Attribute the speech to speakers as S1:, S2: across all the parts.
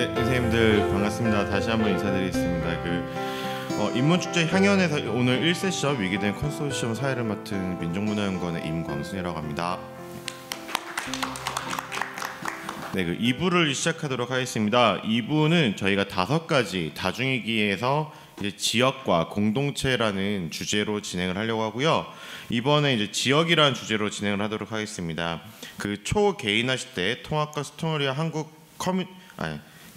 S1: 네, 선생님들 반갑습니다. 다시 한번 인사드리겠습니다. 인문축제 향연에서 오늘 1세션 위기된 컨소시엄 사회를 맡은 민족문화연구원의 임광순이라고 합니다. 네, 2부를 시작하도록 하겠습니다. 2부는 저희가 5가지 다중이기에서 이제 지역과 공동체라는 주제로 진행을 하려고 하고요. 이번에 이제 지역이라는 주제로 진행을 하도록 하겠습니다. 초개인화 시대 통합과 스토리와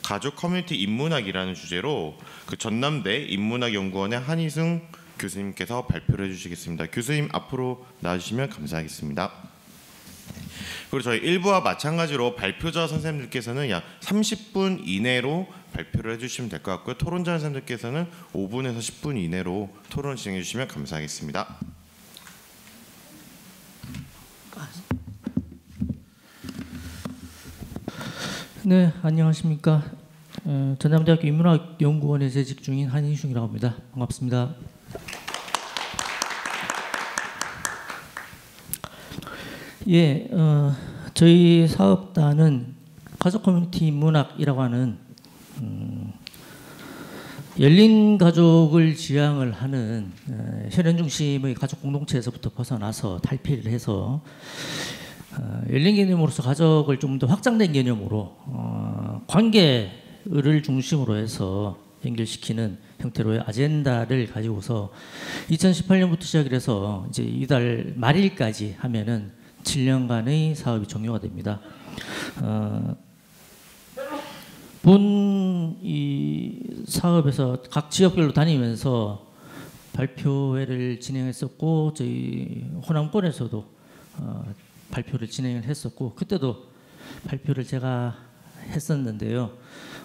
S1: 가족 커뮤니티 인문학이라는 주제로 전남대 인문학연구원의 한희승 교수님께서 발표를 해주시겠습니다. 교수님 앞으로 나와주시면 감사하겠습니다. 그리고 저희 1부와 마찬가지로 발표자 선생님들께서는 약 30분 이내로 발표를 해주시면 될 것 같고요. 토론자 선생님들께서는 5분에서 10분 이내로 토론을 진행해 주시면 감사하겠습니다.
S2: 네, 안녕하십니까. 전남대학교 인문학연구원에 재직 중인 한인중이라고 합니다. 반갑습니다. 예, 저희 사업단은 가족 커뮤니티 인문학이라고 하는 열린 가족을 지향을 하는 혈연 중심의 가족 공동체에서부터 벗어나서 탈피를 해서 열린 개념으로서 가족을 좀 더 확장된 개념으로 관계를 중심으로 해서 연결시키는 형태로의 아젠다를 가지고서 2018년부터 시작을 해서 이제 이달 말일까지 하면은 7년간의 사업이 종료가 됩니다. 본 이 사업에서 각 지역별로 다니면서 발표회를 진행했었고 저희 호남권에서도 발표를 진행을 했었고 그때도 발표를 제가 했었는데요.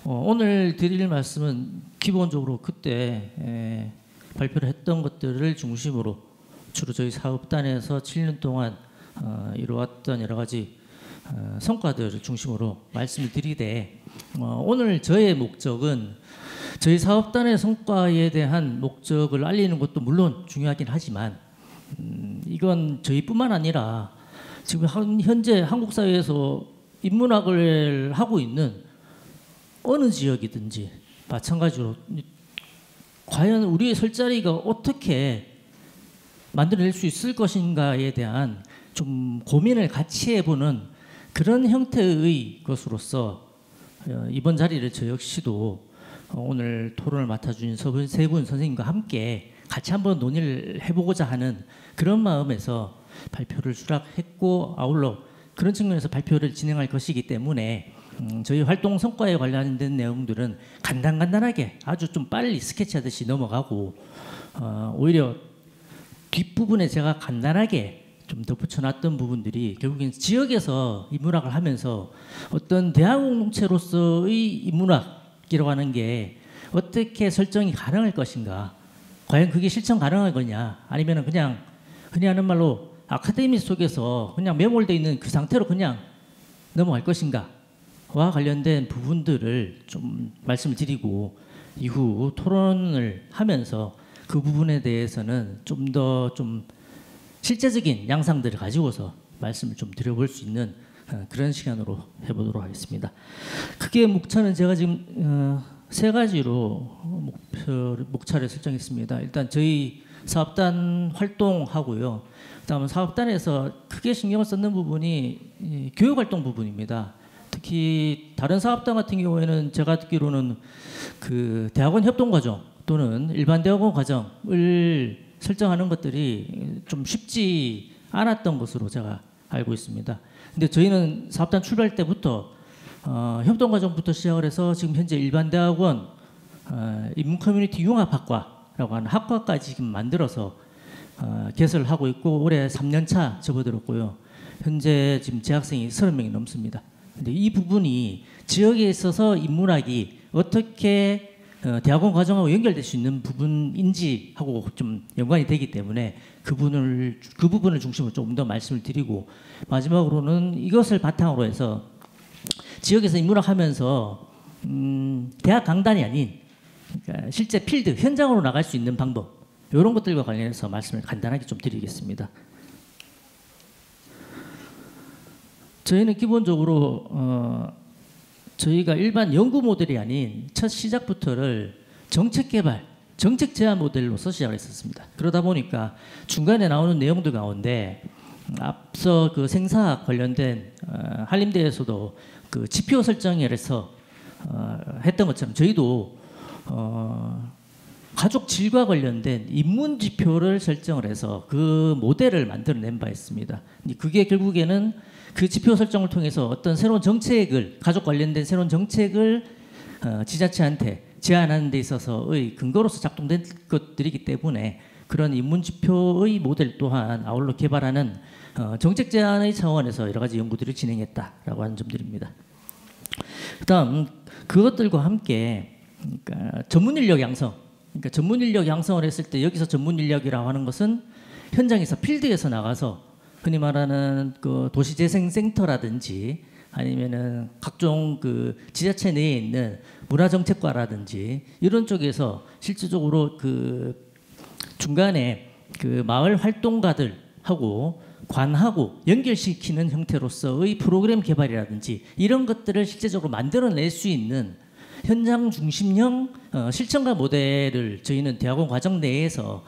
S2: 오늘 드릴 말씀은 기본적으로 그때 발표를 했던 것들을 중심으로 주로 저희 사업단에서 7년 동안 이루어왔던 여러 가지 성과들을 중심으로 말씀을 드리되 오늘 저의 목적은 저희 사업단의 성과에 대한 목적을 알리는 것도 물론 중요하긴 하지만 이건 저희뿐만 아니라 지금 현재 한국 사회에서 인문학을 하고 있는 어느 지역이든지 마찬가지로 과연 우리의 설 자리가 어떻게 만들어낼 수 있을 것인가에 대한 좀 고민을 같이 해보는 그런 형태의 것으로서 이번 자리를 저 역시도 오늘 토론을 맡아주신 세 분 선생님과 함께 같이 한번 논의를 해보고자 하는 그런 마음에서 발표를 수락했고 아울러 그런 측면에서 발표를 진행할 것이기 때문에 저희 활동 성과에 관련된 내용들은 간단하게 아주 좀 빨리 스케치하듯이 넘어가고 오히려 뒷부분에 제가 간단하게 좀 덧붙여놨던 부분들이 결국엔 지역에서 인문학을 하면서 어떤 대학 공동체로서의 인문학이라고 하는 게 어떻게 설정이 가능할 것인가, 과연 그게 실천 가능할 거냐, 아니면 그냥 흔히 하는 말로 아카데미 속에서 그냥 매몰되어 있는 그 상태로 그냥 넘어갈 것인가와 관련된 부분들을 좀 말씀을 드리고 이후 토론을 하면서 그 부분에 대해서는 좀 더 실제적인 양상들을 가지고서 말씀을 좀 드려볼 수 있는 그런 시간으로 해보도록 하겠습니다. 크게 목차는 제가 지금 3가지로 목차를 설정했습니다. 일단 저희 사업단 활동하고요. 그다음에 사업단에서 크게 신경을 썼는 부분이 교육활동 부분입니다. 특히 다른 사업단 같은 경우에는 제가 듣기로는 그 대학원 협동과정 또는 일반 대학원 과정을 설정하는 것들이 좀 쉽지 않았던 것으로 제가 알고 있습니다. 근데 저희는 사업단 출발 때부터 협동과정부터 시작을 해서 지금 현재 일반 대학원 인문커뮤니티 융합학과라고 하는 학과까지 지금 만들어서 개설을 하고 있고 올해 3년차 접어들었고요. 현재 지금 재학생이 30명이 넘습니다. 근데 이 부분이 지역에 있어서 인문학이 어떻게 대학원 과정하고 연결될 수 있는 부분인지 하고 좀 연관이 되기 때문에 그 부분을 중심으로 조금 더 말씀을 드리고 마지막으로는 이것을 바탕으로 해서 지역에서 인문학하면서 대학 강단이 아닌 그러니까 실제 필드 현장으로 나갈 수 있는 방법 이런 것들과 관련해서 말씀을 간단하게 좀 드리겠습니다. 저희는 기본적으로 저희가 일반 연구 모델이 아닌 첫 시작부터를 정책 개발, 정책 제안 모델로서 시작을 했었습니다. 그러다 보니까 중간에 나오는 내용들 가운데 앞서 그 생사학 관련된 한림대에서도 그 지표 설정을 해서 했던 것처럼 저희도 가족 질과 관련된 인문 지표를 설정을 해서 그 모델을 만들어낸 바 있습니다. 그게 결국에는 그 지표 설정을 통해서 어떤 새로운 정책을 가족 관련된 새로운 정책을 지자체한테 제안하는 데 있어서의 근거로서 작동된 것들이기 때문에 그런 인문 지표의 모델 또한 아울러 개발하는 정책 제안의 차원에서 여러 가지 연구들을 진행했다라고 하는 점들입니다. 그다음 그것들과 함께 그러니까 전문 인력 양성, 그러니까 전문 인력 양성을 했을 때 여기서 전문 인력이라고 하는 것은 현장에서 필드에서 나가서 흔히 말하는 그 도시재생센터라든지 아니면은 각종 그 지자체 내에 있는 문화정책과라든지 이런 쪽에서 실질적으로 그 중간에 그 마을 활동가들하고 관하고 연결시키는 형태로서의 프로그램 개발이라든지 이런 것들을 실제적으로 만들어낼 수 있는 현장 중심형 실천과 모델을 저희는 대학원 과정 내에서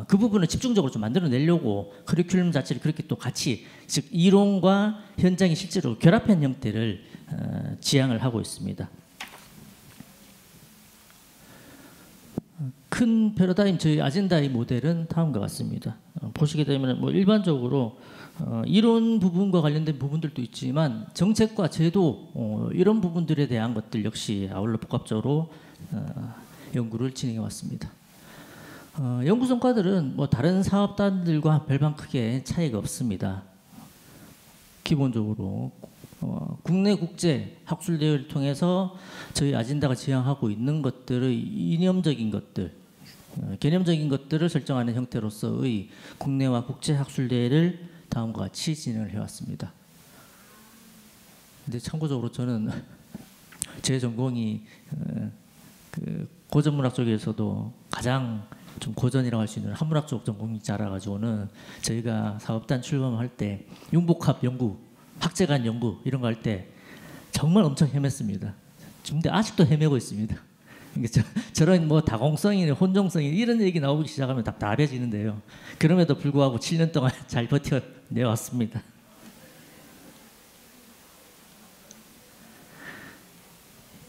S2: 그 부분을 집중적으로 좀 만들어내려고 커리큘럼 자체를 그렇게 또 같이 즉 이론과 현장이 실제로 결합한 형태를 지향을 하고 있습니다. 큰 패러다임 저희 아젠다의 모델은 다음과 같습니다. 보시게 되면 뭐 일반적으로 이론 부분과 관련된 부분들도 있지만 정책과 제도 이런 부분들에 대한 것들 역시 아울러 복합적으로 연구를 진행해 왔습니다. 연구 성과들은 뭐 다른 사업단들과 별반 크게 차이가 없습니다. 기본적으로 국내 국제 학술 대회를 통해서 저희 아젠다가 지향하고 있는 것들의 이념적인 것들, 개념적인 것들을 설정하는 형태로서의 국내와 국제 학술 대회를 다음과 같이 진행을 해왔습니다. 근데 참고적으로 저는 제 전공이 그 고전문학 쪽에서도 가장 좀 고전이라고 할 수 있는 한문학 쪽 전공자라 가지고는 저희가 사업단 출범할 때 융복합 연구, 학제간 연구 이런 거 할 때 정말 엄청 헤맸습니다. 근데 아직도 헤매고 있습니다. 저런 뭐 다공성이나 혼종성이 이런 얘기 나오기 시작하면 답답해지는데요. 그럼에도 불구하고 7년 동안 잘 버텨내왔습니다.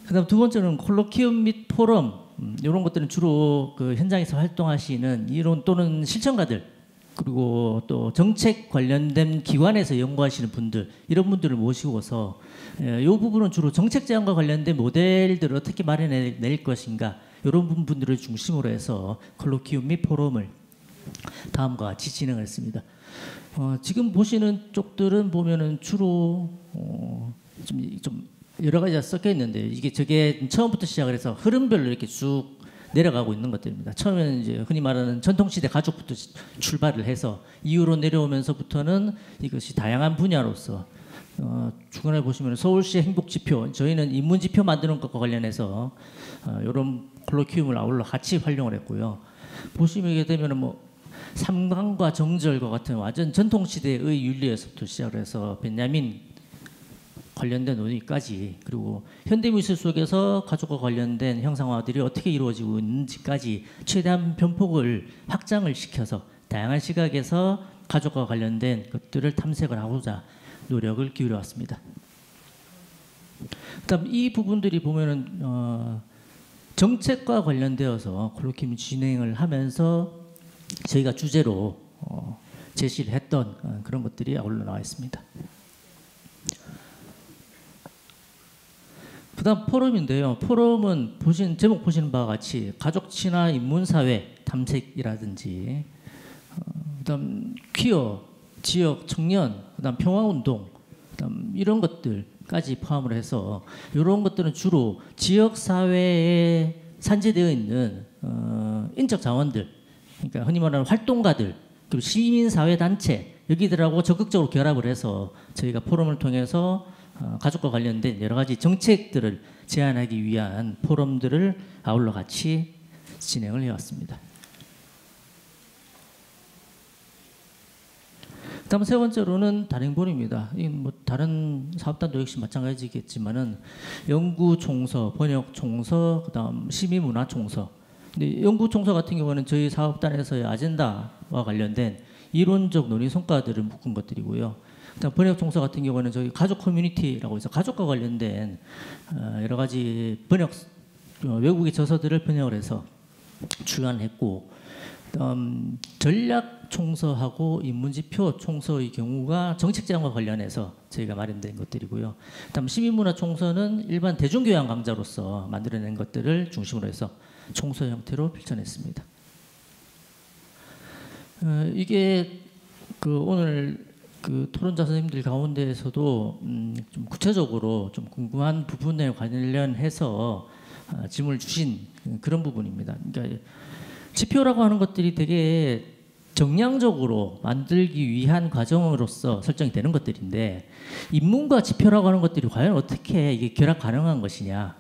S2: 그다음 두 번째는 콜로키움 및 포럼 이런 것들은 주로 그 현장에서 활동하시는 이론 또는 실천가들 그리고 또 정책 관련된 기관에서 연구하시는 분들 이런 분들을 모시고서 이 부분은 주로 정책 제안과 관련된 모델들을 어떻게 마련해낼 것인가 이런 부분들을 중심으로 해서 콜로키움 및 포럼을 다음과 같이 진행했습니다. 지금 보시는 쪽들은 보면은 주로 좀 여러 가지가 섞여 있는데 저게 처음부터 시작을 해서 흐름별로 이렇게 쭉 내려가고 있는 것들입니다. 처음에는 이제 흔히 말하는 전통시대 가족부터 출발을 해서 이후로 내려오면서부터는 이것이 다양한 분야로서 중간에 보시면 서울시 행복지표 저희는 인문지표 만드는 것과 관련해서 이런 콜로키움을 아울러 같이 활용을 했고요. 보시게 되면 뭐 삼강과 정절과 같은 완전 전통시대의 윤리에서부터 시작을 해서 베냐민 관련된 논의까지 그리고 현대미술 속에서 가족과 관련된 형상화들이 어떻게 이루어지고 있는지까지 최대한 변폭을 확장을 시켜서 다양한 시각에서 가족과 관련된 것들을 탐색을 하고자 노력을 기울여 왔습니다. 그다음 이 부분들이 보면은 정책과 관련되어서 콜로키움 진행을 하면서 저희가 주제로 제시를 했던 그런 것들이 아울러 나와 있습니다. 그다음 포럼인데요. 포럼은 제목 보시는 바와 같이 가족 친화 인문 사회 탐색이라든지 그다음 퀴어 지역 청년 그다음 평화 운동 그다음 이런 것들까지 포함을 해서 이런 것들은 주로 지역 사회에 산재되어 있는 인적 자원들 그러니까 흔히 말하는 활동가들 그리고 시민 사회 단체 여기들하고 적극적으로 결합을 해서 저희가 포럼을 통해서 가족과 관련된 여러 가지 정책들을 제안하기 위한 포럼들을 아울러 같이 진행을 해왔습니다. 그다음 세 번째로는 단행본입니다. 이 뭐 다른 사업단도 역시 마찬가지겠지만은 연구 총서, 번역 총서, 그다음 심의 문화 총서. 근데 연구 총서 같은 경우는 저희 사업단에서의 아젠다와 관련된 이론적 논의 성과들을 묶은 것들이고요. 그다음 번역 총서 같은 경우는 저희 가족 커뮤니티라고 해서 가족과 관련된 여러 가지 번역 외국의 저서들을 번역을 해서 출간했고. 전략 총서하고 인문지표 총서의 경우가 정책제안과 관련해서 저희가 마련된 것들이고요. 다음 시민문화 총서는 일반 대중교양 강좌로서 만들어낸 것들을 중심으로 해서 총서 형태로 펼쳐냈습니다. 이게 그 오늘 그 토론자 선생님들 가운데에서도 좀 구체적으로 좀 궁금한 부분에 관련해서 질문을 주신 그런 부분입니다. 그러니까 지표라고 하는 것들이 되게 정량적으로 만들기 위한 과정으로서 설정이 되는 것들인데 인문과 지표라고 하는 것들이 과연 어떻게 이게 결합 가능한 것이냐,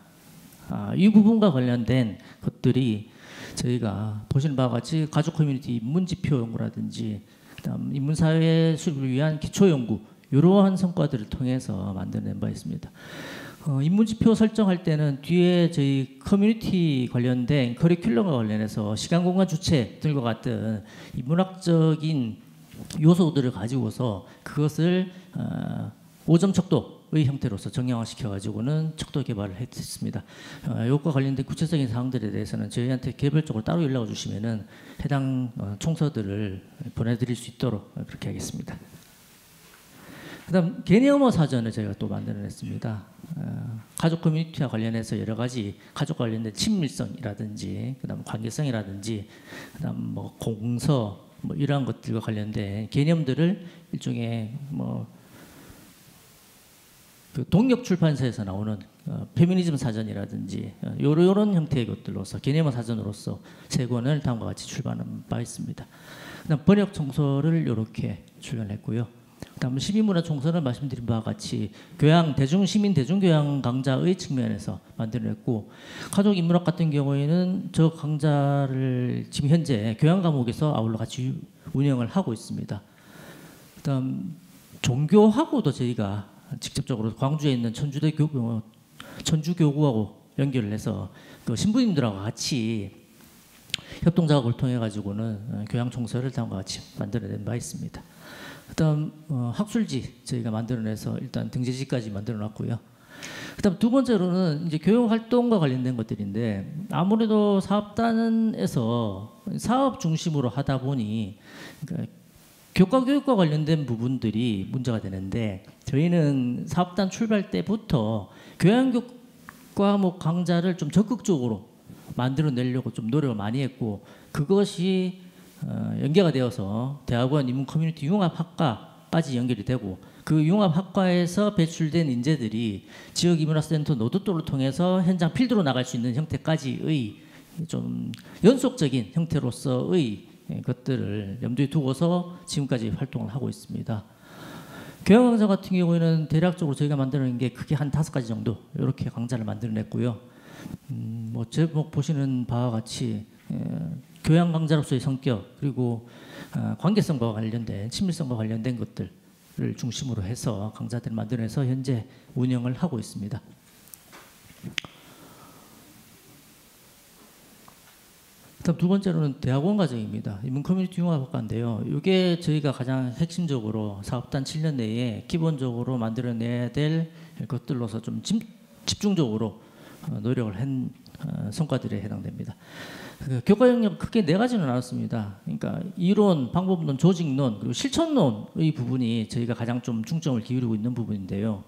S2: 이 부분과 관련된 것들이 저희가 보시는 바와 같이 가족 커뮤니티 인문지표 연구라든지 그다음 인문사회 수립을 위한 기초연구 이러한 성과들을 통해서 만들어낸 바 있습니다. 인문지표 설정할 때는 뒤에 저희 커뮤니티 관련된 커리큘럼과 관련해서 시간, 공간, 주체들과 같은 인문학적인 요소들을 가지고서 그것을 5점 척도의 형태로서 정량화시켜 가지고는 척도 개발을 했습니다. 이것과 관련된 구체적인 사항들에 대해서는 저희한테 개별적으로 따로 연락을 주시면은 해당 총서들을 보내드릴 수 있도록 그렇게 하겠습니다. 그다음 개념어 사전을 저희가 또 만들어냈습니다. 가족 커뮤니티와 관련해서 여러 가지 가족 관련된 친밀성이라든지, 그다음 관계성이라든지, 그다음 뭐 공서 뭐 이러한 것들과 관련된 개념들을 일종의 뭐 그 동력 출판사에서 나오는 페미니즘 사전이라든지 이런 형태의 것들로서 개념어 사전으로서 세 권을 다음과 같이 출간한 바 있습니다. 그다음 번역 총서를 이렇게 출간했고요. 그다음 시민문화 총서는 말씀드린 바와 같이 교양 시민 대중교양 강좌의 측면에서 만들어냈고, 가족 인문학 같은 경우에는 저 강좌를 지금 현재 교양 과목에서 아울러 같이 운영을 하고 있습니다. 그다음 종교하고도 저희가 직접적으로 광주에 있는 천주교구하고 연결을 해서 그 신부님들하고 같이 협동 작업을 통해 가지고는 교양 총서를 다음과 같이 만들어낸 바 있습니다. 그다음 학술지 저희가 만들어내서 일단 등재지까지 만들어놨고요. 그다음 두 번째로는 이제 교육 활동과 관련된 것들인데, 아무래도 사업단에서 사업 중심으로 하다 보니 그러니까 교과 교육과 관련된 부분들이 문제가 되는데, 저희는 사업단 출발 때부터 교양교육 과목 강좌를 좀 적극적으로 만들어내려고 좀 노력을 많이 했고, 그것이 연계가 되어서 대학원 인문 커뮤니티 융합학과까지 연결이 되고, 그 융합학과에서 배출된 인재들이 지역 인문학센터 노드도를 통해서 현장 필드로 나갈 수 있는 형태까지의 좀 연속적인 형태로서의 것들을 염두에 두고서 지금까지 활동을 하고 있습니다. 교양 강좌 같은 경우에는 대략적으로 저희가 만들어낸 게 크게 한 5가지 정도 이렇게 강좌를 만들어냈고요. 뭐 제목 보시는 바와 같이 교양 강좌로서의 성격, 그리고 관계성과 관련된 친밀성과 관련된 것들을 중심으로 해서 강좌들을 만들어내서 현재 운영을 하고 있습니다. 다음 두 번째로는 대학원 과정입니다. 인문 커뮤니티 융합학과인데요. 이게 저희가 가장 핵심적으로 사업단 7년 내에 기본적으로 만들어내야 될 것들로서 좀 집중적으로 노력을 한 성과들에 해당됩니다. 교과 영역 크게 4가지로 나눴습니다. 그러니까 이론, 방법론, 조직론, 그리고 실천론의 부분이 저희가 가장 좀 중점을 기울이고 있는 부분인데요.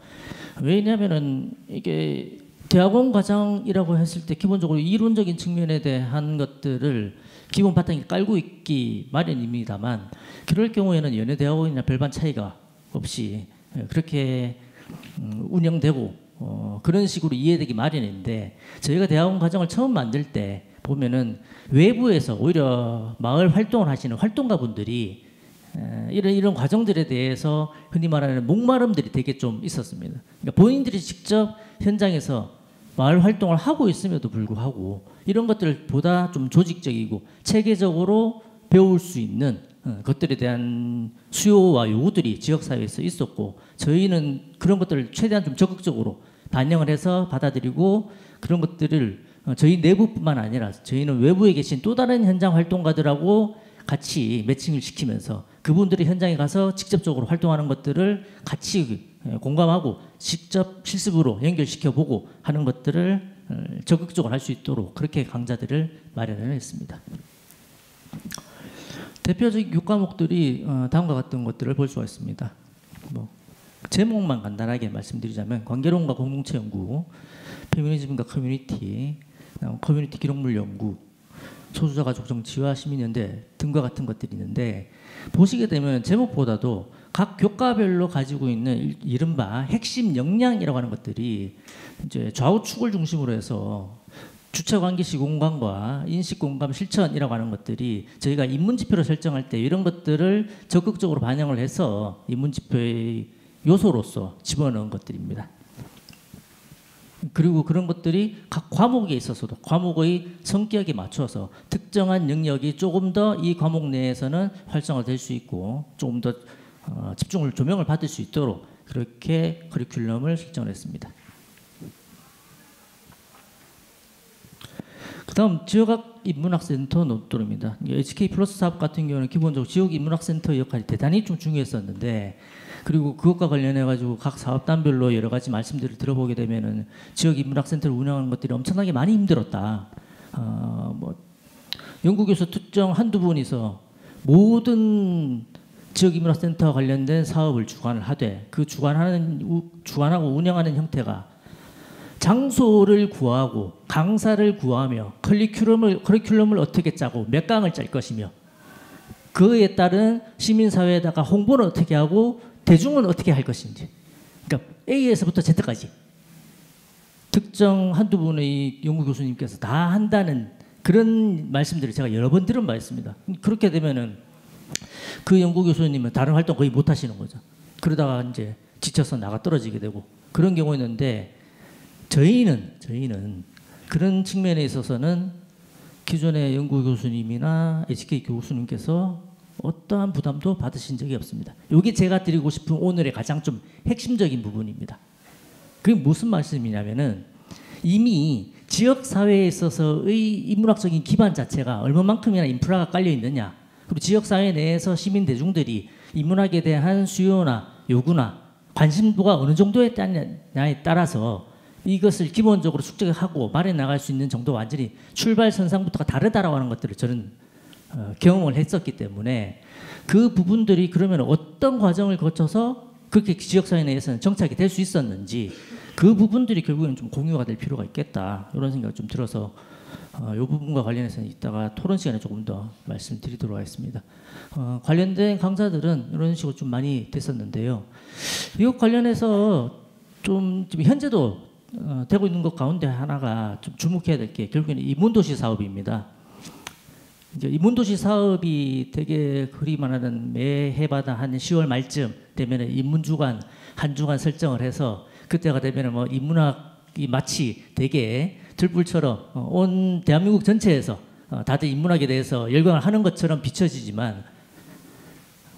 S2: 왜냐하면은 이게 대학원 과정이라고 했을 때 기본적으로 이론적인 측면에 대한 것들을 기본 바탕에 깔고 있기 마련입니다만, 그럴 경우에는 연예 대학원이나 별반 차이가 없이 그렇게 운영되고 그런 식으로 이해되기 마련인데, 저희가 대학원 과정을 처음 만들 때 보면은 외부에서 오히려 마을 활동을 하시는 활동가분들이 이런 과정들에 대해서 흔히 말하는 목마름들이 되게 좀 있었습니다. 그러니까 본인들이 직접 현장에서 마을 활동을 하고 있음에도 불구하고 이런 것들을 보다 좀 조직적이고 체계적으로 배울 수 있는 것들에 대한 수요와 요구들이 지역 사회에서 있었고 저희는 그런 것들을 최대한 좀 적극적으로 반영을 해서 받아들이고 그런 것들을 저희 내부뿐만 아니라 저희는 외부에 계신 또 다른 현장 활동가들하고 같이 매칭을 시키면서 그분들이 현장에 가서 직접적으로 활동하는 것들을 같이 공감하고 직접 실습으로 연결시켜 보고 하는 것들을 적극적으로 할 수 있도록 그렇게 강좌들을 마련을 했습니다. 대표적 6과목들이 다음과 같은 것들을 볼 수가 있습니다. 뭐 제목만 간단하게 말씀드리자면 관계론과 공동체 연구, 페미니즘과 커뮤니티, 커뮤니티 기록물 연구, 소수자 가족 정치와 시민연대 등과 같은 것들이 있는데 보시게 되면 제목보다도 각 교과별로 가지고 있는 이른바 핵심 역량이라고 하는 것들이 이제 좌우축을 중심으로 해서 주체 관계 시공간과 인식 공감 실천이라고 하는 것들이 저희가 인문 지표를 설정할 때 이런 것들을 적극적으로 반영을 해서 인문 지표의 요소로서 집어넣은 것들입니다. 그리고 그런 것들이 각 과목에 있어서도 과목의 성격에 맞춰서 특정한 영역이 조금 더 이 과목 내에서는 활성화될 수 있고 조금 더 집중을 조명을 받을 수 있도록 그렇게 커리큘럼을 설정을 했습니다. 그다음 지역학 인문학센터 노트입니다. HK 플러스 사업 같은 경우는 기본적으로 지역 인문학센터 역할이 대단히 좀 중요했었는데 그리고 그것과 관련해 가지고 각 사업단별로 여러 가지 말씀들을 들어보게 되면은 지역 인문학센터를 운영하는 것들이 엄청나게 많이 힘들었다. 뭐 연구교수 특정 한두 분이서 모든 지역 인문학센터와 관련된 사업을 주관을 하되 그 주관하고 운영하는 형태가 장소를 구하고 강사를 구하며 커리큘럼을 어떻게 짜고 몇 강을 짤 것이며 그에 따른 시민사회에다가 홍보는 어떻게 하고 대중은 어떻게 할 것인지 그러니까 A에서부터 Z까지 특정 한두 분의 연구 교수님께서 다 한다는 그런 말씀들을 제가 여러 번 들은 바 있습니다. 그렇게 되면은 그 연구 교수님은 다른 활동 거의 못 하시는 거죠. 그러다가 이제 지쳐서 나가 떨어지게 되고 그런 경우였는데 저희는 그런 측면에 있어서는 기존의 연구 교수님이나 HK 교수님께서 어떠한 부담도 받으신 적이 없습니다. 이게 제가 드리고 싶은 오늘의 가장 좀 핵심적인 부분입니다. 그게 무슨 말씀이냐면은 이미 지역 사회에 있어서의 인문학적인 기반 자체가 얼마만큼이나 인프라가 깔려 있느냐, 그리고 지역 사회 내에서 시민 대중들이 인문학에 대한 수요나 요구나 관심도가 어느 정도에 따냐에 따라서 이것을 기본적으로 축적하고 마련해 나갈 수 있는 정도 완전히 출발선상부터가 다르다라고 하는 것들을 저는 경험을 했었기 때문에 그 부분들이 그러면 어떤 과정을 거쳐서 그렇게 지역사회 내에서는 정착이 될 수 있었는지 그 부분들이 결국에는 좀 공유가 될 필요가 있겠다 이런 생각이 좀 들어서 이 부분과 관련해서는 이따가 토론 시간에 조금 더 말씀드리도록 하겠습니다. 관련된 강좌들은 이런 식으로 좀 많이 됐었는데요. 이것 관련해서 좀 현재도 되고 있는 것 가운데 하나가 좀 주목해야 될 게 결국에는 인문도시 사업입니다. 이제 인문도시 사업이 되게 그리 말하는 매해마다 한 10월 말쯤 되면은 인문주간 한 주간 설정을 해서 그때가 되면은 뭐 인문학이 마치 되게 들불처럼 온 대한민국 전체에서 다들 인문학에 대해서 열광을 하는 것처럼 비춰지지만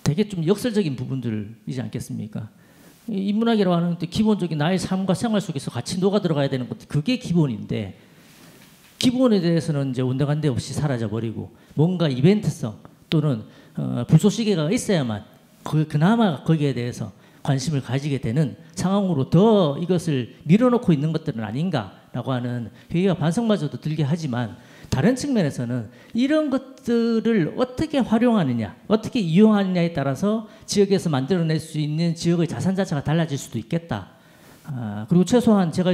S2: 되게 좀 역설적인 부분들이지 않겠습니까? 인문학이라고 하는 것도 기본적인 나의 삶과 생활 속에서 같이 녹아 들어가야 되는 것도 그게 기본인데 기본에 대해서는 이제 온데간데 없이 사라져 버리고 뭔가 이벤트성 또는 불쏘시개가 있어야만 그나마 거기에 대해서 관심을 가지게 되는 상황으로 더 이것을 밀어놓고 있는 것들은 아닌가라고 하는 회의와 반성마저도 들게 하지만 다른 측면에서는 이런 것들을 어떻게 활용하느냐, 어떻게 이용하느냐에 따라서 지역에서 만들어낼 수 있는 지역의 자산 자체가 달라질 수도 있겠다. 그리고 최소한 제가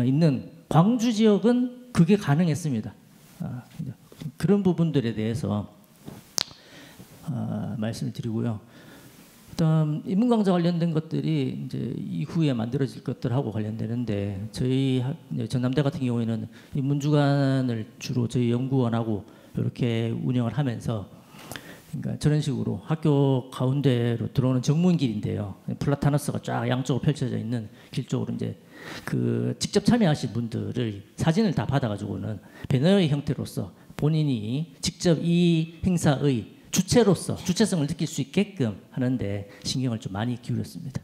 S2: 있는 광주 지역은 그게 가능했습니다. 그런 부분들에 대해서 말씀을 드리고요. 그다음 인문강좌 관련된 것들이 이제 이후에 만들어질 것들하고 관련되는데 저희 전남대 같은 경우에는 인문주간을 주로 저희 연구원하고 이렇게 운영을 하면서 그러니까 저런 식으로 학교 가운데로 들어오는 정문길인데요. 플라타너스가 쫙 양쪽으로 펼쳐져 있는 길 쪽으로 이제 그 직접 참여하신 분들을 사진을 다 받아가지고는 배너의 형태로서 본인이 직접 이 행사의 주체로서 주체성을 느낄 수 있게끔 하는데 신경을 좀 많이 기울였습니다.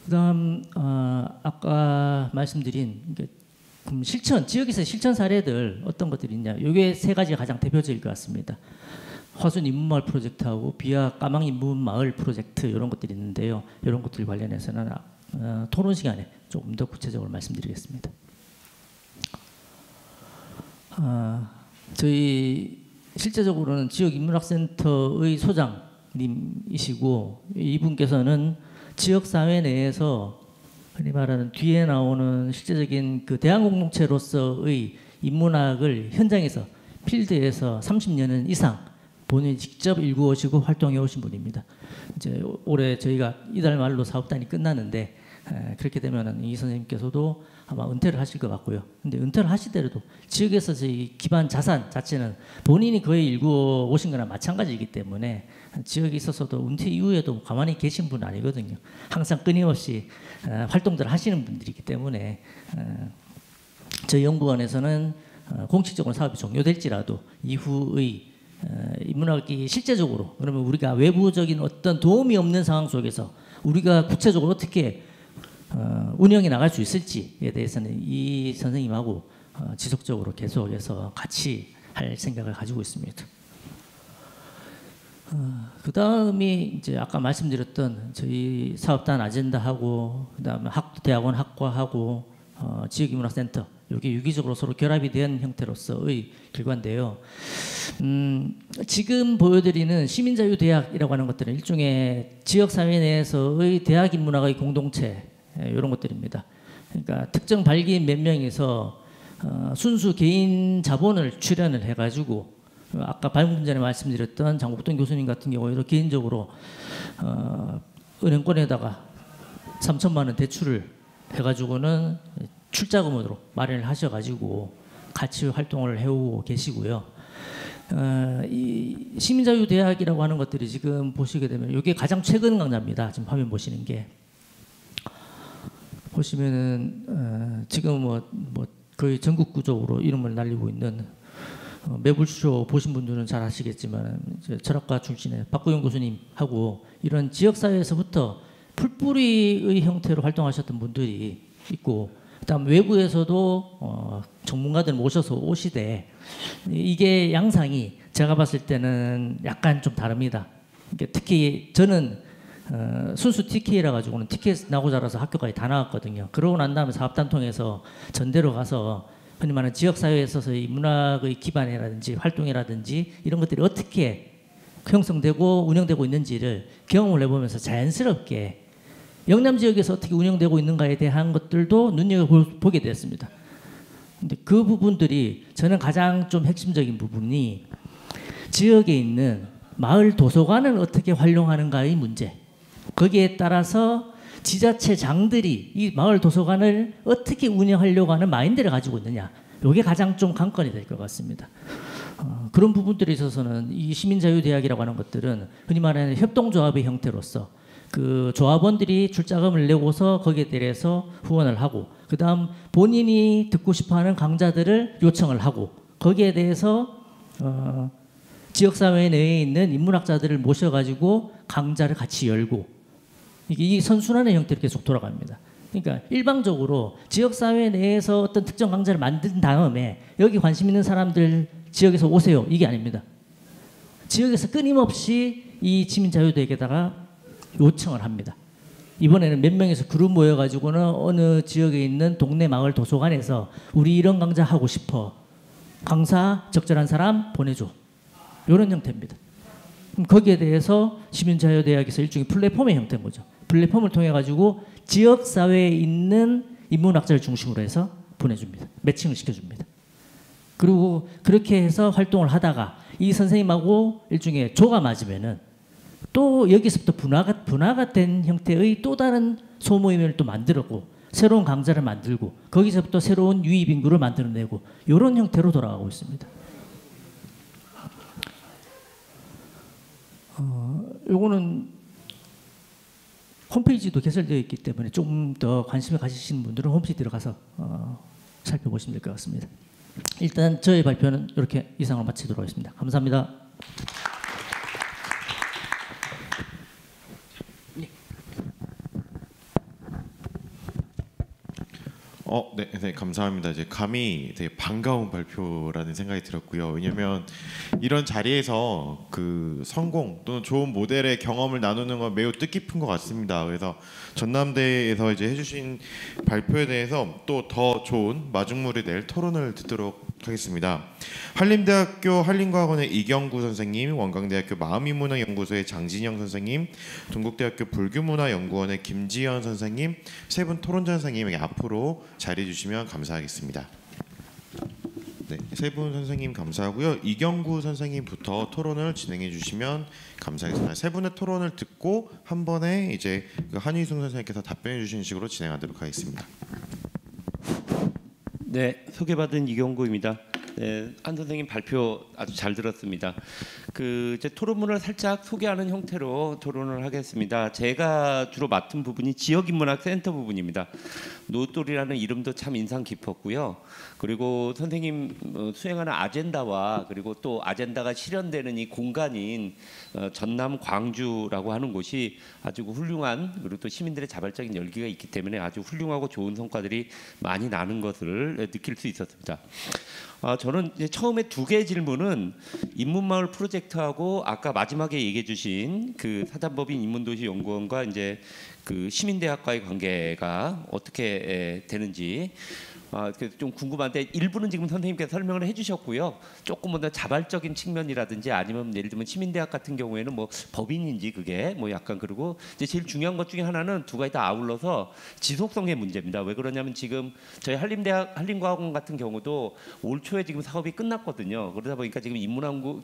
S2: 그다음 아까 말씀드린 그럼 실천 지역에서 실천 사례들 어떤 것들이 있냐? 이게 세 가지가 가장 대표적일 것 같습니다. 화순 인문마을 프로젝트하고 비아 까망 인문마을 프로젝트 이런 것들이 있는데요. 이런 것들 관련해서는 토론 시간에 조금 더 구체적으로 말씀드리겠습니다. 저희 실제적으로는 지역 인문학센터의 소장님이시고 이분께서는 지역 사회 내에서 흔히 말하는 뒤에 나오는 실제적인 그 대학 공동체로서의 인문학을 현장에서 필드에서 30년 이상 본인이 직접 일구어시고 활동해 오신 분입니다. 이제 올해 저희가 이달 말로 사업단이 끝나는데 그렇게 되면은 이 선생님께서도 아마 은퇴를 하실 것 같고요. 근데 은퇴를 하시더라도 지역에서 저희 기반 자산 자체는 본인이 거의 일구어 오신 거나 마찬가지이기 때문에 지역에 있어서도 은퇴 이후에도 가만히 계신 분 아니거든요. 항상 끊임없이 활동들을 하시는 분들이기 때문에 저희 연구원에서는 공식적으로 사업이 종료될지라도 이후의 인문학이 실제적으로 그러면 우리가 외부적인 어떤 도움이 없는 상황 속에서 우리가 구체적으로 어떻게 운영해 나갈 수 있을지에 대해서는 이 선생님하고 지속적으로 계속해서 같이 할 생각을 가지고 있습니다. 그 다음이 이제 아까 말씀드렸던 저희 사업단 아젠다하고 그다음에 대학원 학과하고 지역인문학센터 이게 유기적으로 서로 결합이 된 형태로서의 결과인데요. 지금 보여드리는 시민자유대학이라고 하는 것들은 일종의 지역사회 내에서의 대학인문학의 공동체 이런 것들입니다. 그러니까 특정 발기인 몇 명이서 순수 개인 자본을 출연을 해가지고 아까 발문 전에 말씀드렸던 장국동 교수님 같은 경우에도 개인적으로 은행권에다가 3천만 원 대출을 해가지고는 출자금으로 마련을 하셔가지고 같이 활동을 해오고 계시고요. 이 시민자유대학이라고 하는 것들이 지금 보시게 되면 이게 가장 최근 강좌입니다. 지금 화면 보시는 게 보시면은 지금 뭐 거의 전국구적으로 이름을 날리고 있는 매불쇼 보신 분들은 잘 아시겠지만 철학과 출신의 박구영 교수님하고 이런 지역사회에서부터 풀뿌리의 형태로 활동하셨던 분들이 있고 그다음 외부에서도 전문가들 모셔서 오시되 이게 양상이 제가 봤을 때는 약간 좀 다릅니다. 특히 저는 순수 TK라 가지고는 TK 나고 자라서 학교까지 다 나왔거든요. 그러고 난 다음에 사업단 통해서 전대로 가서 흔히 말하는 지역사회에 있어서의 문학의 기반이라든지 활동이라든지 이런 것들이 어떻게 형성되고 운영되고 있는지를 경험을 해보면서 자연스럽게 영남 지역에서 어떻게 운영되고 있는가에 대한 것들도 눈여겨보게 됐습니다. 근데 그 부분들이 저는 가장 좀 핵심적인 부분이 지역에 있는 마을 도서관을 어떻게 활용하는가의 문제. 거기에 따라서 지자체장들이 이 마을 도서관을 어떻게 운영하려고 하는 마인드를 가지고 있느냐. 이게 가장 좀 관건이 될 것 같습니다. 그런 부분들에 있어서는 이 시민자유대학이라고 하는 것들은 흔히 말하는 협동조합의 형태로서 그 조합원들이 출자금을 내고서 거기에 대해서 후원을 하고 그 다음 본인이 듣고 싶어하는 강좌들을 요청을 하고 거기에 대해서 지역사회 내에 있는 인문학자들을 모셔가지고 강좌를 같이 열고 이 선순환의 형태로 계속 돌아갑니다. 그러니까 일방적으로 지역사회 내에서 어떤 특정 강좌를 만든 다음에 여기 관심 있는 사람들 지역에서 오세요. 이게 아닙니다. 지역에서 끊임없이 이 시민자유대학에다가 요청을 합니다. 이번에는 몇 명에서 그룹 모여가지고는 어느 지역에 있는 동네 마을 도서관에서 우리 이런 강좌 하고 싶어. 강사 적절한 사람 보내줘. 이런 형태입니다. 그럼 거기에 대해서 시민자유대학에서 일종의 플랫폼의 형태인 거죠. 플랫폼을 통해 가지고 지역 사회에 있는 인문학자를 중심으로 해서 보내줍니다. 매칭을 시켜줍니다. 그리고 그렇게 해서 활동을 하다가 이 선생님하고 일종의 조가 맞으면은 또 여기서부터 분화가 된 형태의 또 다른 소모임을 또 만들었고 새로운 강좌를 만들고 거기서부터 새로운 유입 인구를 만들어내고 이런 형태로 돌아가고 있습니다. 요거는 홈페이지도 개설되어 있기 때문에 좀 더 관심을 가지시는 분들은 홈페이지 들어가서 살펴보시면 될 것 같습니다. 일단 저희 발표는 이렇게 이상으로 마치도록 하겠습니다. 감사합니다.
S1: 네, 감사합니다. 이제 감히 되게 반가운 발표라는 생각이 들었고요. 왜냐하면 이런 자리에서 그 성공 또는 좋은 모델의 경험을 나누는 건 매우 뜻깊은 것 같습니다. 그래서 전남대에서 이제 해주신 발표에 대해서 또 더 좋은 마중물이 낼 토론을 듣도록 하겠습니다. 한림대학교 한림과학원의 이경구 선생님, 원광대학교 마음인문학연구소의 장진영 선생님, 동국대학교 불교문화연구원의 김지연 선생님, 세 분 토론자 선생님에게 앞으로 자리해 주시면 감사하겠습니다. 네, 세 분 선생님 감사하고요. 이경구 선생님부터 토론을 진행해 주시면 감사하겠습니다. 세 분의 토론을 듣고 한 번에 이제 그 한희승 선생님께서 답변해 주시는 식으로 진행하도록 하겠습니다.
S3: 네, 소개받은 이경구입니다. 네, 한 선생님 발표 아주 잘 들었습니다. 이제 토론문을 살짝 소개하는 형태로 토론을 하겠습니다. 제가 주로 맡은 부분이 지역인문학센터 부분입니다. 노똘이라는 이름도 참 인상 깊었고요. 그리고 선생님 수행하는 아젠다와 그리고 또 아젠다가 실현되는 이 공간인 전남 광주라고 하는 곳이 아주 훌륭한, 그리고 또 시민들의 자발적인 열기가 있기 때문에 아주 훌륭하고 좋은 성과들이 많이 나는 것을 느낄 수 있었습니다. 저는 이제 처음에 두 개의 질문은 인문마을 프로젝트하고 아까 마지막에 얘기해 주신 그 사단법인 인문도시연구원과 이제 그 시민대학과의 관계가 어떻게 되는지 좀 궁금한데, 일부는 지금 선생님께서 설명을 해주셨고요. 조금 더 자발적인 측면이라든지 아니면 예를 들면 시민대학 같은 경우에는 뭐 법인인지 그게 뭐 약간, 그리고 이제 제일 중요한 것 중에 하나는 두 가지 다 아울러서 지속성의 문제입니다. 왜 그러냐면 지금 저희 한림대학 한림과학원 같은 경우도 올 초에 지금 사업이 끝났거든요. 그러다 보니까 지금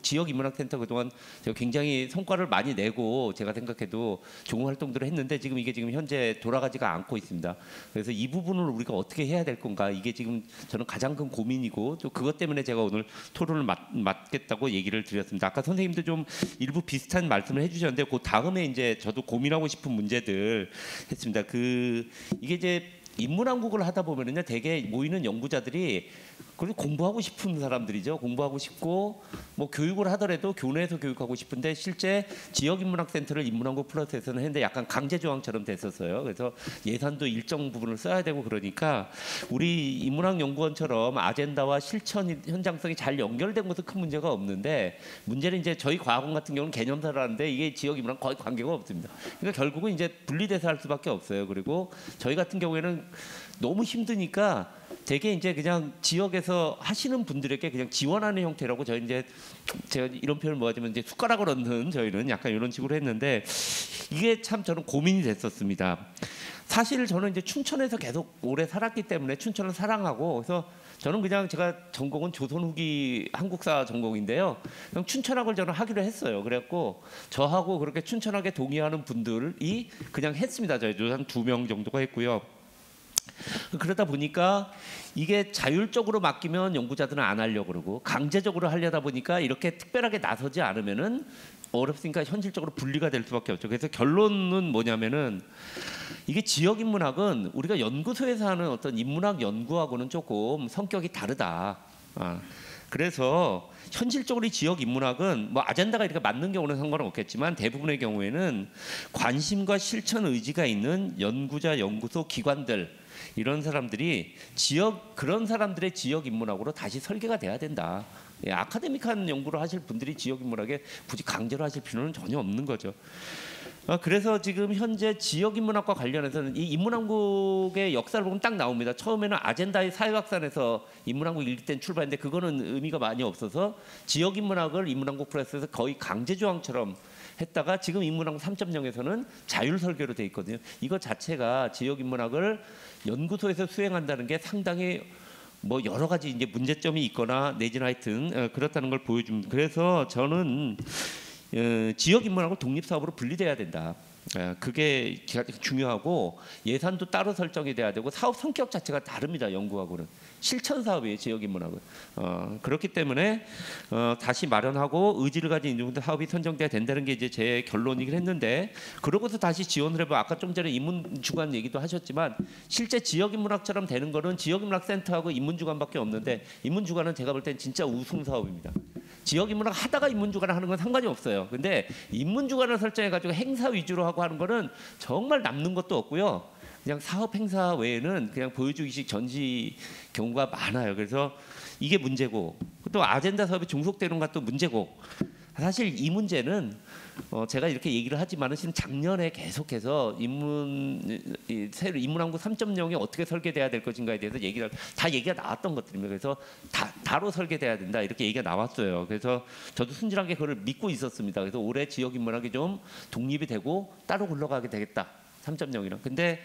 S3: 지역 인문학센터 그동안 제가 굉장히 성과를 많이 내고 제가 생각해도 좋은 활동들을 했는데 지금 이게 지금 현재 돌아가지가 않고 있습니다. 그래서 이 부분을 우리가 어떻게 해야 될 건가, 이게 지금 저는 가장 큰 고민이고, 또 그것 때문에 제가 오늘 토론을 맡겠다고 얘기를 드렸습니다. 아까 선생님도 좀 일부 비슷한 말씀을 해주셨는데, 그 다음에 이제 저도 고민하고 싶은 문제들 했습니다. 이게 이제 인문한국을 하다 보면은요, 대개 모이는 연구자들이 그리고 공부하고 싶은 사람들이죠. 공부하고 싶고 뭐 교육을 하더라도 교내에서 교육하고 싶은데, 실제 지역인문학센터를 인문한국 플러스에서는 했는데 약간 강제조항처럼 됐었어요. 그래서 예산도 일정 부분을 써야 되고, 그러니까 우리 인문학연구원처럼 아젠다와 실천 현장성이 잘 연결된 것은 큰 문제가 없는데, 문제는 이제 저희 과학원 같은 경우는 개념사를 하는데 이게 지역인문학 거의 관계가 없습니다. 그러니까 결국은 이제 분리돼서 할 수밖에 없어요. 그리고 저희 같은 경우에는 너무 힘드니까 되게 이제 그냥 지역에서 하시는 분들에게 그냥 지원하는 형태라고, 저희 이제 제가 이런 표현을 뭐 하자면 이제 숟가락을 얹는, 저희는 약간 이런 식으로 했는데, 이게 참 저는 고민이 됐었습니다. 사실 저는 이제 춘천에서 계속 오래 살았기 때문에 춘천을 사랑하고, 그래서 저는 그냥 제가 전공은 조선 후기 한국사 전공인데요. 그냥 춘천학을 저는 하기로 했어요. 그래갖고 저하고 그렇게 춘천학에 동의하는 분들이 그냥 했습니다. 저희도 한 2명 정도가 했고요. 그러다 보니까 이게 자율적으로 맡기면 연구자들은 안 하려고 그러고, 강제적으로 하려다 보니까 이렇게 특별하게 나서지 않으면은 어렵으니까 현실적으로 분리가 될 수밖에 없죠. 그래서 결론은 뭐냐면은, 이게 지역인문학은 우리가 연구소에서 하는 어떤 인문학 연구하고는 조금 성격이 다르다. 그래서 현실적으로 이 지역 인문학은 뭐 아젠다가 이렇게 맞는 경우는 상관은 없겠지만, 대부분의 경우에는 관심과 실천 의지가 있는 연구자, 연구소, 기관들, 이런 사람들이 그런 사람들의 지역 인문학으로 다시 설계가 돼야 된다. 아카데믹한 연구를 하실 분들이 지역 인문학에 굳이 강제로 하실 필요는 전혀 없는 거죠. 그래서 지금 현재 지역인문학과 관련해서는 이 인문한국의 역사를 보면 딱 나옵니다. 처음에는 아젠다의 사회확산에서 인문한국 1기 때는 출발했는데, 그거는 의미가 많이 없어서 지역인문학을 인문한국 프레스에서 거의 강제조항처럼 했다가, 지금 인문한국 3.0에서는 자율설계로 돼 있거든요. 이거 자체가 지역인문학을 연구소에서 수행한다는 게 상당히 뭐 여러 가지 이제 문제점이 있거나 내지는 하여튼 그렇다는 걸 보여줍니다. 그래서 저는 지역인문학을 독립사업으로 분리돼야 된다. 그게 중요하고 예산도 따로 설정이 돼야 되고 사업 성격 자체가 다릅니다. 연구하고는 실천 사업이에요. 지역인문학은. 그렇기 때문에 다시 마련하고 의지를 가진 인문학 사업이 선정돼야 된다는 게 이제 제 결론이긴 했는데 그러고서 다시 지원을 해봐. 아까 좀 전에 인문주간 얘기도 하셨지만 실제 지역인문학처럼 되는 거는 지역인문학센터하고 인문주간밖에 없는데 인문주간은 제가 볼 땐 진짜 우승 사업입니다. 지역인문학 하다가 인문주간을 하는 건 상관이 없어요. 근데 인문주간을 설정해가지고 행사 위주로 하고 하는 거는 정말 남는 것도 없고요. 그냥 사업 행사 외에는 그냥 보여주기식 전시 경우가 많아요. 그래서 이게 문제고 또 아젠다 사업이 중속되는 것도 문제고 사실 이 문제는 제가 이렇게 얘기를 하지만은 지금 작년에 계속해서 새로 인문항구 3.0이 어떻게 설계돼야 될 것인가에 대해서 얘기가 나왔던 것들입니다. 그래서 다로 설계돼야 된다 이렇게 얘기가 나왔어요. 그래서 저도 순진하게 그걸 믿고 있었습니다. 그래서 올해 지역 인문학이 좀 독립이 되고 따로 굴러가게 되겠다. 3.0이랑. 근데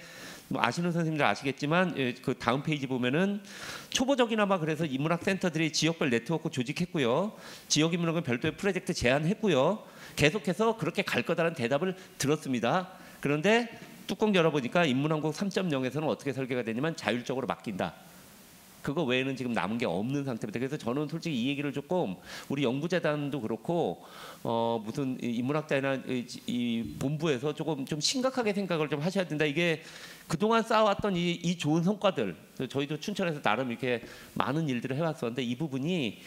S3: 뭐 아시는 선생님들 아시겠지만 그 다음 페이지 보면은 초보적이나마 그래서 인문학 센터들이 지역별 네트워크 조직했고요. 지역 인문학은 별도의 프로젝트 제안했고요. 계속해서 그렇게 갈 거다라는 대답을 들었습니다. 그런데 뚜껑 열어보니까 인문항공 3.0에서는 어떻게 설계가 되냐면 자율적으로 맡긴다. 그거 외에는 지금 남은 게 없는 상태입니다. 그래서 저는 솔직히 이 얘기를 조금 우리 연구재단도 그렇고 무슨 인문학자나 이 본부에서 조금 좀 심각하게 생각을 좀 하셔야 된다. 이게 그동안 쌓아왔던 이 좋은 성과들 저희도 춘천에서 나름 이렇게 많은 일들을 해왔었는데 이 부분이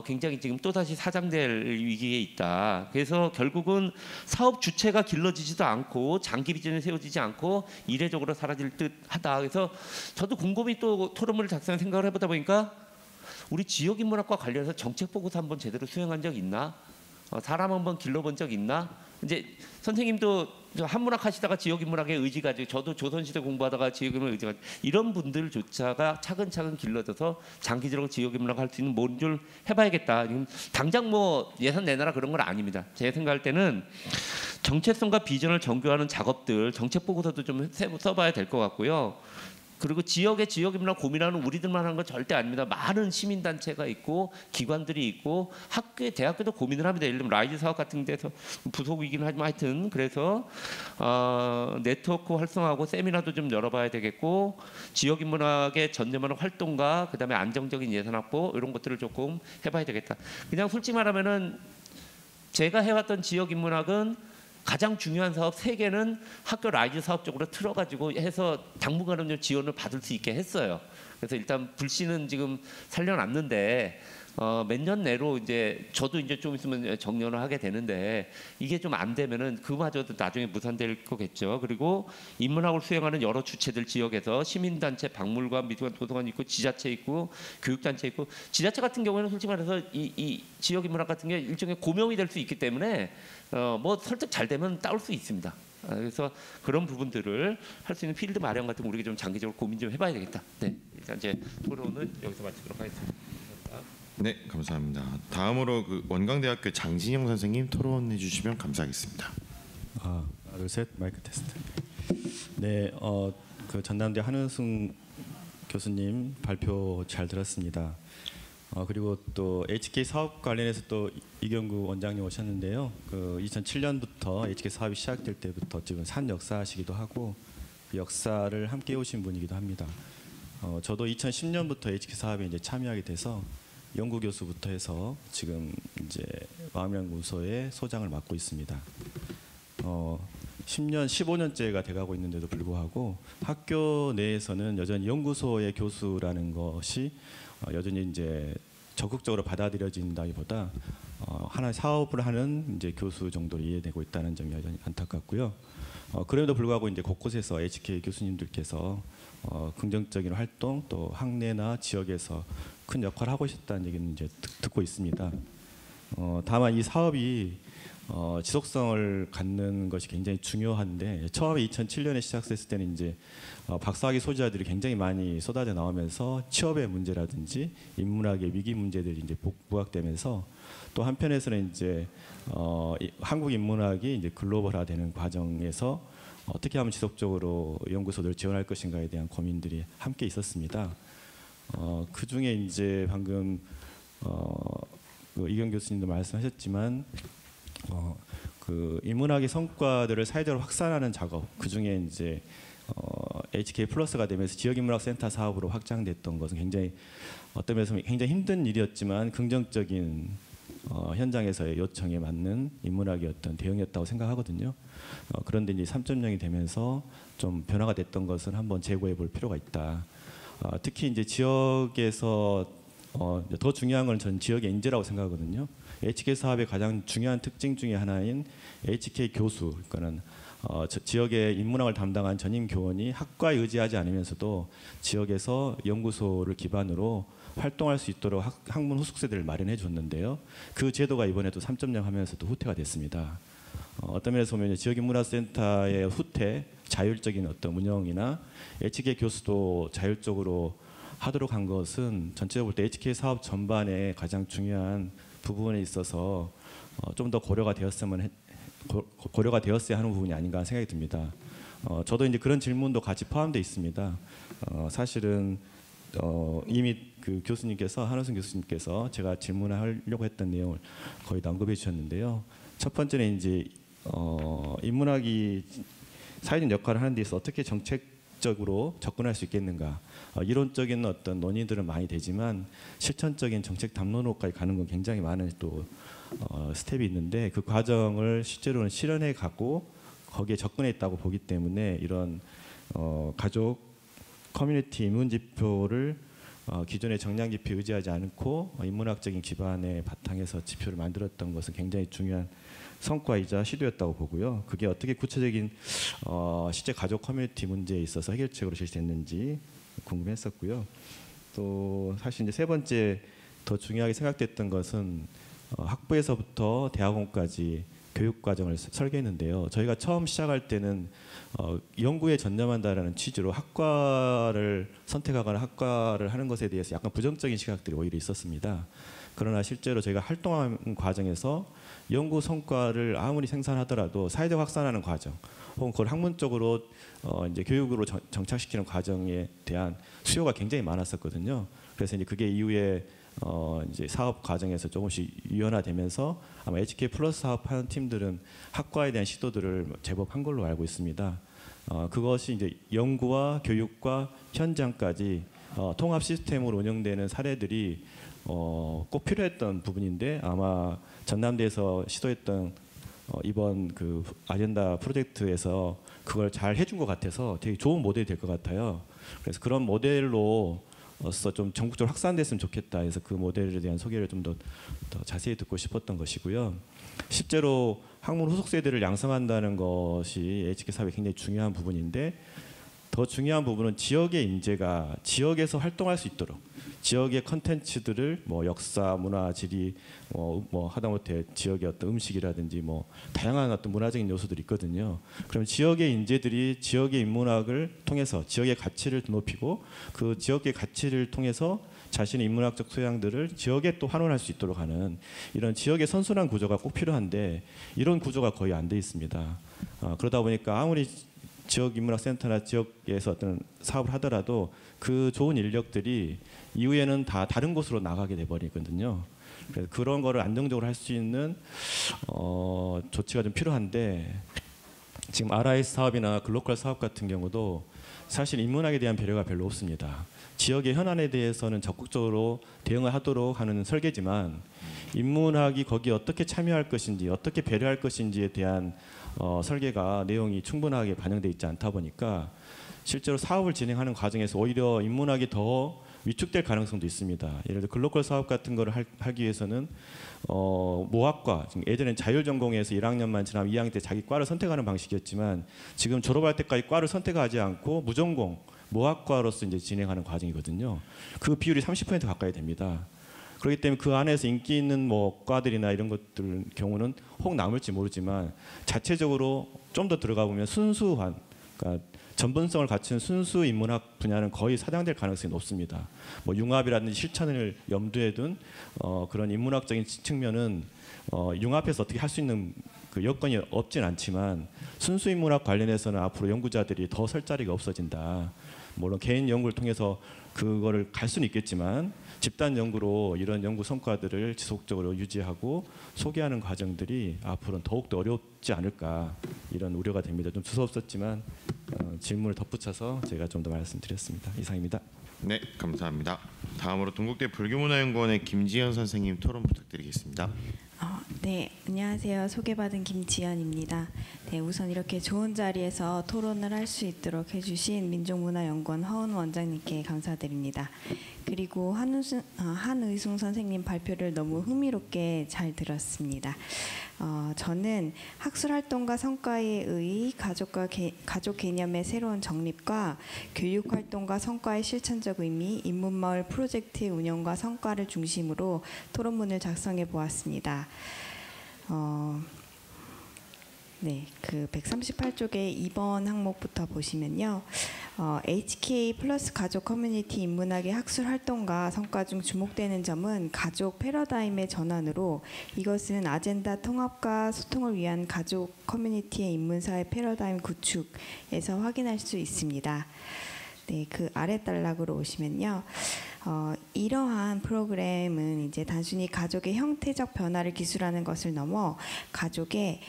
S3: 굉장히 지금 또다시 사장될 위기에 있다. 그래서 결국은 사업 주체가 길러지지도 않고 장기 비전이 세워지지 않고 이례적으로 사라질 듯하다. 그래서 저도 곰곰이 또 토론을 작성해 생각을 해보다 보니까 우리 지역인문학과 관련해서 정책 보고서 한번 제대로 수행한 적 있나? 사람 한번 길러본 적 있나? 이제 선생님도 한문학 하시다가 지역인문학에 의지 가지고 저도 조선시대 공부하다가 지역인문학 의지 가지고 이런 분들조차가 차근차근 길러져서 장기적으로 지역인문학 할 수 있는 뭔줄 해봐야겠다. 당장 뭐 예산 내놔라 그런 건 아닙니다. 제가 생각할 때는 정체성과 비전을 정교하는 작업들 정책 보고서도 좀 써봐야 될 것 같고요. 그리고 지역의 지역인문학 고민하는 우리들만 하는 건 절대 아닙니다. 많은 시민단체가 있고 기관들이 있고 학교, 대학교도 고민을 합니다. 예를 들면 라이즈 사업 같은 데서 부속이긴 하지만 하여튼 그래서 네트워크 활성화하고 세미나도 좀 열어봐야 되겠고 지역인문학의 전념하는 활동과 그다음에 안정적인 예산 확보 이런 것들을 조금 해봐야 되겠다. 그냥 솔직히 말하면은 제가 해왔던 지역인문학은 가장 중요한 사업 3개는 학교 라이즈 사업 쪽으로 틀어가지고 해서 당분간은 지원을 받을 수 있게 했어요. 그래서 일단 불씨는 지금 살려놨는데 몇 년 내로 이제 저도 이제 좀 있으면 정년을 하게 되는데 이게 좀 안 되면은 그마저도 나중에 무산될 거겠죠. 그리고 인문학을 수행하는 여러 주체들 지역에서 시민단체, 박물관, 미술관, 도서관 있고 지자체 있고 교육단체 있고 지자체 같은 경우에는 솔직히 말해서 이 지역 인문학 같은 게 일종의 고명이 될 수 있기 때문에 뭐 설득 잘 되면 따올 수 있습니다. 그래서 그런 부분들을 할 수 있는 필드 마련 같은 거 우리가 좀 장기적으로 고민 좀 해봐야 되겠다. 네, 일단 이제 토론은 여기서 마치도록 하겠습니다.
S1: 네, 감사합니다. 다음으로 그 원광대학교 장진영 선생님 토론해 주시면 감사하겠습니다.
S4: 하나, 둘, 셋, 마이크 테스트. 네, 그 전남대 한은승 교수님 발표 잘 들었습니다. 그리고 또 HK 사업 관련해서 또 이경구 원장님 오셨는데요. 그 2007년부터 HK 사업이 시작될 때부터 지금 산 역사시기도 하고 그 역사를 함께 오신 분이기도 합니다. 저도 2010년부터 HK 사업에 이제 참여하게 돼서 연구 교수부터 해서 지금 이제 마음연구소의 소장을 맡고 있습니다. 10년, 15년째가 돼가고 있는데도 불구하고 학교 내에서는 여전히 연구소의 교수라는 것이 여전히 이제 적극적으로 받아들여진다기보다 하나의 사업을 하는 이제 교수 정도로 이해되고 있다는 점이 여전히 안타깝고요. 그럼에도 불구하고 이제 곳곳에서 HK 교수님들께서 긍정적인 활동 또 학내나 지역에서 큰 역할을 하고 있었다는 얘기는 이제 듣고 있습니다. 다만 이 사업이 지속성을 갖는 것이 굉장히 중요한데 처음에 2007년에 시작됐을 때는 이제 박사학위 소지자들이 굉장히 많이 쏟아져 나오면서 취업의 문제라든지 인문학의 위기 문제들이 이제 부각되면서 또 한편에서는 이제 한국 인문학이 이제 글로벌화되는 과정에서 어떻게 하면 지속적으로 연구소를 지원할 것인가에 대한 고민들이 함께 있었습니다. 그 중에 이제 방금 그 이경 교수님도 말씀하셨지만 그 인문학의 성과들을 사회적으로 확산하는 작업, 그 중에 이제 HK 플러스가 되면서 지역인문학센터 사업으로 확장됐던 것은 굉장히 어떤 면에서 굉장히 힘든 일이었지만 긍정적인 현장에서의 요청에 맞는 인문학의 어떤 대응이었다고 생각하거든요. 그런데 이제 3.0이 되면서 좀 변화가 됐던 것은 한번 재고해 볼 필요가 있다. 특히 이제 지역에서 더 중요한 건 전 지역의 인재라고 생각하거든요. HK 사업의 가장 중요한 특징 중에 하나인 HK 교수, 그러니까는 지역의 인문학을 담당한 전임 교원이 학과에 의지하지 않으면서도 지역에서 연구소를 기반으로 활동할 수 있도록 학문 후속세대를 마련해 줬는데요. 그 제도가 이번에도 3.0 하면서도 후퇴가 됐습니다. 어떤 면에서 보면 지역인문학센터의 후퇴, 자율적인 어떤 운영이나 HK 교수도 자율적으로 하도록 한 것은 전체적으로 볼 때 HK 사업 전반에 가장 중요한 부분에 있어서 좀 더 고려가 되었어야 하는 부분이 아닌가 생각이 듭니다. 저도 이제 그런 질문도 같이 포함되어 있습니다. 사실은 이미 그 교수님께서 한우승 교수님께서 제가 질문하려고 했던 내용을 거의 다 언급해 주셨는데요. 첫 번째는 이제 인문학이 사회적 역할을 하는 데 있어서 어떻게 정책적으로 접근할 수 있겠는가. 이론적인 어떤 논의들은 많이 되지만 실천적인 정책 담론으로까지 가는 건 굉장히 많은 또 스텝이 있는데 그 과정을 실제로는 실현해 가고 거기에 접근해 있다고 보기 때문에 이런 가족 커뮤니티 인문 지표를 기존의 정량 지표에 의지하지 않고 인문학적인 기반의 바탕에서 지표를 만들었던 것은 굉장히 중요한 성과이자 시도였다고 보고요. 그게 어떻게 구체적인 실제 가족 커뮤니티 문제에 있어서 해결책으로 실시됐는지 궁금했었고요. 또 사실 이제 세 번째 더 중요하게 생각됐던 것은 학부에서부터 대학원까지 교육 과정을 설계했는데요. 저희가 처음 시작할 때는 연구에 전념한다라는 취지로 학과를 선택하거나 학과를 하는 것에 대해서 약간 부정적인 시각들이 오히려 있었습니다. 그러나 실제로 저희가 활동하는 과정에서 연구 성과를 아무리 생산하더라도 사회적 확산하는 과정, 혹은 그걸 학문적으로 이제 교육으로 정착시키는 과정에 대한 수요가 굉장히 많았었거든요. 그래서 이제 그게 이후에 이제 사업 과정에서 조금씩 유연화되면서 아마 HK 플러스 사업하는 팀들은 학과에 대한 시도들을 제법 한 걸로 알고 있습니다. 그것이 이제 연구와 교육과 현장까지 통합 시스템으로 운영되는 사례들이 꼭 필요했던 부분인데 아마 전남대에서 시도했던 이번 그 아젠다 프로젝트에서 그걸 잘 해준 것 같아서 되게 좋은 모델이 될 것 같아요. 그래서 그런 모델로서 좀 전국적으로 확산됐으면 좋겠다 해서 그 모델에 대한 소개를 좀 더 자세히 듣고 싶었던 것이고요. 실제로 학문 후속 세대를 양성한다는 것이 HK 사업에 굉장히 중요한 부분인데 더 중요한 부분은 지역의 인재가 지역에서 활동할 수 있도록 지역의 컨텐츠들을 뭐 역사, 문화, 지리, 뭐 하다못해 지역의 어떤 음식이라든지 뭐 다양한 어떤 문화적인 요소들이 있거든요. 그럼 지역의 인재들이 지역의 인문학을 통해서 지역의 가치를 높이고 그 지역의 가치를 통해서 자신의 인문학적 소양들을 지역에 또 환원할 수 있도록 하는 이런 지역의 선순환 구조가 꼭 필요한데 이런 구조가 거의 안 돼 있습니다. 그러다 보니까 아무리 지역인문학센터나 지역에서 어떤 사업을 하더라도 그 좋은 인력들이 이후에는 다 다른 곳으로 나가게 돼버리거든요. 그래서 그런 거를 안정적으로 할 수 있는 조치가 좀 필요한데 지금 RIS 사업이나 글로컬 사업 같은 경우도 사실 인문학에 대한 배려가 별로 없습니다. 지역의 현안에 대해서는 적극적으로 대응을 하도록 하는 설계지만 인문학이 거기에 어떻게 참여할 것인지 어떻게 배려할 것인지에 대한 설계가 내용이 충분하게 반영되어 있지 않다 보니까 실제로 사업을 진행하는 과정에서 오히려 인문학이 더 위축될 가능성도 있습니다. 예를 들어 글로컬 사업 같은 거를 하기 위해서는 모학과 예전엔 자율전공에서 1학년만 지나면 2학년 때 자기 과를 선택하는 방식이었지만 지금 졸업할 때까지 과를 선택하지 않고 무전공 모학과로서 이제 진행하는 과정이거든요. 그 비율이 30% 가까이 됩니다. 그렇기 때문에 그 안에서 인기 있는 뭐 과들이나 이런 것들 경우는 혹 남을지 모르지만 자체적으로 좀 더 들어가 보면 순수한 그러니까 전문성을 갖춘 순수 인문학 분야는 거의 사장될 가능성이 높습니다. 뭐 융합이라든지 실천을 염두에 둔 그런 인문학적인 측면은 융합해서 어떻게 할 수 있는 그 여건이 없진 않지만 순수 인문학 관련해서는 앞으로 연구자들이 더 설 자리가 없어진다. 물론 개인 연구를 통해서 그거를 갈 수는 있겠지만 집단 연구로 이런 연구 성과들을 지속적으로 유지하고 소개하는 과정들이 앞으로는 더욱더 어렵지 않을까 이런 우려가 됩니다. 좀 두서없었지만 질문을 덧붙여서 제가 좀 더 말씀드렸습니다. 이상입니다.
S1: 네, 감사합니다. 다음으로 동국대 불교문화연구원의 김지연 선생님 토론 부탁드리겠습니다.
S5: 네, 안녕하세요. 소개받은 김지연입니다. 네, 우선 이렇게 좋은 자리에서 토론을 할 수 있도록 해주신 민족문화연구원 허은 원장님께 감사드립니다. 그리고 한의숭 선생님 발표를 너무 흥미롭게 잘 들었습니다. 저는 학술활동과 성과에 의의 가족 개념의 새로운 정립과 교육활동과 성과의 실천적 의미, 인문마을 프로젝트의 운영과 성과를 중심으로 토론문을 작성해 보았습니다. 네, 그 138쪽의 2번 항목부터 보시면요. HK 플러스 가족 커뮤니티 인문학의 학술 활동과 성과 중 주목되는 점은 가족 패러다임의 전환으로 이것은 아젠다 통합과 소통을 위한 가족 커뮤니티의 인문사회 패러다임 구축에서 확인할 수 있습니다. 네, 그 아래 단락으로 오시면요. 이러한 프로그램은 이제 단순히 가족의 형태적 변화를 기술하는 것을 넘어 가족의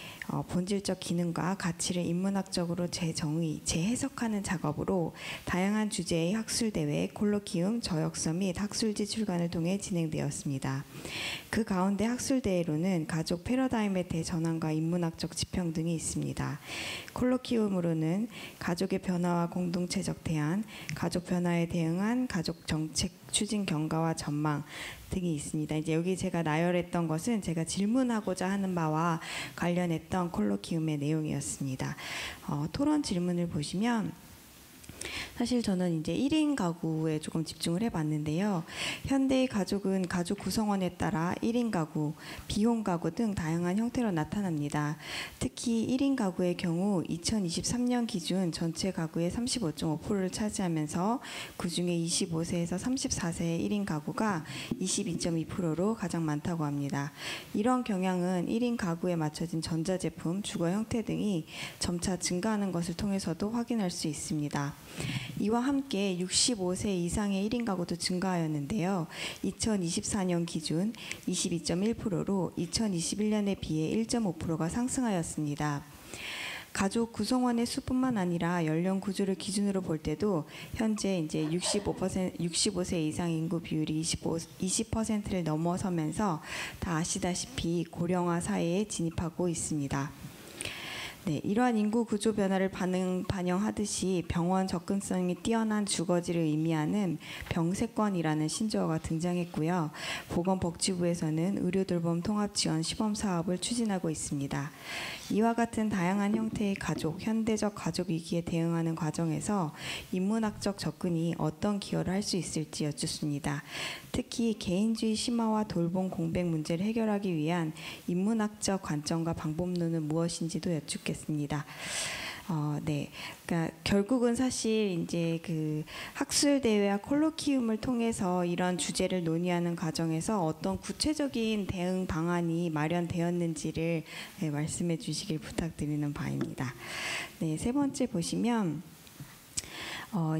S5: 본질적 기능과 가치를 인문학적으로 재해석하는 작업으로 다양한 주제의 학술대회, 콜로키움, 저역서 및 학술지 출간을 통해 진행되었습니다. 그 가운데 학술대회로는 가족 패러다임의 대전환과 인문학적 지평 등이 있습니다. 콜로키움으로는 가족의 변화와 공동체적 대안, 가족 변화에 대응한 가족 정책 추진 경과와 전망 등이 있습니다. 이제 여기 제가 나열했던 것은 제가 질문하고자 하는 바와 관련했던 콜로키움의 내용이었습니다. 토론 질문을 보시면 사실 저는 이제 1인 가구에 조금 집중을 해봤는데요. 현대의 가족은 가족 구성원에 따라 1인 가구, 비혼 가구 등 다양한 형태로 나타납니다. 특히 1인 가구의 경우 2023년 기준 전체 가구의 35.5%를 차지하면서 그중에 25세에서 34세의 1인 가구가 22.2%로 가장 많다고 합니다. 이런 경향은 1인 가구에 맞춰진 전자제품, 주거 형태 등이 점차 증가하는 것을 통해서도 확인할 수 있습니다. 이와 함께 65세 이상의 1인 가구도 증가하였는데요. 2024년 기준 22.1%로 2021년에 비해 1.5%가 상승하였습니다. 가족 구성원의 수뿐만 아니라 연령 구조를 기준으로 볼 때도 현재 이제 65세 이상 인구 비율이 20%를 넘어서면서 다 아시다시피 고령화 사회에 진입하고 있습니다. 네, 이러한 인구 구조 변화를 반영하듯이 병원 접근성이 뛰어난 주거지를 의미하는 병세권이라는 신조어가 등장했고요. 보건복지부에서는 의료돌봄 통합지원 시범 사업을 추진하고 있습니다. 이와 같은 다양한 형태의 가족, 현대적 가족 위기에 대응하는 과정에서 인문학적 접근이 어떤 기여를 할 수 있을지 여쭙습니다. 특히 개인주의 심화와 돌봄 공백 문제를 해결하기 위한 인문학적 관점과 방법론은 무엇인지도 여쭙겠습니다. 네, 그러니까 결국은 사실 이제 그 학술 대회와 콜로키움을 통해서 이런 주제를 논의하는 과정에서 어떤 구체적인 대응 방안이 마련되었는지를 말씀해 주시길 부탁드리는 바입니다. 네, 세 번째 보시면.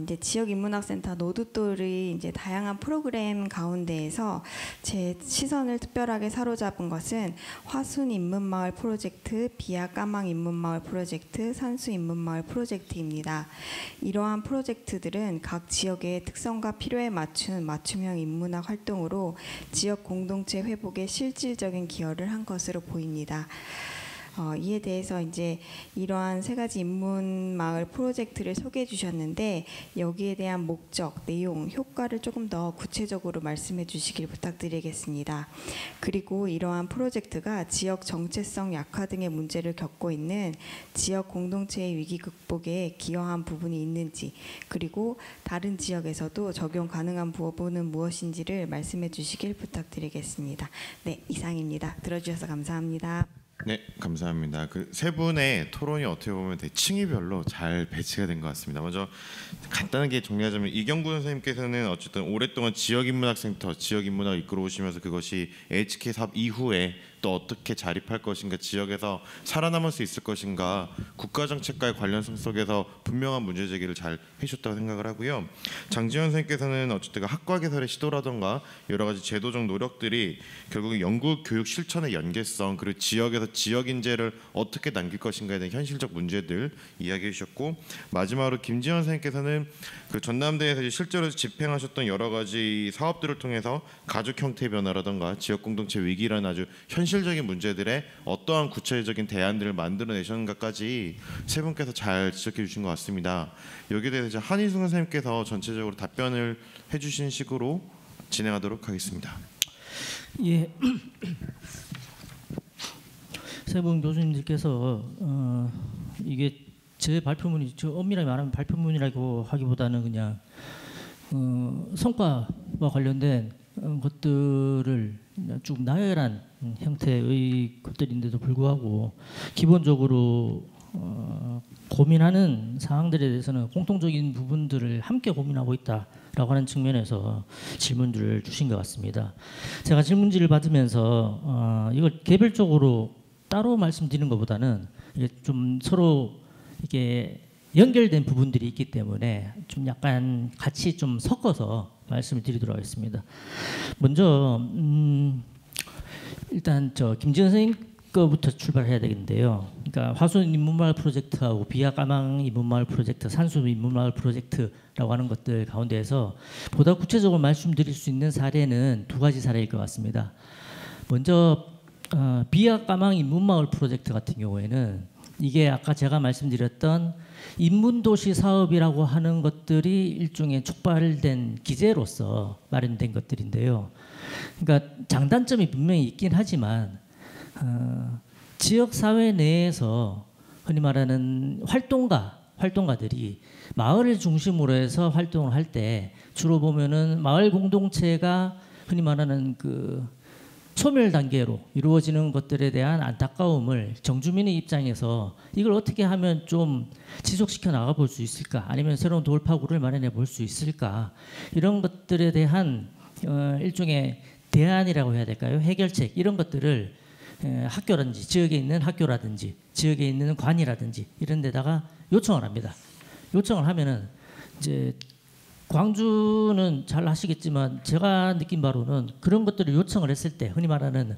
S5: 이제 지역인문학센터 노드돌의 이제 다양한 프로그램 가운데에서 제 시선을 특별하게 사로잡은 것은 화순 인문마을 프로젝트, 비아 까망 인문마을 프로젝트, 산수 인문마을 프로젝트입니다. 이러한 프로젝트들은 각 지역의 특성과 필요에 맞춘 맞춤형 인문학 활동으로 지역 공동체 회복에 실질적인 기여를 한 것으로 보입니다. 이에 대해서 이제 이러한 세 가지 인문 마을 프로젝트를 소개해 주셨는데 여기에 대한 목적, 내용, 효과를 조금 더 구체적으로 말씀해 주시길 부탁드리겠습니다. 그리고 이러한 프로젝트가 지역 정체성 약화 등의 문제를 겪고 있는 지역 공동체의 위기 극복에 기여한 부분이 있는지, 그리고 다른 지역에서도 적용 가능한 부분은 무엇인지를 말씀해 주시길 부탁드리겠습니다. 네, 이상입니다. 들어주셔서 감사합니다.
S1: 네, 감사합니다. 그 세 분의 토론이 어떻게 보면 층위별로 잘 배치가 된 것 같습니다. 먼저 간단하게 정리하자면 이경구 선생님께서는 어쨌든 오랫동안 지역인문학센터, 지역인문학을 이끌어 오시면서 그것이 HK 사업 이후에 또 어떻게 자립할 것인가, 지역에서 살아남을 수 있을 것인가, 국가 정책과의 관련성 속에서 분명한 문제 제기를 잘 해주셨다고 생각을 하고요. 장지현 선생님께서는 어쨌든 학과 개설의 시도라던가 여러 가지 제도적 노력들이 결국 연구 교육 실천의 연계성, 그리고 지역에서 지역 인재를 어떻게 남길 것인가에 대한 현실적 문제들 이야기해 주셨고, 마지막으로 김지현 선생님께서는 그 전남대에서 이제 실제로 집행하셨던 여러 가지 사업들을 통해서 가족 형태 변화라던가 지역 공동체 위기라는 아주 현실적인 문제들에 어떠한 구체적인 대안들을 만들어내셨는가까지 세 분께서 잘 지적해 주신 것 같습니다. 여기에 대해서 이제 한희승 선생님께서 전체적으로 답변을 해주신 식으로 진행하도록 하겠습니다.
S2: 예. 세 분 교수님들께서 이게 제 발표문이 저 엄밀하게 말하면 발표문이라고 하기보다는 그냥 성과와 관련된 것들을 쭉 나열한 형태의 것들인데도 불구하고 기본적으로 고민하는 사항들에 대해서는 공통적인 부분들을 함께 고민하고 있다라고 하는 측면에서 질문들을 주신 것 같습니다. 제가 질문지를 받으면서 이걸 개별적으로 따로 말씀드리는 것보다는 이게 좀 서로 이게 연결된 부분들이 있기 때문에 좀 약간 같이 좀 섞어서 말씀을 드리도록 하겠습니다. 먼저 일단 저 김지현 선생님 거부터 출발해야 되겠는데요. 그러니까 화순 인문마을 프로젝트하고 비아 까망 인문마을 프로젝트, 산수 인문마을 프로젝트라고 하는 것들 가운데에서 보다 구체적으로 말씀드릴 수 있는 사례는 두 가지 사례일 것 같습니다. 먼저 비아 까망 인문마을 프로젝트 같은 경우에는 이게 아까 제가 말씀드렸던 인문도시 사업이라고 하는 것들이 일종의 촉발된 기제로서 마련된 것들인데요. 그러니까 장단점이 분명히 있긴 하지만 지역사회 내에서 흔히 말하는 활동가들이 마을을 중심으로 해서 활동을 할 때 주로 보면은 마을 공동체가 흔히 말하는 그 소멸 단계로 이루어지는 것들에 대한 안타까움을 정주민의 입장에서 이걸 어떻게 하면 좀 지속시켜 나가 볼 수 있을까, 아니면 새로운 돌파구를 마련해 볼 수 있을까, 이런 것들에 대한 일종의 대안이라고 해야 될까요? 해결책, 이런 것들을 학교라든지 지역에 있는 학교라든지 지역에 있는 관이라든지 이런 데다가 요청을 합니다. 요청을 하면은 이제 광주는 잘 아시겠지만 제가 느낀 바로는 그런 것들을 요청을 했을 때 흔히 말하는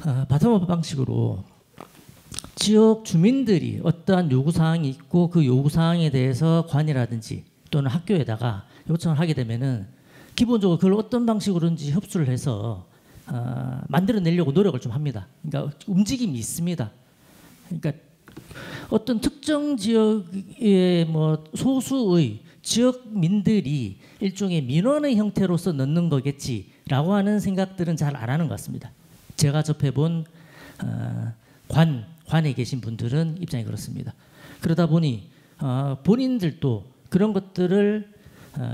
S2: 바텀업 방식으로 지역 주민들이 어떠한 요구사항이 있고 그 요구사항에 대해서 관이라든지 또는 학교에다가 요청을 하게 되면은 기본적으로 그걸 어떤 방식으로든지 협수를 해서 만들어내려고 노력을 좀 합니다. 그러니까 움직임이 있습니다. 그러니까 어떤 특정 지역의 뭐 소수의 지역민들이 일종의 민원의 형태로서 넣는 거겠지라고 하는 생각들은 잘 안 하는 것 같습니다. 제가 접해본 관에 계신 분들은 입장이 그렇습니다. 그러다 보니 본인들도 그런 것들을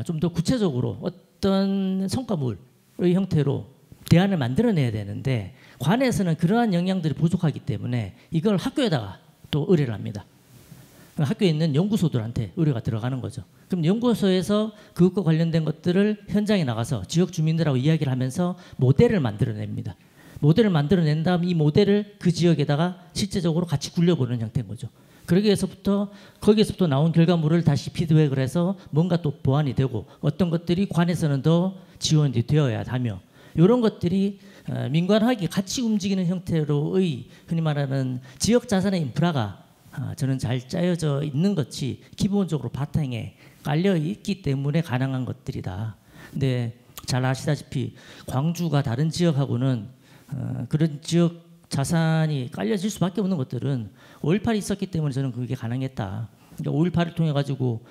S2: 좀 더 구체적으로 어떤 성과물의 형태로 대안을 만들어내야 되는데 관에서는 그러한 역량들이 부족하기 때문에 이걸 학교에다가 또 의뢰를 합니다. 학교에 있는 연구소들한테 의뢰가 들어가는 거죠. 그럼 연구소에서 그것과 관련된 것들을 현장에 나가서 지역 주민들하고 이야기를 하면서 모델을 만들어냅니다. 모델을 만들어낸 다음 이 모델을 그 지역에다가 실제적으로 같이 굴려보는 형태인 거죠. 거기에서부터 나온 결과물을 다시 피드백을 해서 뭔가 또 보완이 되고 어떤 것들이 관에서는 더 지원이 되어야 하며 이런 것들이 민관학이 같이 움직이는 형태로의 흔히 말하는 지역 자산의 인프라가 저는 잘 짜여져 있는 것이 기본적으로 바탕에 깔려 있기 때문에 가능한 것들이다. 근데 잘 아시다시피 광주가 다른 지역하고는 그런 지역 자산이 깔려질 수밖에 없는 것들은 5.18이 있었기 때문에 저는 그게 가능했다. 그러니까 5.18을 통해 가지고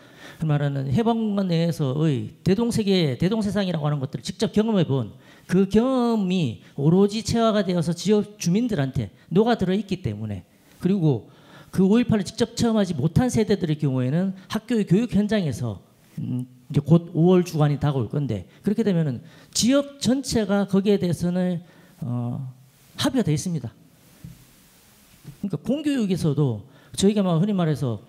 S2: 말하는 해방권 내에서의 대동세상이라고 하는 것들을 직접 경험해 본 그 경험이 오로지 체화가 되어서 지역 주민들한테 녹아들어 있기 때문에, 그리고 그 5.18을 직접 체험하지 못한 세대들의 경우에는 학교의 교육 현장에서 이제 곧 5월 주간이 다가올 건데 그렇게 되면은 지역 전체가 거기에 대해서는 합의가 되어 있습니다. 그러니까 공교육에서도 저희가 막 흔히 말해서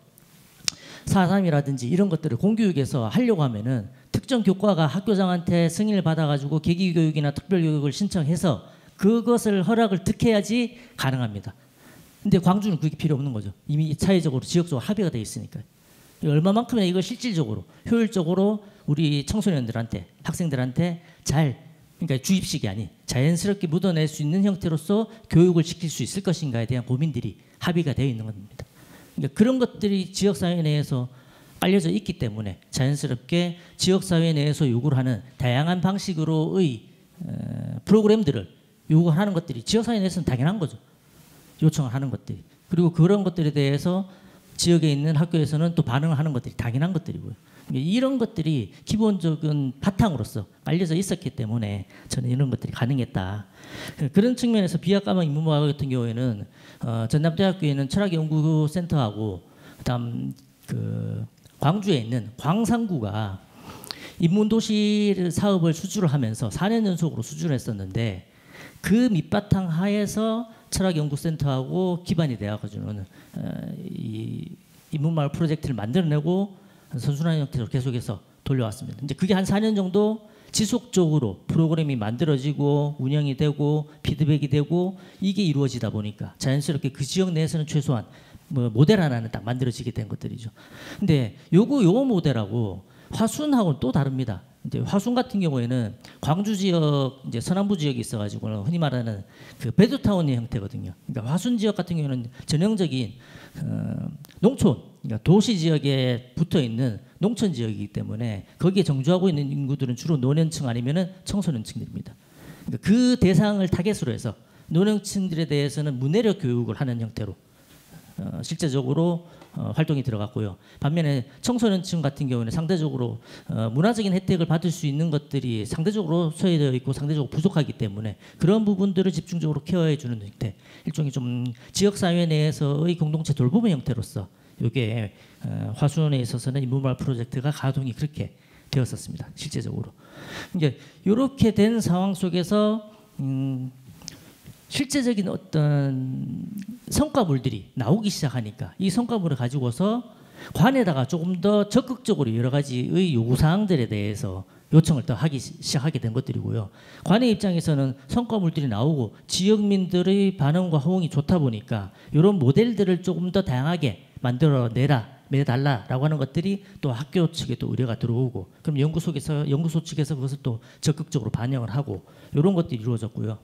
S2: 4.3이라든지 이런 것들을 공교육에서 하려고 하면은 특정 교과가 학교장한테 승인을 받아가지고 계기교육이나 특별교육을 신청해서 그것을 허락을 득해야지 가능합니다. 근데 광주는 그게 필요 없는 거죠. 이미 사회적으로 지역적으로 합의가 돼 있으니까. 얼마만큼이나 이걸 실질적으로 효율적으로 우리 청소년들한테 학생들한테 잘 그러니까 주입식이 아닌 자연스럽게 묻어낼 수 있는 형태로서 교육을 시킬 수 있을 것인가에 대한 고민들이 합의가 되어 있는 겁니다. 그러니까 그런 것들이 지역사회 내에서 알려져 있기 때문에 자연스럽게 지역사회 내에서 요구를 하는 다양한 방식으로의 프로그램들을 요구하는 것들이 지역사회 내에서는 당연한 거죠. 요청을 하는 것들이. 그리고 그런 것들에 대해서 지역에 있는 학교에서는 또 반응을 하는 것들이 당연한 것들이고요. 이런 것들이 기본적인 바탕으로서 알려져 있었기 때문에 저는 이런 것들이 가능했다. 그런 측면에서 비학과목 인문학 같은 경우에는 전남대학교에는 철학연구센터하고 그다음 그 광주에 있는 광산구가 인문도시 사업을 수주를 하면서 4년 연속으로 수주를 했었는데 그 밑바탕 하에서 철학연구센터하고 기반이 되어가지고는 이 인문마을 프로젝트를 만들어내고 선순환 형태로 계속해서 돌려왔습니다. 이제 그게 한 4년 정도 지속적으로 프로그램이 만들어지고 운영이 되고 피드백이 되고 이게 이루어지다 보니까 자연스럽게 그 지역 내에서는 최소한 뭐 모델 하나는 딱 만들어지게 된 것들이죠. 근데 요 모델하고 화순하고는 또 다릅니다. 이제 화순 같은 경우에는 광주 지역 이제 서남부 지역이 있어가지고는 흔히 말하는 그 베드타운의 형태거든요. 그러니까 화순 지역 같은 경우는 전형적인 농촌, 그러니까 도시 지역에 붙어 있는 농촌 지역이기 때문에 거기에 정주하고 있는 인구들은 주로 노년층 아니면은 청소년층들입니다. 그러니까 그 대상을 타겟으로 해서 노년층들에 대해서는 문해력 교육을 하는 형태로 실제적으로 활동이 들어갔고요. 반면에 청소년층 같은 경우는 상대적으로 문화적인 혜택을 받을 수 있는 것들이 상대적으로 소외되어 있고 상대적으로 부족하기 때문에 그런 부분들을 집중적으로 케어해 주는 형태, 일종의 좀 지역사회 내에서의 공동체 돌보는 형태로서 이게 화순에 있어서는 인문마을 프로젝트가 가동이 그렇게 되었었습니다. 실제적으로. 이제 이렇게 된 상황 속에서 실제적인 어떤 성과물들이 나오기 시작하니까 이 성과물을 가지고서 관에다가 조금 더 적극적으로 여러 가지의 요구사항들에 대해서 요청을 더 하기 시작하게 된 것들이고요. 관의 입장에서는 성과물들이 나오고 지역민들의 반응과 호응이 좋다 보니까 이런 모델들을 조금 더 다양하게 내달라라고 하는 것들이 또 학교 측에 또 의뢰가 들어오고 그럼 연구소 측에서 그것을 또 적극적으로 반영을 하고 이런 것들이 이루어졌고요.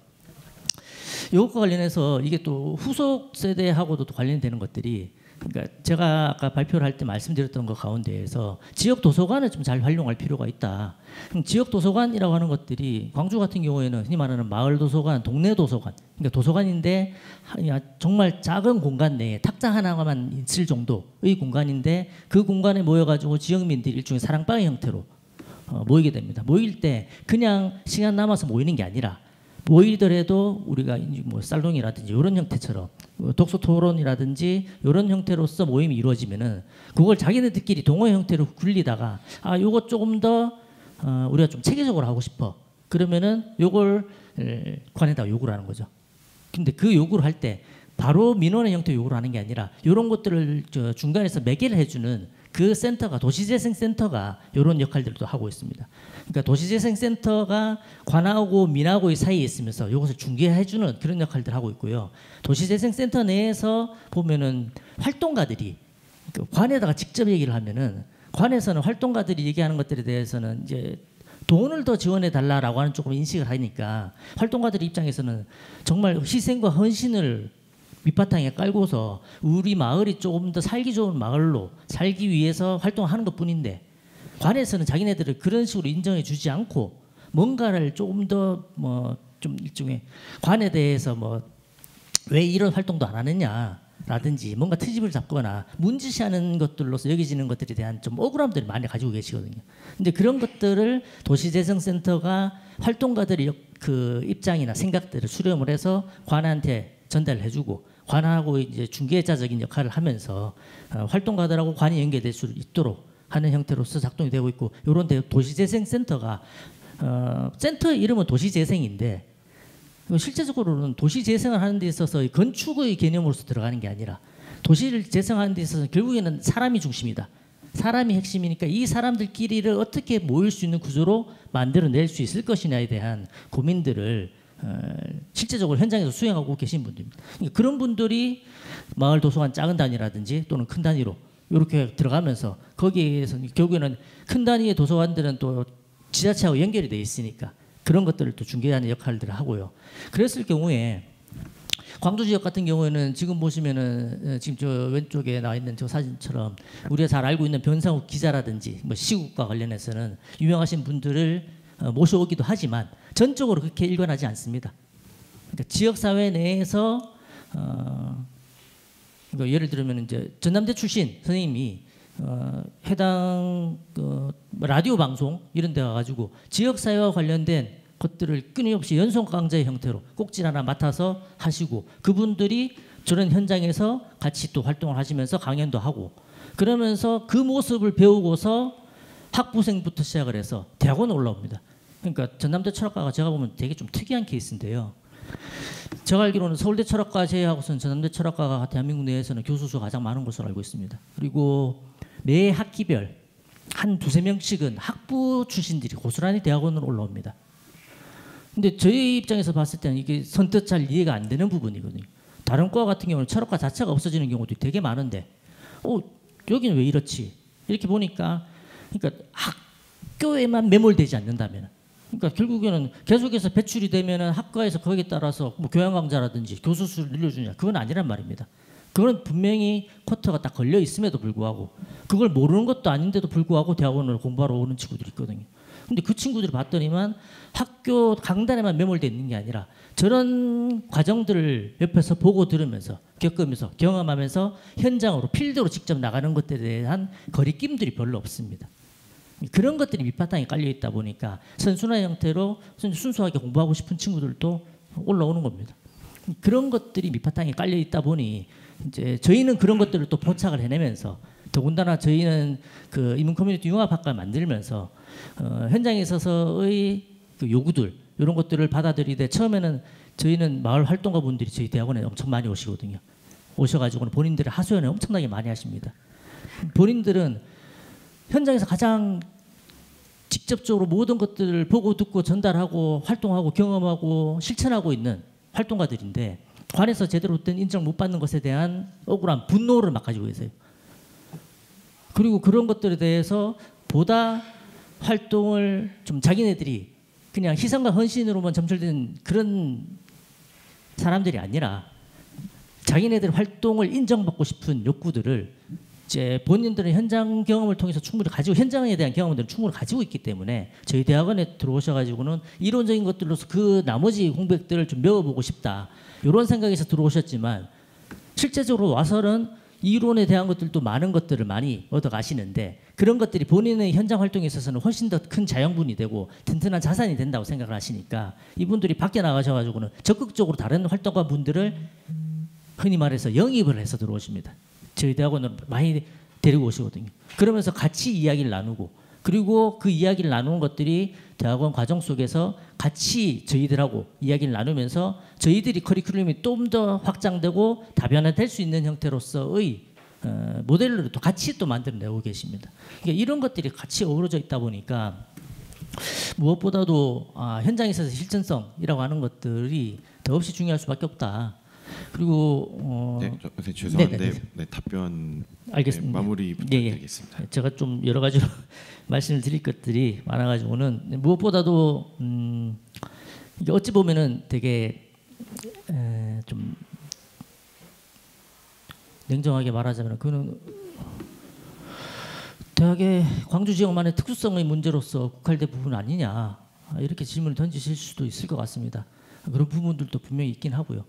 S2: 이것과 관련해서 이게 또 후속 세대하고도 또 관련되는 것들이 그러니까 제가 아까 발표를 할 때 말씀드렸던 것 가운데에서 지역 도서관을 좀 잘 활용할 필요가 있다. 그럼 지역 도서관이라고 하는 것들이 광주 같은 경우에는 흔히 말하는 마을 도서관, 동네 도서관, 그러니까 도서관인데 정말 작은 공간 내에 탁자 하나만 있을 정도의 공간인데 그 공간에 모여가지고 지역민들이 일종의 사랑방의 형태로 모이게 됩니다. 모일 때 그냥 시간 남아서 모이는 게 아니라 모이더라도 우리가 뭐 쌀동이라든지 이런 형태처럼 독서 토론이라든지 이런 형태로서 모임이 이루어지면은 그걸 자기네들끼리 동호회 형태로 굴리다가 요거 조금 더 우리가 좀 체계적으로 하고 싶어. 그러면은 요걸 관에다 요구를 하는 거죠. 근데 그 요구를 할 때 바로 민원의 형태 요구를 하는 게 아니라 이런 것들을 중간에서 매개를 해주는 그 센터가 도시재생센터가 이런 역할들도 하고 있습니다. 그러니까 도시재생센터가 관하고 민하고의 사이에 있으면서 이것을 중개해주는 그런 역할들을 하고 있고요. 도시재생센터 내에서 보면은 활동가들이 관에다가 직접 얘기를 하면은 관에서는 활동가들이 얘기하는 것들에 대해서는 이제 돈을 더 지원해 달라라고 하는 조금 인식을 하니까 활동가들 입장에서는 정말 희생과 헌신을 밑바탕에 깔고서 우리 마을이 조금 더 살기 좋은 마을로 살기 위해서 활동하는 것뿐인데 관에서는 자기네들을 그런 식으로 인정해 주지 않고 뭔가를 조금 더 뭐 좀 일종의 관에 대해서 뭐 왜 이런 활동도 안 하느냐라든지 뭔가 트집을 잡거나 문지시하는 것들로서 여겨지는 것들에 대한 좀 억울함들을 많이 가지고 계시거든요. 근데 그런 것들을 도시재생센터가 활동가들의 그 입장이나 생각들을 수렴을 해서 관한테 전달을 해주고 관하고 이제 중개자적인 역할을 하면서 활동가들하고 관이 연계될 수 있도록 하는 형태로서 작동이 되고 있고 이런 도시재생센터가 센터의 이름은 도시재생인데 실제적으로는 도시재생을 하는 데 있어서 건축의 개념으로서 들어가는 게 아니라 도시를 재생하는 데 있어서 결국에는 사람이 중심이다. 사람이 핵심이니까 이 사람들끼리를 어떻게 모일 수 있는 구조로 만들어낼 수 있을 것이냐에 대한 고민들을 실제적으로 현장에서 수행하고 계신 분들입니다. 그러니까 그런 분들이 마을 도서관 작은 단위라든지 또는 큰 단위로 이렇게 들어가면서 거기에서 결국에는 큰 단위의 도서관들은 또 지자체하고 연결이 돼 있으니까 그런 것들을 또 중개하는 역할들을 하고요. 그랬을 경우에 광주 지역 같은 경우에는 지금 보시면은 지금 저 왼쪽에 나와 있는 저 사진처럼 우리가 잘 알고 있는 변상욱 기자라든지 뭐 시국과 관련해서는 유명하신 분들을 모셔오기도 하지만 전적으로 그렇게 일관하지 않습니다. 그러니까 지역 사회 내에서 그러니까 예를 들면 이제 전남대 출신 선생님이 해당 라디오 방송 이런 데 가가지고 지역 사회와 관련된 것들을 끊임없이 연속 강좌의 형태로 꼭지 하나 맡아서 하시고 그분들이 저런 현장에서 같이 또 활동을 하시면서 강연도 하고 그러면서 그 모습을 배우고서 학부생부터 시작을 해서 대학원 올라옵니다. 그러니까 전남대 철학과가 제가 보면 되게 좀 특이한 케이스인데요. 제가 알기로는 서울대 철학과 제외하고서는 전남대 철학과가 대한민국 내에서는 교수 수가 가장 많은 것으로 알고 있습니다. 그리고 매 학기별 한 두세 명씩은 학부 출신들이 고스란히 대학원으로 올라옵니다. 근데 저희 입장에서 봤을 때는 이게 선뜻 잘 이해가 안 되는 부분이거든요. 다른 과 같은 경우는 철학과 자체가 없어지는 경우도 되게 많은데 여기는 왜 이렇지? 이렇게 보니까 그러니까 학교에만 매몰되지 않는다면 그러니까 결국에는 계속해서 배출이 되면은 학과에서 거기에 따라서 뭐 교양 강좌라든지 교수 수를 늘려주냐 그건 아니란 말입니다. 그건 분명히 쿼터가 딱 걸려 있음에도 불구하고 그걸 모르는 것도 아닌데도 불구하고 대학원을 공부하러 오는 친구들이 있거든요. 근데 그 친구들을 봤더니만 학교 강단에만 매몰되어 있는 게 아니라 저런 과정들을 옆에서 보고 들으면서 겪으면서 경험하면서 현장으로 필드로 직접 나가는 것들에 대한 거리낌들이 별로 없습니다. 그런 것들이 밑바탕에 깔려 있다 보니까 선순환 형태로 순수하게 공부하고 싶은 친구들도 올라오는 겁니다. 그런 것들이 밑바탕에 깔려 있다 보니 이제 저희는 그런 것들을 또 포착을 해내면서 더군다나 저희는 그 인문 커뮤니티 융합학과를 만들면서 현장에 있어서의 그 요구들 이런 것들을 받아들이되 처음에는 저희는 마을 활동가 분들이 저희 대학원에 엄청 많이 오시거든요. 오셔가지고는 본인들의 하소연을 엄청나게 많이 하십니다. 본인들은 현장에서 가장 직접적으로 모든 것들을 보고 듣고 전달하고 활동하고 경험하고 실천하고 있는 활동가들인데 관에서 제대로 된 인정 못 받는 것에 대한 억울한 분노를 막 가지고 계세요. 그리고 그런 것들에 대해서 보다 활동을 좀 자기네들이 그냥 희생과 헌신으로만 점철된 그런 사람들이 아니라 자기네들 활동을 인정받고 싶은 욕구들을 이제 본인들은 현장 경험을 통해서 충분히 가지고 현장에 대한 경험들을 충분히 가지고 있기 때문에 저희 대학원에 들어오셔가지고는 이론적인 것들로서 그 나머지 공백들을 좀 메워보고 싶다 이런 생각에서 들어오셨지만 실제적으로 와서는 이론에 대한 것들도 많은 것들을 많이 얻어가시는데 그런 것들이 본인의 현장 활동에 있어서는 훨씬 더 큰 자양분이 되고 튼튼한 자산이 된다고 생각을 하시니까 이분들이 밖에 나가셔가지고는 적극적으로 다른 활동가 분들을 흔히 말해서 영입을 해서 들어오십니다. 저희 대학원을 많이 데리고 오시거든요. 그러면서 같이 이야기를 나누고 그리고 그 이야기를 나누는 것들이 대학원 과정 속에서 같이 저희들하고 이야기를 나누면서 저희들이 커리큘럼이 좀 더 확장되고 다변화될 수 있는 형태로서의 모델로 또 같이 또 만들어내고 계십니다. 그러니까 이런 것들이 같이 어우러져 있다 보니까 무엇보다도 현장에 있어서 실전성이라고 하는 것들이 더없이 중요할 수밖에 없다. 그리고
S1: 네, 죄송한데
S2: 네네네.
S1: 네, 답변
S2: 알겠습니다.
S1: 마무리 부탁드리겠습니다.
S2: 제가 좀 여러 가지로 말씀을 드릴 것들이 많아가지고는 무엇보다도 이게 어찌 보면은 되게 좀 냉정하게 말하자면 그는 대학의 광주 지역만의 특수성의 문제로서 국할된 부분 아니냐 이렇게 질문을 던지실 수도 있을 것 같습니다. 그런 부분들도 분명히 있긴 하고요.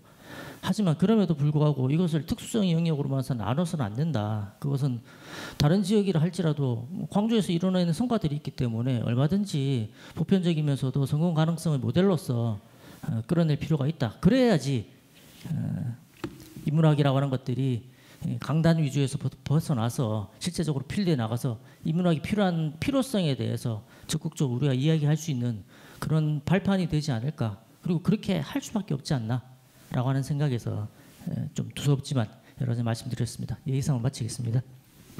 S2: 하지만 그럼에도 불구하고 이것을 특수성의 영역으로만 나눠서는 안 된다. 그것은 다른 지역이라 할지라도 광주에서 이뤄내는 성과들이 있기 때문에 얼마든지 보편적이면서도 성공 가능성의 모델로서 끌어낼 필요가 있다. 그래야지 인문학이라고 하는 것들이 강단 위주에서 벗어나서 실제적으로 필드에 나가서 인문학이 필요한 필요성에 대해서 적극적으로 우리가 이야기할 수 있는 그런 발판이 되지 않을까. 그리고 그렇게 할 수밖에 없지 않나 라고 하는 생각에서 좀 두서없지만 여러 가지 말씀드렸습니다. 예, 이상을 마치겠습니다.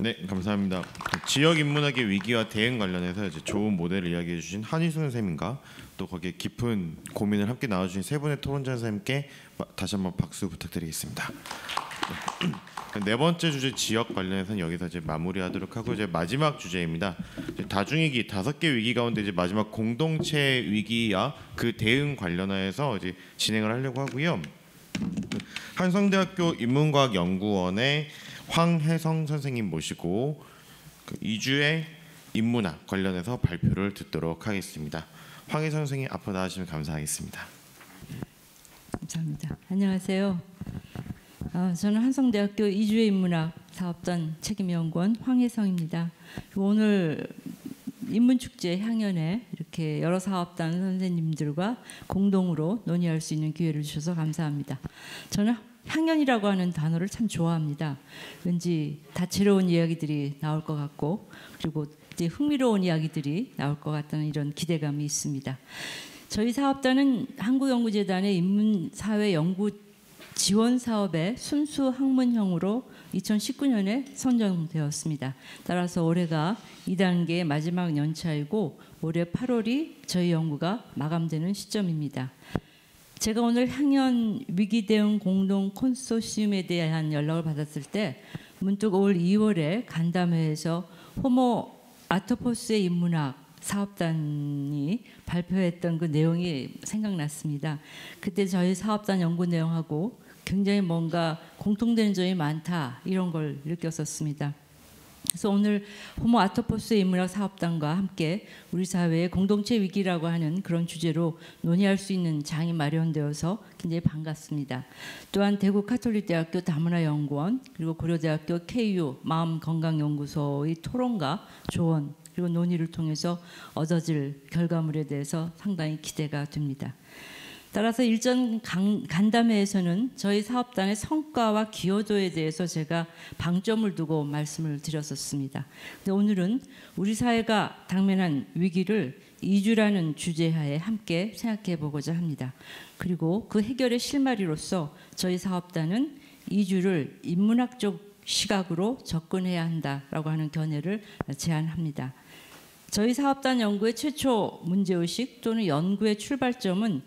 S1: 네, 감사합니다. 지역 인문학의 위기와 대응 관련해서 이제 좋은 모델을 이야기해 주신 한희순 선생님과 또 거기에 깊은 고민을 함께 나눠주신 세 분의 토론자 선생님께 다시 한번 박수 부탁드리겠습니다. 네 번째 주제 지역 관련해서는 여기서 이제 마무리하도록 하고 이제 마지막 주제입니다. 이제 다중위기 5개 위기 가운데 이제 마지막 공동체 위기와 그 대응 관련해서 이제 진행을 하려고 하고요. 한성대학교 인문과학연구원의 황혜성 선생님 모시고 그 이주의 인문학 관련해서 발표를 듣도록 하겠습니다. 황혜성 선생님 앞으로 나와주시면 감사하겠습니다.
S6: 감사합니다. 안녕하세요. 저는 한성대학교 이주의 인문학 사업단 책임연구원 황혜성입니다. 오늘 인문축제 향연에 이렇게 여러 사업단 선생님들과 공동으로 논의할 수 있는 기회를 주셔서 감사합니다. 저는 향연이라고 하는 단어를 참 좋아합니다. 왠지 다채로운 이야기들이 나올 것 같고 그리고 이제 흥미로운 이야기들이 나올 것 같다는 이런 기대감이 있습니다. 저희 사업단은 한국연구재단의 인문사회연구 지원 사업의 순수 학문형으로 2019년에 선정되었습니다. 따라서 올해가 2단계의 마지막 연차이고 올해 8월이 저희 연구가 마감되는 시점입니다. 제가 오늘 향연 위기 대응 공동 콘소시엄에 대한 연락을 받았을 때 문득 올 2월에 간담회에서 호모 아토포스의 인문학 사업단이 발표했던 그 내용이 생각났습니다. 그때 저희 사업단 연구 내용하고 굉장히 뭔가 공통되는 점이 많다 이런 걸 느꼈었습니다. 그래서 오늘 호모 아토포스의 인문학 사업단과 함께 우리 사회의 공동체 위기라고 하는 그런 주제로 논의할 수 있는 장이 마련되어서 굉장히 반갑습니다. 또한 대구 카톨릭대학교 다문화연구원 그리고 고려대학교 KU 마음건강연구소의 토론과 조언 그리고 논의를 통해서 얻어질 결과물에 대해서 상당히 기대가 됩니다. 따라서 일전 간담회에서는 저희 사업단의 성과와 기여도에 대해서 제가 방점을 두고 말씀을 드렸었습니다. 근데 오늘은 우리 사회가 당면한 위기를 이주라는 주제하에 함께 생각해 보고자 합니다. 그리고 그 해결의 실마리로서 저희 사업단은 이주를 인문학적 시각으로 접근해야 한다라고 하는 견해를 제안합니다. 저희 사업단 연구의 최초 문제의식 또는 연구의 출발점은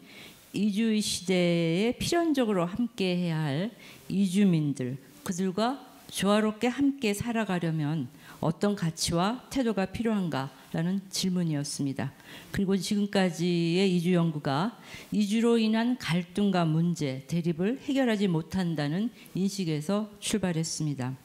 S6: 이주 시대에 필연적으로 함께해야 할 이주민들, 그들과 조화롭게 함께 살아가려면 어떤 가치와 태도가 필요한가라는 질문이었습니다. 그리고 지금까지의 이주 연구가 이주로 인한 갈등과 문제, 대립을 해결하지 못한다는 인식에서 출발했습니다.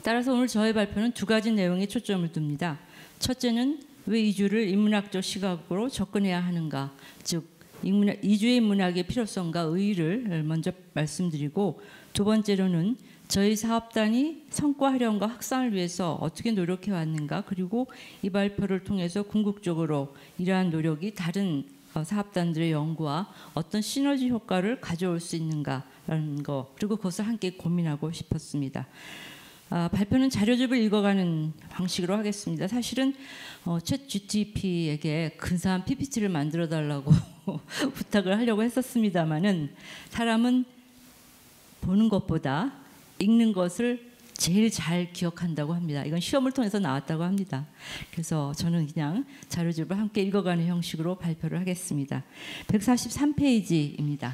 S6: 따라서 오늘 저의 발표는 두 가지 내용에 초점을 둡니다. 첫째는 왜 이주를 인문학적 시각으로 접근해야 하는가, 즉 이주의 인문학의 필요성과 의의를 먼저 말씀드리고 두 번째로는 저희 사업단이 성과 활용과 확산을 위해서 어떻게 노력해 왔는가 그리고 이 발표를 통해서 궁극적으로 이러한 노력이 다른 사업단들의 연구와 어떤 시너지 효과를 가져올 수 있는가라는 거 그리고 그것을 함께 고민하고 싶었습니다. 발표는 자료집을 읽어가는 방식으로 하겠습니다. 사실은 챗GPT에게 근사한 PPT를 만들어 달라고 부탁을 하려고 했었습니다마는 사람은 보는 것보다 읽는 것을 제일 잘 기억한다고 합니다. 이건 시험을 통해서 나왔다고 합니다. 그래서 저는 그냥 자료집을 함께 읽어가는 형식으로 발표를 하겠습니다. 143페이지입니다.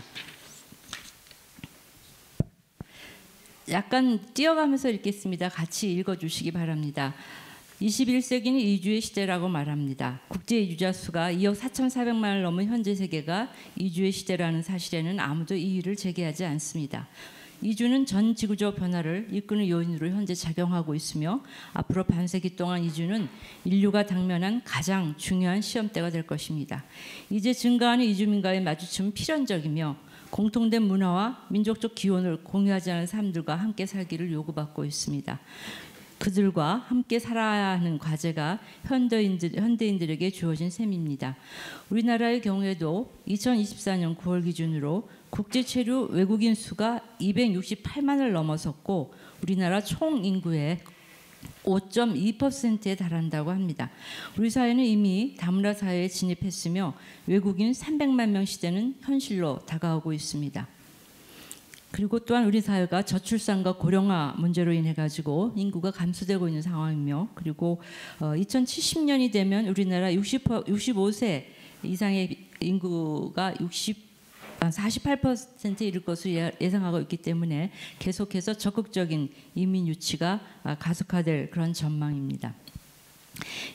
S6: 약간 띄어가면서 읽겠습니다. 같이 읽어주시기 바랍니다. 21세기는 이주의 시대라고 말합니다. 국제 이주자 수가 2억 4,400만을 넘은 현재 세계가 이주의 시대라는 사실에는 아무도 이의를 제기하지 않습니다. 이주는 전 지구적 변화를 이끄는 요인으로 현재 작용하고 있으며 앞으로 반세기 동안 이주는 인류가 당면한 가장 중요한 시험대가 될 것입니다. 이제 증가하는 이주민과의 마주침은 필연적이며 공통된 문화와 민족적 기원을 공유하지 않은 사람들과 함께 살기를 요구받고 있습니다. 그들과 함께 살아야 하는 과제가 현대인들에게 주어진 셈입니다. 우리나라의 경우에도 2024년 9월 기준으로 국제 체류 외국인 수가 268만을 넘어섰고 우리나라 총 인구의 5.2%에 달한다고 합니다. 우리 사회는 이미 다문화 사회에 진입했으며 외국인 300만 명 시대는 현실로 다가오고 있습니다. 그리고 또한 우리 사회가 저출산과 고령화 문제로 인해 가지고 인구가 감소되고 있는 상황이며, 그리고 2070년이 되면 우리나라 65세 이상의 인구가 48%에 이를 것으로 예상하고 있기 때문에 계속해서 적극적인 이민 유치가 가속화될 그런 전망입니다.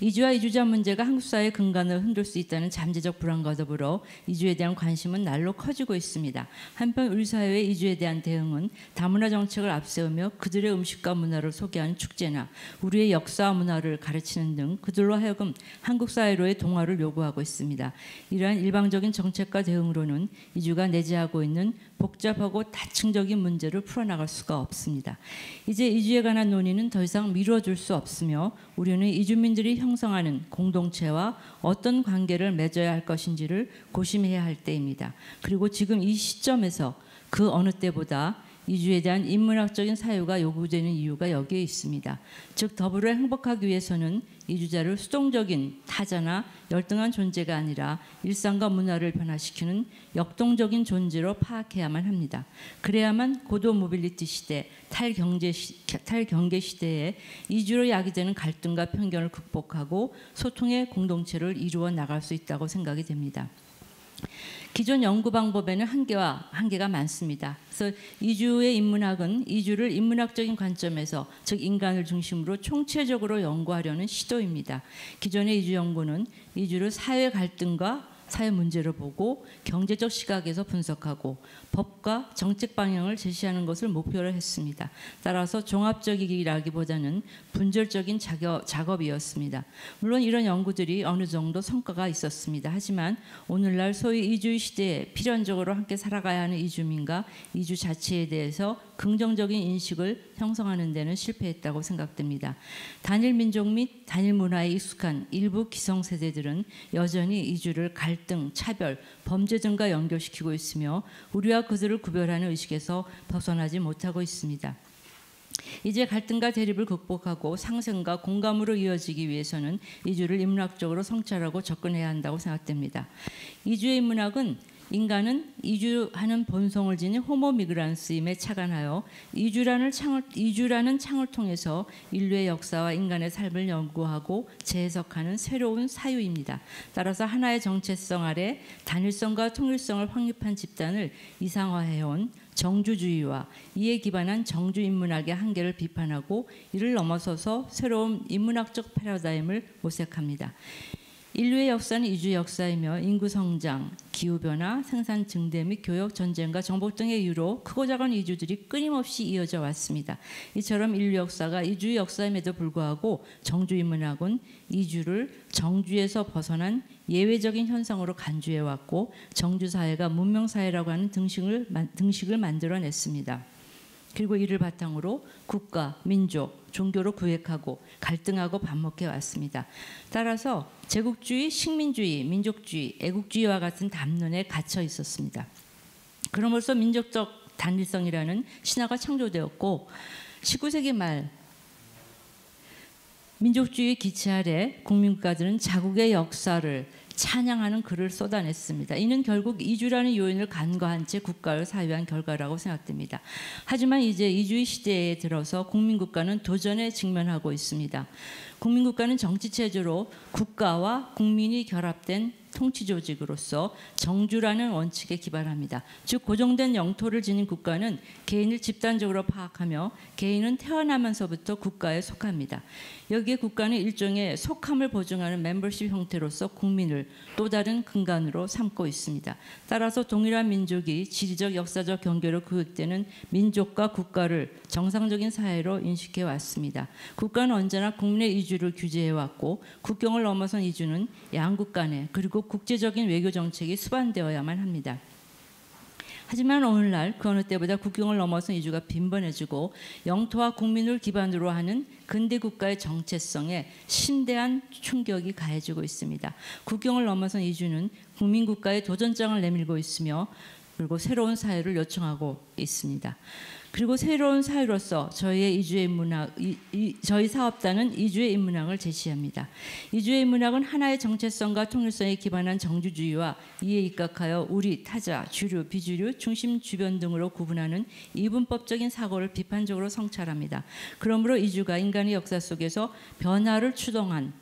S6: 이주와 이주자 문제가 한국 사회의 근간을 흔들 수 있다는 잠재적 불안과 더불어 이주에 대한 관심은 날로 커지고 있습니다. 한편 우리 사회의 이주에 대한 대응은 다문화 정책을 앞세우며 그들의 음식과 문화를 소개하는 축제나 우리의 역사와 문화를 가르치는 등 그들로 하여금 한국 사회로의 동화를 요구하고 있습니다. 이러한 일방적인 정책과 대응으로는 이주가 내재하고 있는 복잡하고 다층적인 문제를 풀어나갈 수가 없습니다. 이제 이주에 관한 논의는 더 이상 미뤄둘 수 없으며 우리는 이주민들이 형성하는 공동체와 어떤 관계를 맺어야 할 것인지를 고심해야 할 때입니다. 그리고 지금 이 시점에서 그 어느 때보다 이주에 대한 인문학적인 사유가 요구되는 이유가 여기에 있습니다. 즉 더불어 행복하기 위해서는 이주자를 수동적인 타자나 열등한 존재가 아니라 일상과 문화를 변화시키는 역동적인 존재로 파악해야만 합니다. 그래야만 고도 모빌리티 시대, 탈경제 시대에 이주로 야기되는 갈등과 편견을 극복하고 소통의 공동체를 이루어 나갈 수 있다고 생각이 됩니다. 기존 연구 방법에는 한계가 많습니다. 그래서 이주의 인문학은 이주를 인문학적인 관점에서, 즉 인간을 중심으로 총체적으로 연구하려는 시도입니다. 기존의 이주 연구는 이주를 사회 갈등과 사회 문제를 보고 경제적 시각에서 분석하고 법과 정책 방향을 제시하는 것을 목표로 했습니다. 따라서 종합적이기라기보다는 분절적인 작업이었습니다. 물론 이런 연구들이 어느 정도 성과가 있었습니다. 하지만 오늘날 소위 이주 시대에 필연적으로 함께 살아가야 하는 이주민과 이주 자체에 대해서 긍정적인 인식을 형성하는 데는 실패했다고 생각됩니다. 단일 민족 및 단일 문화에 익숙한 일부 기성세대들은 여전히 이주를 갈등, 차별, 범죄 등과 연결시키고 있으며 우리와 그들을 구별하는 의식에서 벗어나지 못하고 있습니다. 이제 갈등과 대립을 극복하고 상생과 공감으로 이어지기 위해서는 이주를 인문학적으로 성찰하고 접근해야 한다고 생각됩니다. 이주의 인문학은 인간은 이주하는 본성을 지닌 호모 미그란스임에 착안하여 이주라는 창을 통해서 인류의 역사와 인간의 삶을 연구하고 재해석하는 새로운 사유입니다. 따라서 하나의 정체성 아래 단일성과 통일성을 확립한 집단을 이상화해온 정주주의와 이에 기반한 정주인문학의 한계를 비판하고 이를 넘어서서 새로운 인문학적 패러다임을 모색합니다. 인류의 역사는 이주의 역사이며 인구 성장, 기후변화, 생산 증대 및 교역, 전쟁과 정복 등의 이유로 크고 작은 이주들이 끊임없이 이어져 왔습니다. 이처럼 인류 역사가 이주의 역사임에도 불구하고 정주인문학은 이주를 정주에서 벗어난 예외적인 현상으로 간주해왔고 정주사회가 문명사회라고 하는 등식을 만들어냈습니다. 그리고 이를 바탕으로 국가, 민족, 종교로 구획하고 갈등하고 반목해 왔습니다. 따라서 제국주의, 식민주의, 민족주의, 애국주의와 같은 담론에 갇혀 있었습니다. 그럼으로써 민족적 단일성이라는 신화가 창조되었고 19세기 말 민족주의 기치 아래 국민국가들은 자국의 역사를 찬양하는 글을 쏟아냈습니다. 이는 결국 이주라는 요인을 간과한 채 국가를 사유한 결과라고 생각됩니다. 하지만 이제 이주의 시대에 들어서 국민국가는 도전에 직면하고 있습니다. 국민국가는 정치체제로 국가와 국민이 결합된 통치조직으로서 정주라는 원칙에 기반합니다. 즉 고정된 영토를 지닌 국가는 개인을 집단적으로 파악하며 개인은 태어나면서부터 국가에 속합니다. 여기에 국가는 일종의 속함을 보증하는 멤버십 형태로서 국민을 또 다른 근간으로 삼고 있습니다. 따라서 동일한 민족이 지리적 역사적 경계로 구획되는 민족과 국가를 정상적인 사회로 인식해 왔습니다. 국가는 언제나 국민의 이주를 규제해왔고 국경을 넘어선 이주는 양국 간에 그리고 국제적인 외교 정책이 수반되어야만 합니다. 하지만 오늘날 그 어느 때보다 국경을 넘어선 이주가 빈번해지고 영토와 국민을 기반으로 하는 근대 국가의 정체성에 심대한 충격이 가해지고 있습니다. 국경을 넘어선 이주는 국민국가의 도전장을 내밀고 있으며 그리고 새로운 사회를 요청하고 있습니다. 그리고 새로운 사회로서 저희의 이주의 인문학, 저희 사업단은 이주의 인문학을 제시합니다. 이주의 인문학은 하나의 정체성과 통일성에 기반한 정주주의와 이에 입각하여 우리, 타자, 주류, 비주류, 중심, 주변 등으로 구분하는 이분법적인 사고를 비판적으로 성찰합니다. 그러므로 이주가 인간의 역사 속에서 변화를 추동한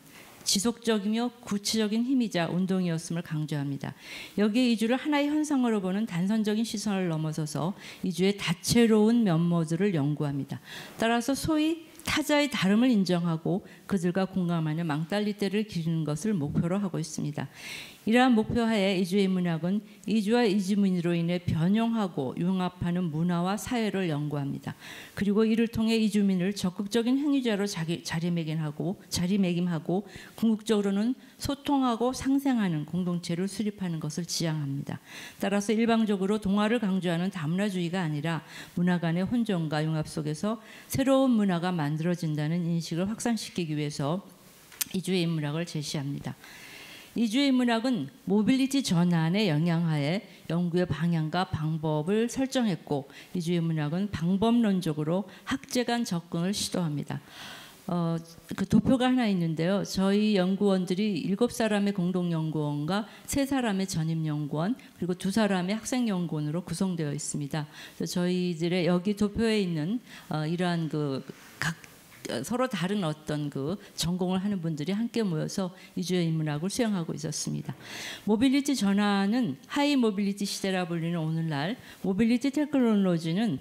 S6: 지속적이며 구체적인 힘이자 운동이었음을 강조합니다. 여기에 이주를 하나의 현상으로 보는 단선적인 시선을 넘어서서 이주의 다채로운 면모들을 연구합니다. 따라서 소위 타자의 다름을 인정하고 그들과 공감하는 망달리대를 기르는 것을 목표로 하고 있습니다. 이러한 목표하에 이주의 인문학은 이주와 이주민으로 인해 변형하고 융합하는 문화와 사회를 연구합니다. 그리고 이를 통해 이주민을 적극적인 행위자로 자리매김하고 궁극적으로는 소통하고 상생하는 공동체를 수립하는 것을 지향합니다. 따라서 일방적으로 동화를 강조하는 다문화주의가 아니라 문화 간의 혼종과 융합 속에서 새로운 문화가 만들어진다는 인식을 확산시키기 위해서 이주의 인문학을 제시합니다. 이주의 인문학은 모빌리티 전환의 영향하에 연구의 방향과 방법을 설정했고 이주의 인문학은 방법론적으로 학제 간 접근을 시도합니다. 그 도표가 하나 있는데요. 저희 연구원들이 7사람의 공동연구원과 3사람의 전임연구원 그리고 2사람의 학생연구원으로 구성되어 있습니다. 그래서 저희들의 여기 도표에 있는 이러한 각 서로 다른 어떤 전공을 하는 분들이 함께 모여서 이주의 인문학을 수행하고 있었습니다. 모빌리티 전환은 하이 모빌리티 시대라 불리는 오늘날 모빌리티 테크놀로지는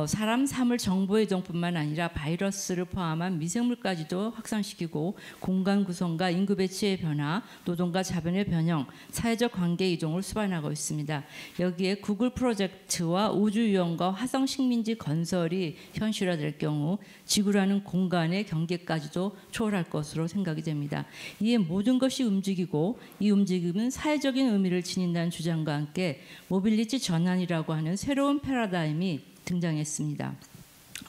S6: 사람 삶을 정보 이동뿐만 아니라 바이러스를 포함한 미생물까지도 확산시키고 공간 구성과 인구 배치의 변화, 노동과 자본의 변형, 사회적 관계 이동을 수반하고 있습니다. 여기에 구글 프로젝트와 우주유원과 화성 식민지 건설이 현실화될 경우 지구라는 공간의 경계까지도 초월할 것으로 생각이 됩니다. 이에 모든 것이 움직이고 이 움직임은 사회적인 의미를 지닌다는 주장과 함께 모빌리티 전환이라고 하는 새로운 패러다임이 등장했습니다.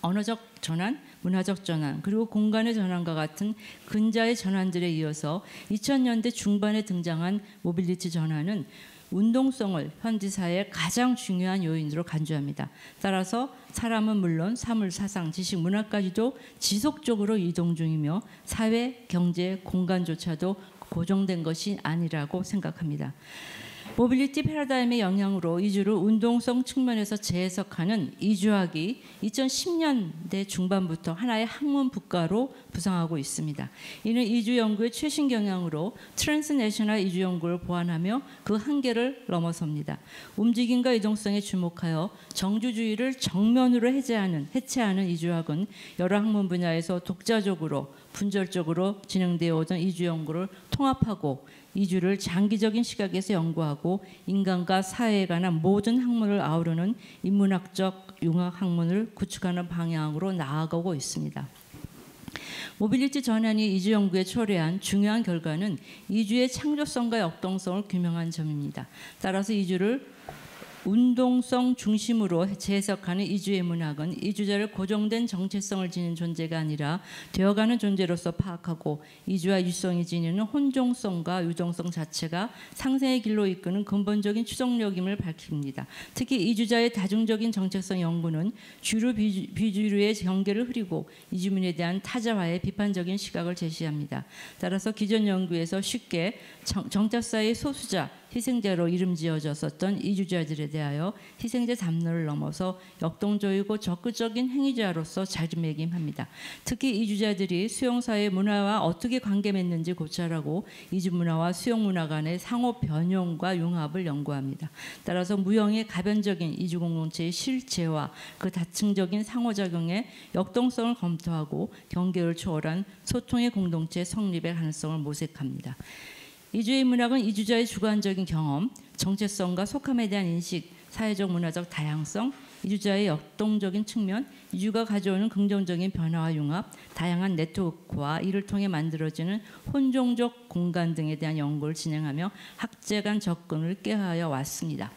S6: 언어적 전환, 문화적 전환, 그리고 공간의 전환과 같은 근자의 전환들에 이어서 2000년대 중반에 등장한 모빌리티 전환은 운동성을 현대사회의 가장 중요한 요인으로 간주합니다. 따라서 사람은 물론 사물, 사상, 지식, 문화까지도 지속적으로 이동 중이며 사회, 경제, 공간조차도 고정된 것이 아니라고 생각합니다. 모빌리티 패러다임의 영향으로 이주를 운동성 측면에서 재해석하는 이주학이 2010년대 중반부터 하나의 학문 분과로 부상하고 있습니다. 이는 이주 연구의 최신 경향으로 트랜스내셔널 이주 연구를 보완하며 그 한계를 넘어섭니다. 움직임과 이동성에 주목하여 정주주의를 정면으로 해체하는 이주학은 여러 학문 분야에서 독자적으로 분절적으로 진행되어 오던 이주 연구를 통합하고 이주를 장기적인 시각에서 연구하고 인간과 사회에 관한 모든 학문을 아우르는 인문학적 융합 학문을 구축하는 방향으로 나아가고 있습니다. 모빌리티 전환이 이주 연구에 초래한 중요한 결과는 이주의 창조성과 역동성을 규명한 점입니다. 따라서 이주를 운동성 중심으로 재해석하는 이주의 문학은 이주자를 고정된 정체성을 지닌 존재가 아니라 되어가는 존재로서 파악하고 이주와 유성이 지니는 혼종성과 유동성 자체가 상생의 길로 이끄는 근본적인 추동력임을 밝힙니다. 특히 이주자의 다중적인 정체성 연구는 주류 비주류의 경계를 흐리고 이주민에 대한 타자화의 비판적인 시각을 제시합니다. 따라서 기존 연구에서 쉽게 정자사의 소수자 희생자로 이름 지어졌었던 이주자들에 대하여 희생자 담론을 넘어서 역동적이고 적극적인 행위자로서 자리매김합니다. 특히 이주자들이 수용사회 문화와 어떻게 관계 맺는지 고찰하고 이주 문화와 수용 문화 간의 상호 변형과 융합을 연구합니다. 따라서 무형의 가변적인 이주 공동체의 실체와 그 다층적인 상호작용의 역동성을 검토하고 경계를 초월한 소통의 공동체 성립의 가능성을 모색합니다. 이주의 문학은 이주자의 주관적인 경험, 정체성과 속함에 대한 인식, 사회적 문화적 다양성, 이주자의 역동적인 측면, 이주가 가져오는 긍정적인 변화와 융합, 다양한 네트워크와 이를 통해 만들어지는 혼종적 공간 등에 대한 연구를 진행하며 학제 간 접근을 꾀하여 왔습니다.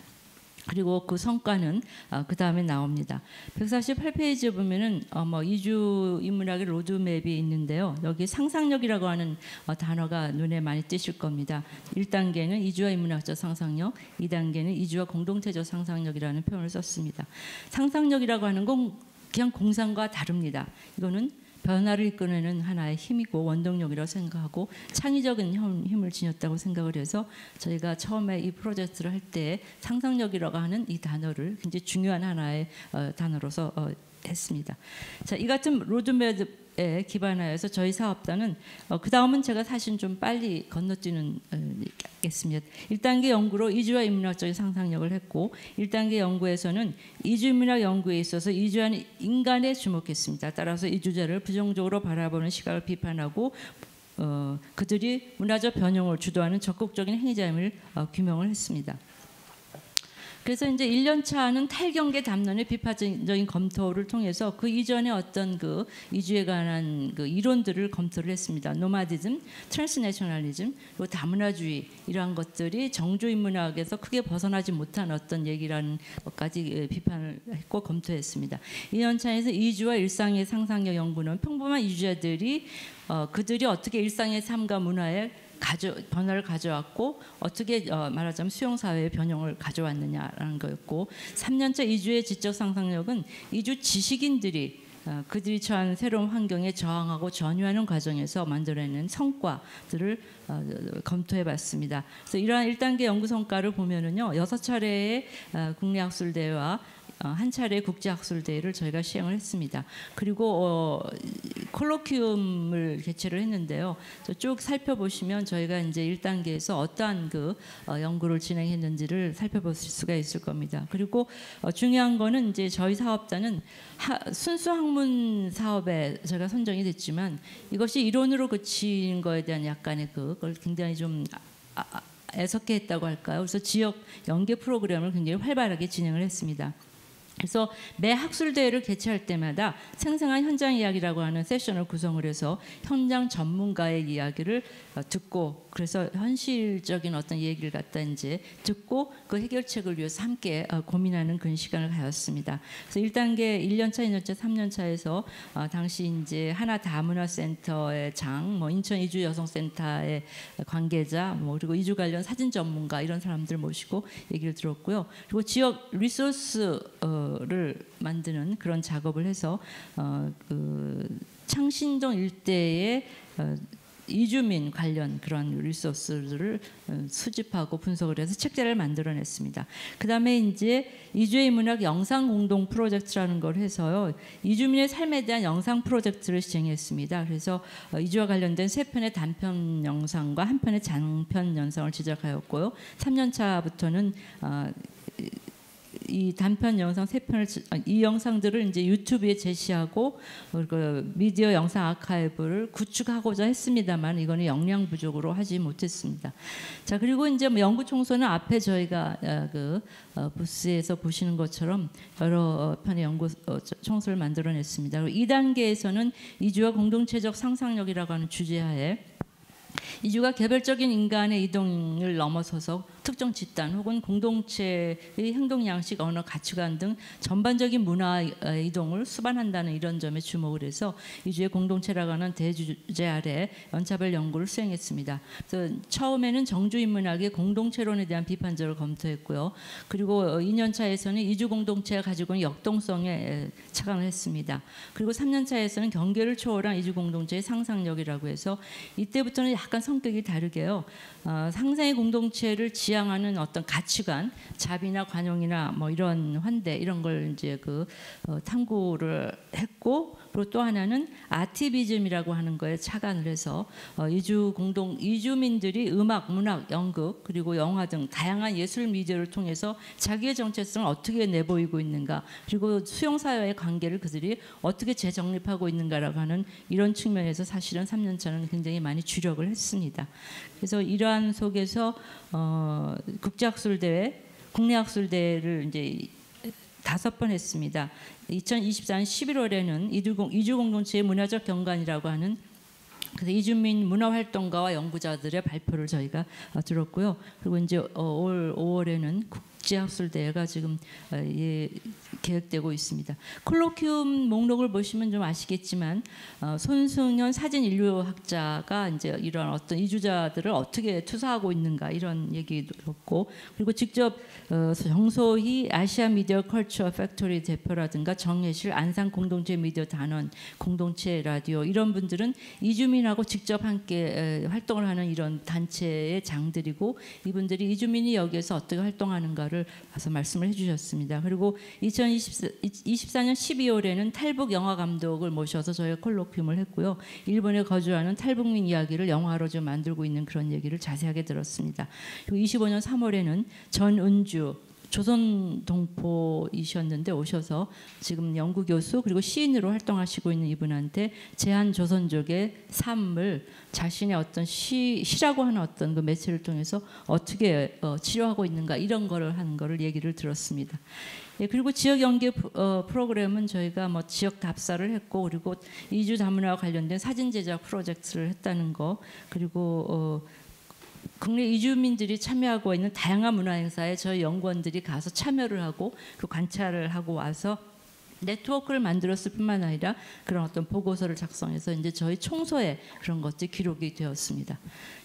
S6: 그리고 그 성과는 그 다음에 나옵니다. 148페이지에 보면은 이주 인문학의 로드맵이 있는데요. 여기 상상력이라고 하는 단어가 눈에 많이 띄실 겁니다. 1단계는 이주와 인문학적 상상력, 2단계는 이주와 공동체적 상상력이라는 표현을 썼습니다. 상상력이라고 하는 건 그냥 공상과 다릅니다. 이거는 변화를 이끌어내는 하나의 힘이고 원동력이라고 생각하고 창의적인 힘을 지녔다고 생각을 해서 저희가 처음에 이 프로젝트를 할 때 상상력이라고 하는 이 단어를 굉장히 중요한 하나의 단어로서 했습니다. 자, 이 같은 로드맵에 기반하여서 저희 사업단은 그 다음은 제가 사실 좀 빨리 건너뛰는 겠습니다. 1단계 연구로 이주와 인문학적인 상상력을 했고 1단계 연구에서는 이주 인문학 연구에 있어서 이주한 인간에 주목했습니다. 따라서 이주자를 부정적으로 바라보는 시각을 비판하고 그들이 문화적 변형을 주도하는 적극적인 행위자임을 규명을 했습니다. 그래서 이제 1년차는 탈경계 담론의 비판적인 검토를 통해서 그 이전의 어떤 그 이주에 관한 그 이론들을 검토를 했습니다. 노마디즘, 트랜스내셔널리즘, 그리고 다문화주의 이러한 것들이 정조인문학에서 크게 벗어나지 못한 어떤 얘기라는 것까지 비판을 했고 검토했습니다. 2년차에서 이주와 일상의 상상력 연구는 평범한 이주자들이 그들이 어떻게 일상의 삶과 문화에 변화를 가져왔고 어떻게 말하자면 수용사회의 변형을 가져왔느냐라는 거였고 3년차 이주의 지적 상상력은 이주 지식인들이 그들이 처한 새로운 환경에 저항하고 전유하는 과정에서 만들어내는 성과들을 검토해봤습니다. 그래서 이러한 1단계 연구 성과를 보면은요 6차례의 국내 학술대회와 한 차례 국제학술대회를 저희가 시행을 했습니다. 그리고 콜로퀴움을 개최를 했는데요. 쭉 살펴보시면 저희가 이제 1단계에서 어떠한 그 연구를 진행했는지를 살펴볼 수가 있을 겁니다. 그리고 중요한 거는 이제 저희 사업자는 순수 학문 사업에 제가 선정이 됐지만 이것이 이론으로 그친 거에 대한 약간의 그걸 굉장히 좀 애석해 했다고 할까요? 그래서 지역 연계 프로그램을 굉장히 활발하게 진행을 했습니다. 그래서 매 학술대회를 개최할 때마다 생생한 현장 이야기라고 하는 세션을 구성을 해서 현장 전문가의 이야기를 듣고 그래서 현실적인 어떤 얘기를 갖다 이제 듣고 그 해결책을 위해서 함께 고민하는 그런 시간을 가졌습니다. 그래서 1단계 1년차, 2년차, 3년차에서 당시 이제 하나 다문화센터의 장, 인천 이주 여성센터의 관계자, 그리고 이주 관련 사진 전문가 이런 사람들 모시고 얘기를 들었고요. 그리고 지역 리소스를 만드는 그런 작업을 해서 그 창신동 일대의 이주민 관련 그런 리소스들을 수집하고 분석을 해서 책자를 만들어냈습니다. 그 다음에 이제 이주의 인문학 영상 공동 프로젝트라는 걸 해서요. 이주민의 삶에 대한 영상 프로젝트를 진행했습니다. 그래서 이주와 관련된 3편의 단편 영상과 1편의 장편 영상을 제작하였고요. 3년차부터는 이 단편 영상 3편을 이 영상들을 이제 유튜브에 제시하고 그 미디어 영상 아카이브를 구축하고자 했습니다만 이거는 역량 부족으로 하지 못했습니다. 자 그리고 이제 연구 청소는 앞에 저희가 그 부스에서 보시는 것처럼 여러 편의 연구 청소를 만들어냈습니다. 그리고 2단계에서는 이주와 공동체적 상상력이라고 하는 주제하에 이주가 개별적인 인간의 이동을 넘어서서 특정 집단 혹은 공동체의 행동 양식, 언어, 가치관 등 전반적인 문화 이동을 수반한다는 이런 점에 주목을 해서 이주의 공동체라고 하는 대주제 아래 연차별 연구를 수행했습니다. 그래서 처음에는 정주인문학의 공동체론에 대한 비판적을 검토했고요. 그리고 2년차에서는 이주 공동체가 가지고 있는 역동성에 착안을 했습니다. 그리고 3년차에서는 경계를 초월한 이주 공동체의 상상력이라고 해서 이때부터는 약간 성격이 다르게요. 상생의 공동체를 지향하는 어떤 가치관, 자비나 관용이나 뭐 이런 환대 이런 걸 이제 그 탐구를 했고, 그리고 또 하나는 아티비즘이라고 하는 거에 착안을 해서 이주민들이 음악, 문학, 연극 그리고 영화 등 다양한 예술 미디어를 통해서 자기의 정체성을 어떻게 내보이고 있는가, 그리고 수용 사회의 관계를 그들이 어떻게 재정립하고 있는가라고 하는 이런 측면에서 사실은 3년차는 굉장히 많이 주력을 했습니다. 그래서 이러한 속에서 국제학술대회, 국내학술대회를 이제 5번 했습니다. 2024년 11월에는 이주 공동체의 문화적 경관이라고 하는 그래서 이주민 문화활동가와 연구자들의 발표를 저희가 들었고요. 그리고 이제 올 5월에는 국제학술대회가 지금 계획되고 있습니다. 콜로퀴움 목록을 보시면 좀 아시겠지만 손승연 사진인류학자가 이제 이런 어떤 이주자들을 어떻게 투사하고 있는가 이런 얘기도 했고, 그리고 직접 정소희 아시아 미디어 컬처 팩토리 대표라든가 정예실 안산 공동체 미디어 단원 공동체 라디오 이런 분들은 이주민하고 직접 함께 활동을 하는 이런 단체의 장들이고, 이분들이 이주민이 여기에서 어떻게 활동하는가를 와서 말씀을 해주셨습니다. 그리고 2024년 12월에는 탈북 영화 감독을 모셔서 저희가 콜로퀴움을 했고요. 일본에 거주하는 탈북민 이야기를 영화로 좀 만들고 있는 그런 얘기를 자세하게 들었습니다. 그리고 25년 3월에는 전은주 조선 동포이셨는데 오셔서 지금 연구 교수 그리고 시인으로 활동하시고 있는 이분한테 제한 조선족의 삶을 자신의 어떤 시라고 하는 어떤 그 매체를 통해서 어떻게 치료하고 있는가 이런 거를 하는 거를 얘기를 들었습니다. 예, 그리고 지역 연계 프로그램은 저희가 뭐 지역 답사를 했고, 그리고 이주 다문화와 관련된 사진 제작 프로젝트를 했다는 거, 그리고 국내 이주민들이 참여하고 있는 다양한 문화 행사에 저희 연구원들이 가서 참여를 하고 그 관찰을 하고 와서 네트워크를 만들었을 뿐만 아니라 그런 어떤 보고서를 작성해서 이제 저희 총서에 그런 것들이 기록이 되었습니다.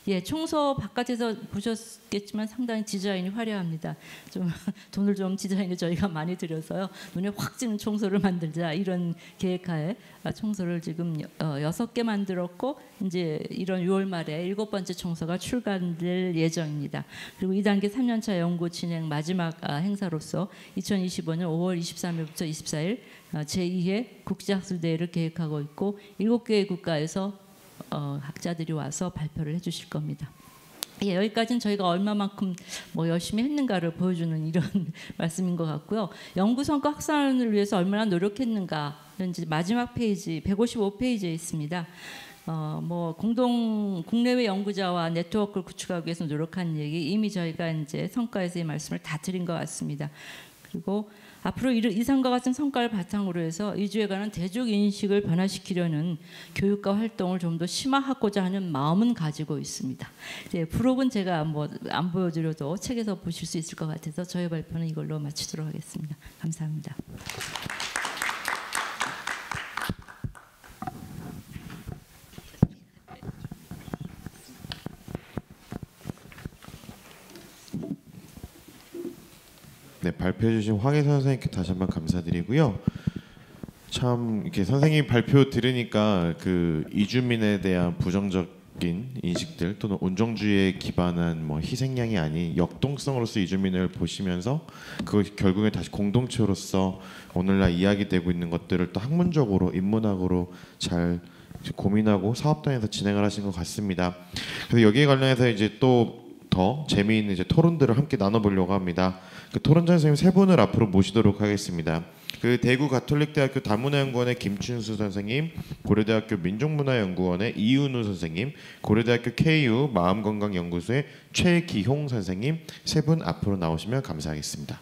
S6: 예, 총서 바깥에서 보셨겠지만 상당히 디자인이 화려합니다. 좀 돈을 좀 디자인에 저희가 많이 들여서요. 눈에 확 찌는 총서를 만들자 이런 계획하에 총서를 지금 6개 만들었고, 이제 이런 6월 말에 7번째 총서가 출간될 예정입니다. 그리고 2단계 3년차 연구 진행 마지막 행사로서 2025년 5월 23일부터 24일 제2회 국제학술대회를 계획하고 있고, 7개의 국가에서 학자들이 와서 발표를 해주실 겁니다. 예, 여기까지는 저희가 얼마만큼 뭐 열심히 했는가를 보여주는 이런 말씀인 것 같고요. 연구 성과 확산을 위해서 얼마나 노력했는가는 이제 마지막 페이지 155페이지에 있습니다. 뭐 국내외 연구자와 네트워크를 구축하기 위해서 노력한 얘기 이미 저희가 이제 성과에서의 말씀을 다 드린 것 같습니다. 그리고 앞으로 이상과 같은 성과를 바탕으로 해서 이주에 관한 대중 인식을 변화시키려는 교육과 활동을 좀 더 심화하고자 하는 마음은 가지고 있습니다. 네, 부록은 제가 뭐 안 보여드려도 책에서 보실 수 있을 것 같아서 저희 발표는 이걸로 마치도록 하겠습니다. 감사합니다.
S1: 네, 발표해 주신 황혜선 선생님께 다시 한번 감사드리고요. 참 이렇게 선생님 발표 들으니까 그 이주민에 대한 부정적인 인식들 또는 온정주의에 기반한 뭐 희생양이 아닌 역동성으로서 이주민을 보시면서 그것이 결국에 다시 공동체로서 오늘날 이야기되고 있는 것들을 또 학문적으로 인문학으로 잘 고민하고 사업단에서 진행을 하신 것 같습니다. 그래서 여기에 관련해서 이제 또 더 재미있는 이제 토론들을 함께 나눠보려고 합니다. 그 토론자 선생님 세 분을 앞으로 모시도록 하겠습니다. 그 대구 가톨릭대학교 다문화연구원의 김춘수 선생님, 고려대학교 민족문화연구원의 이윤우 선생님, 고려대학교 KU 마음건강연구소의 최기홍 선생님 세 분 앞으로 나오시면 감사하겠습니다.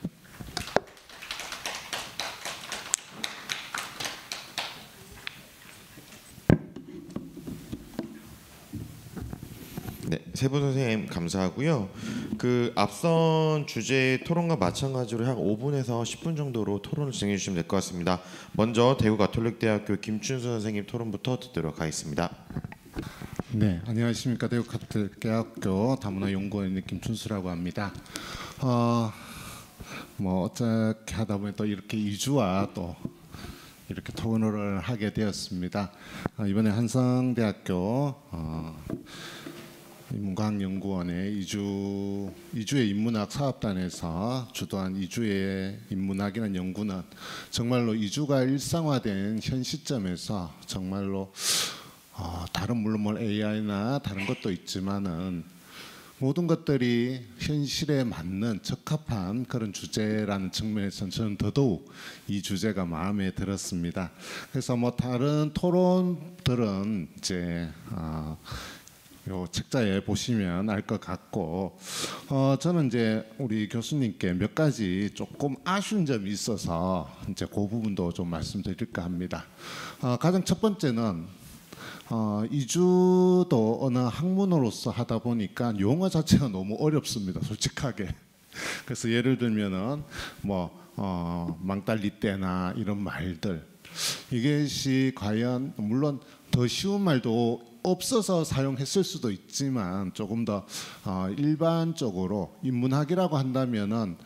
S1: 네, 세 분 선생님 감사하고요. 그 앞선 주제 토론과 마찬가지로 약 5분에서 10분 정도로 토론을 진행해 주시면 될 것 같습니다. 먼저 대구 가톨릭대학교 김춘수 선생님 토론부터 듣도록 하겠습니다.
S7: 네, 안녕하십니까. 대구 가톨릭대학교 다문화연구원의 김춘수라고 합니다. 뭐 어떻게 하다 보니 또 이렇게 이주와 또 이렇게 토론을 하게 되었습니다. 이번에 한성대학교 인문과학연구원의 이주의 인문학 사업단에서 주도한 이주의 인문학이라는 연구는 정말로 이주가 일상화된 현 시점에서 정말로 다른 물론 뭐 AI나 다른 것도 있지만은 모든 것들이 현실에 맞는 적합한 그런 주제라는 측면에서는 저는 더더욱 이 주제가 마음에 들었습니다. 그래서 뭐 다른 토론들은 이제 요 책자에 보시면 알 것 같고, 저는 이제 우리 교수님께 몇 가지 조금 아쉬운 점이 있어서 이제 그 부분도 좀 말씀드릴까 합니다. 가장 첫 번째는 이주도 어느 학문으로서 하다 보니까 용어 자체가 너무 어렵습니다. 솔직하게. 그래서 예를 들면은 망달리 때나 이런 말들, 이것이 과연 물론 더 쉬운 말도 없어서 사용했을 수도 있지만 조금 더 일반적으로 인문학이라고 한다면은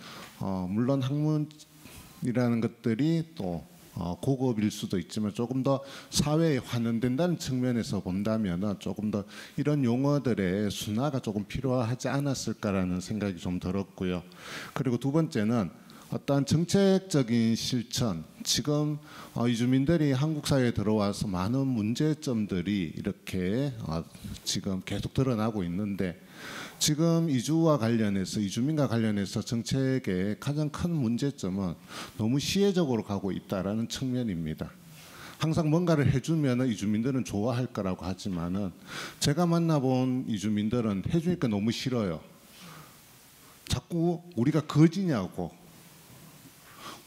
S7: 물론 학문이라는 것들이 또 고급일 수도 있지만 조금 더 사회에 환원된다는 측면에서 본다면은 조금 더 이런 용어들의 순화가 조금 필요하지 않았을까라는 생각이 좀 들었고요. 그리고 두 번째는 어떤 정책적인 실천, 지금 이주민들이 한국 사회에 들어와서 많은 문제점들이 이렇게 지금 계속 드러나고 있는데, 지금 이주와 관련해서 이주민과 관련해서 정책의 가장 큰 문제점은 너무 시혜적으로 가고 있다라는 측면입니다. 항상 뭔가를 해주면 이주민들은 좋아할 거라고 하지만은 제가 만나본 이주민들은 해주니까 너무 싫어요. 자꾸 우리가 거지냐고,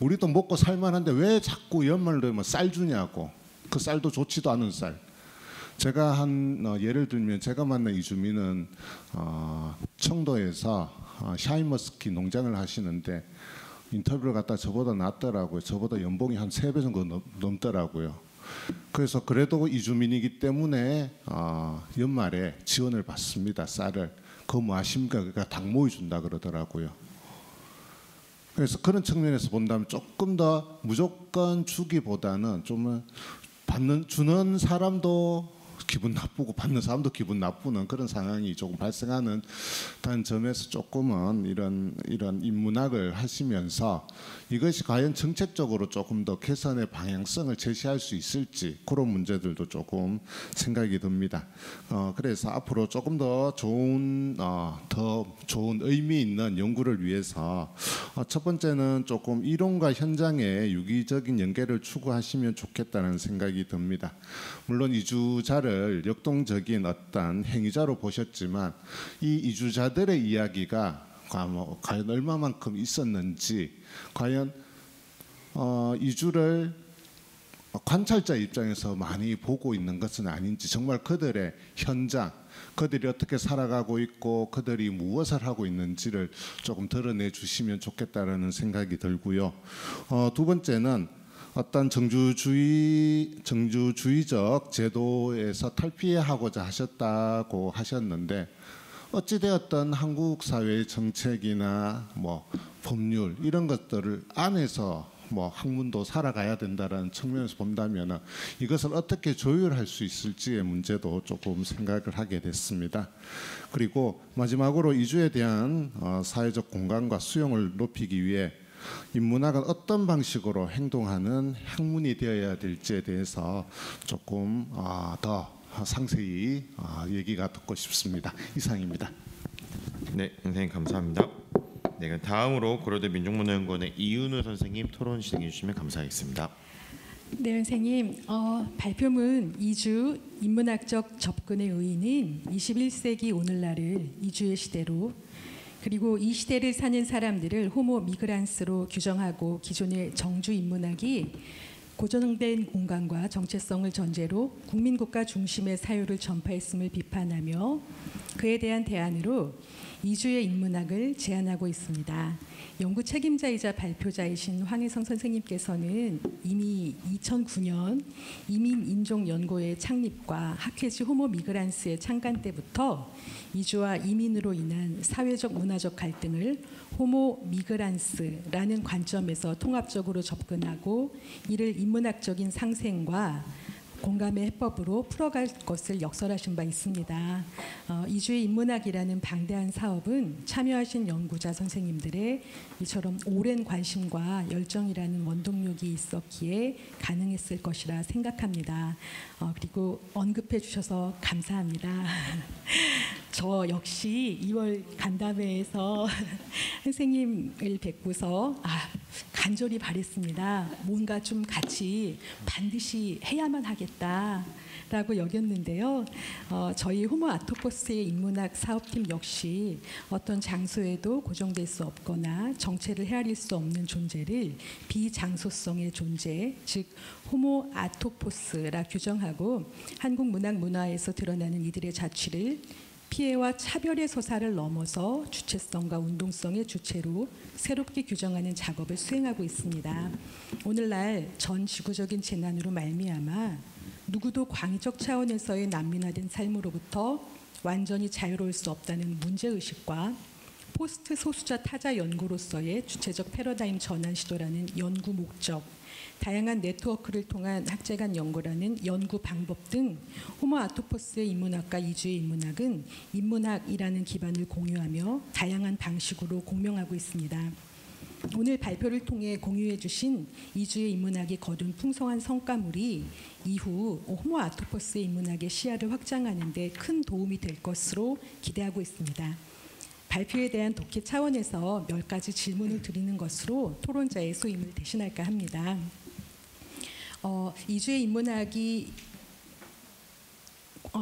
S7: 우리도 먹고 살만한데 왜 자꾸 연말 되면 쌀 주냐고, 그 쌀도 좋지도 않은 쌀. 제가 예를 들면 제가 만난 이주민은 청도에서 샤인머스키 농장을 하시는데 인터뷰를 갖다 저보다 낫더라고요. 저보다 연봉이 한 3배 정도 넘더라고요. 그래서 그래도 이주민이기 때문에 연말에 지원을 받습니다. 쌀을. 그거 뭐 아십니까? 그러니까 당모이 준다 그러더라고요. 그래서 그런 측면에서 본다면 조금 더 무조건 주기보다는 좀 주는 사람도 기분 나쁘고 받는 사람도 기분 나쁘는 그런 상황이 조금 발생하는 다른 점에서 조금은 이런 인문학을 하시면서 이것이 과연 정책적으로 조금 더 개선의 방향성을 제시할 수 있을지, 그런 문제들도 조금 생각이 듭니다. 그래서 앞으로 조금 더 좋은 의미 있는 연구를 위해서 첫 번째는 조금 이론과 현장의 유기적인 연계를 추구하시면 좋겠다는 생각이 듭니다. 물론 이주자를 역동적인 어떤 행위자로 보셨지만 이 이주자들의 이야기가 과연 얼마만큼 있었는지, 과연 이주를 관찰자 입장에서 많이 보고 있는 것은 아닌지, 정말 그들의 현장, 그들이 어떻게 살아가고 있고 그들이 무엇을 하고 있는지를 조금 드러내 주시면 좋겠다라는 생각이 들고요. 두 번째는 어떤 정주주의적 제도에서 탈피하고자 하셨다고 하셨는데, 어찌되었던 한국 사회의 정책이나 법률 이런 것들을 안에서 학문도 살아가야 된다라는 측면에서 본다면 이것을 어떻게 조율할 수 있을지의 문제도 조금 생각을 하게 됐습니다. 그리고 마지막으로 이주에 대한 사회적 공감과 수용을 높이기 위해 인문학은 어떤 방식으로 행동하는 학문이 되어야 될지에 대해서 조금 더 상세히 얘기가 듣고 싶습니다. 이상입니다.
S1: 네, 선생님 감사합니다. 네, 그럼 다음으로 고려대 민족문화연구원의 이윤우 선생님 토론 진행해 주시면 감사하겠습니다.
S8: 네, 선생님. 발표문 이주 인문학적 접근의 의의는 21세기 오늘날을 이주의 시대로, 그리고 이 시대를 사는 사람들을 호모 미그란스로 규정하고 기존의 정주 인문학이 고정된 공간과 정체성을 전제로 국민국가 중심의 사유를 전파했음을 비판하며 그에 대한 대안으로 이주의 인문학을 제안하고 있습니다. 연구 책임자이자 발표자이신 황혜성 선생님께서는 이미 2009년 이민인종연구의 창립과 학회지 호모 미그란스의 창간 때부터 이주와 이민으로 인한 사회적 문화적 갈등을 호모 미그란스라는 관점에서 통합적으로 접근하고 이를 인문학적인 상생과 공감의 해법으로 풀어갈 것을 역설하신 바 있습니다. 이주의 인문학이라는 방대한 사업은 참여하신 연구자 선생님들의 이처럼 오랜 관심과 열정이라는 원동력이 있었기에 가능했을 것이라 생각합니다. 그리고 언급해 주셔서 감사합니다. 저 역시 2월 간담회에서 선생님을 뵙고서 간절히 바랬습니다. 뭔가 좀 같이 반드시 해야만 하겠다라고 여겼는데요. 저희 호모 아토포스의 인문학 사업팀 역시 어떤 장소에도 고정될 수 없거나 정체를 헤아릴 수 없는 존재를 비장소성의 존재, 즉 호모 아토포스라 규정하고 한국 문학 문화에서 드러나는 이들의 자취를 피해와 차별의 서사를 넘어서 주체성과 운동성의 주체로 새롭게 규정하는 작업을 수행하고 있습니다. 오늘날 전 지구적인 재난으로 말미암아 누구도 광의적 차원에서의 난민화된 삶으로부터 완전히 자유로울 수 없다는 문제의식과 포스트 소수자 타자 연구로서의 주체적 패러다임 전환 시도라는 연구 목적, 다양한 네트워크를 통한 학제 간 연구라는 연구 방법 등 호모 아토포스의 인문학과 이주의 인문학은 인문학이라는 기반을 공유하며 다양한 방식으로 공명하고 있습니다. 오늘 발표를 통해 공유해 주신 이주의 인문학이 거둔 풍성한 성과물이 이후 호모 아토포스의 인문학의 시야를 확장하는 데 큰 도움이 될 것으로 기대하고 있습니다. 발표에 대한 독해 차원에서 몇 가지 질문을 드리는 것으로 토론자의 소임을 대신할까 합니다. 이주의 인문학이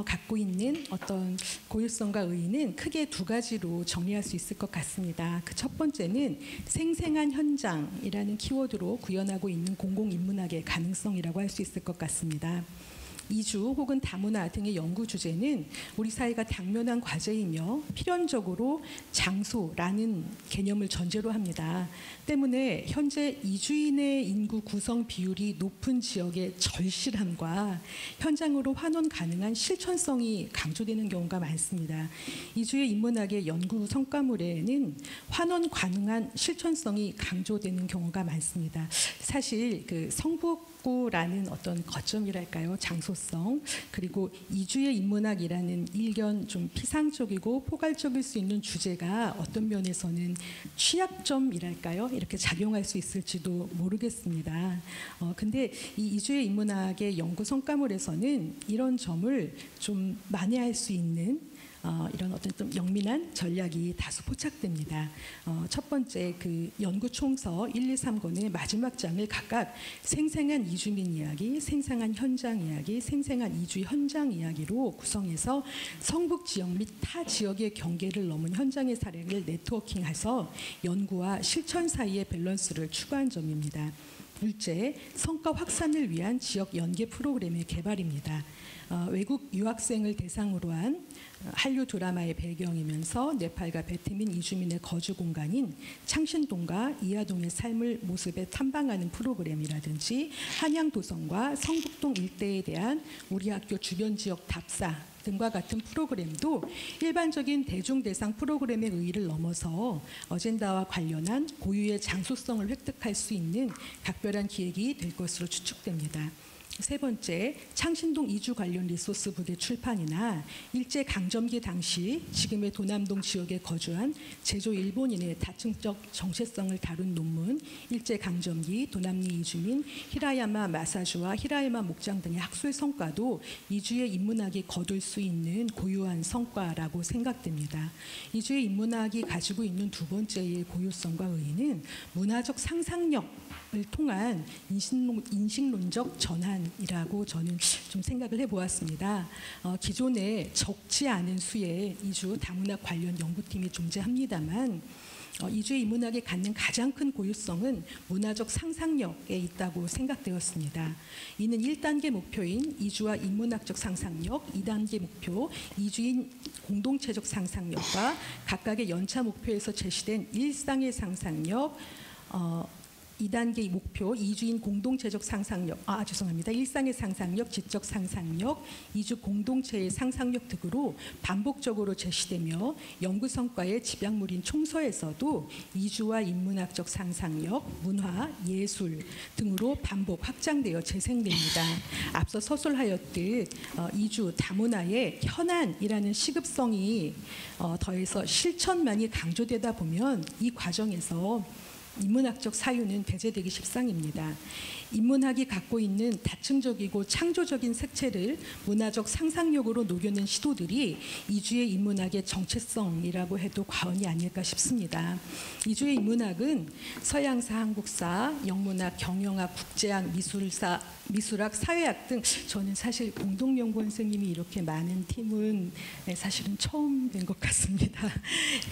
S8: 갖고 있는 어떤 고유성과 의의는 크게 두 가지로 정리할 수 있을 것 같습니다. 그 첫 번째는 생생한 현장이라는 키워드로 구현하고 있는 공공인문학의 가능성이라고 할 수 있을 것 같습니다. 이주 혹은 다문화 등의 연구 주제는 우리 사회가 당면한 과제이며 필연적으로 장소라는 개념을 전제로 합니다. 때문에 현재 이주인의 인구 구성 비율이 높은 지역의 절실함과 현장으로 환원 가능한 실천성이 강조되는 경우가 많습니다. 이주의 인문학의 연구 성과물에는 환원 가능한 실천성이 강조되는 경우가 많습니다. 사실 그 성북구라는 어떤 거점이랄까요, 장소성, 그리고 이주의 인문학이라는 일견 좀 피상적이고 포괄적일 수 있는 주제가 어떤 면에서는 취약점이랄까요, 이렇게 작용할 수 있을지도 모르겠습니다. 근데 이 이주의 인문학의 연구 성과물에서는 이런 점을 좀 만회할 수 있는 이런 어떤 좀 영민한 전략이 다수 포착됩니다. 첫 번째 그 연구 총서 1, 2, 3권의 마지막 장을 각각 생생한 이주민 이야기, 생생한 현장 이야기, 생생한 이주 현장 이야기로 구성해서 성북 지역 및 타 지역의 경계를 넘은 현장의 사례를 네트워킹해서 연구와 실천 사이의 밸런스를 추구한 점입니다. 둘째, 성과 확산을 위한 지역 연계 프로그램의 개발입니다. 외국 유학생을 대상으로 한 한류 드라마의 배경이면서 네팔과 베트민 이주민의 거주 공간인 창신동과 이하동의 삶을 모습에 탐방하는 프로그램이라든지 한양도성과 성북동 일대에 대한 우리 학교 주변 지역 답사 등과 같은 프로그램도 일반적인 대중 대상 프로그램의 의의를 넘어서 어젠다와 관련한 고유의 장소성을 획득할 수 있는 각별한 기획이 될 것으로 추측됩니다. 세 번째, 창신동 이주 관련 리소스북의 출판이나 일제 강점기 당시 지금의 도남동 지역에 거주한 제조 일본인의 다층적 정체성을 다룬 논문, 일제 강점기 도남리 이주민 히라야마 마사주와 히라야마 목장 등의 학술 성과도 이주의 인문학이 거둘 수 있는 고유한 성과라고 생각됩니다. 이주의 인문학이 가지고 있는 두 번째의 고유성과 의의는 문화적 상상력 을 통한 인식론적 전환이라고 저는 좀 생각을 해보았습니다. 기존에 적지 않은 수의 이주 다문학 관련 연구팀이 존재합니다만 이주의 인문학이 갖는 가장 큰 고유성은 문화적 상상력에 있다고 생각되었습니다. 이는 1단계 목표인 이주와 인문학적 상상력, 2단계 목표 이주인 공동체적 상상력과 각각의 연차 목표에서 제시된 일상의 상상력, 2단계 목표 이주인 공동체적 상상력, 일상의 상상력, 지적 상상력, 이주 공동체의 상상력 등으로 반복적으로 제시되며 연구 성과의 집약물인 총서에서도 이주와 인문학적 상상력, 문화, 예술 등으로 반복 확장되어 재생됩니다. 앞서 서술하였듯 이주 다문화의 현안이라는 시급성이 더해서 실천만이 강조되다 보면 이 과정에서 인문학적 사유는 배제되기 십상입니다. 인문학이 갖고 있는 다층적이고 창조적인 색채를 문화적 상상력으로 녹여낸 시도들이 이주의 인문학의 정체성이라고 해도 과언이 아닐까 싶습니다. 이주의 인문학은 서양사, 한국사, 영문학, 경영학, 국제학, 미술학, 사회학 등 저는 사실 공동연구원 선생님이 이렇게 많은 팀은 사실은 처음 뵌 것 같습니다.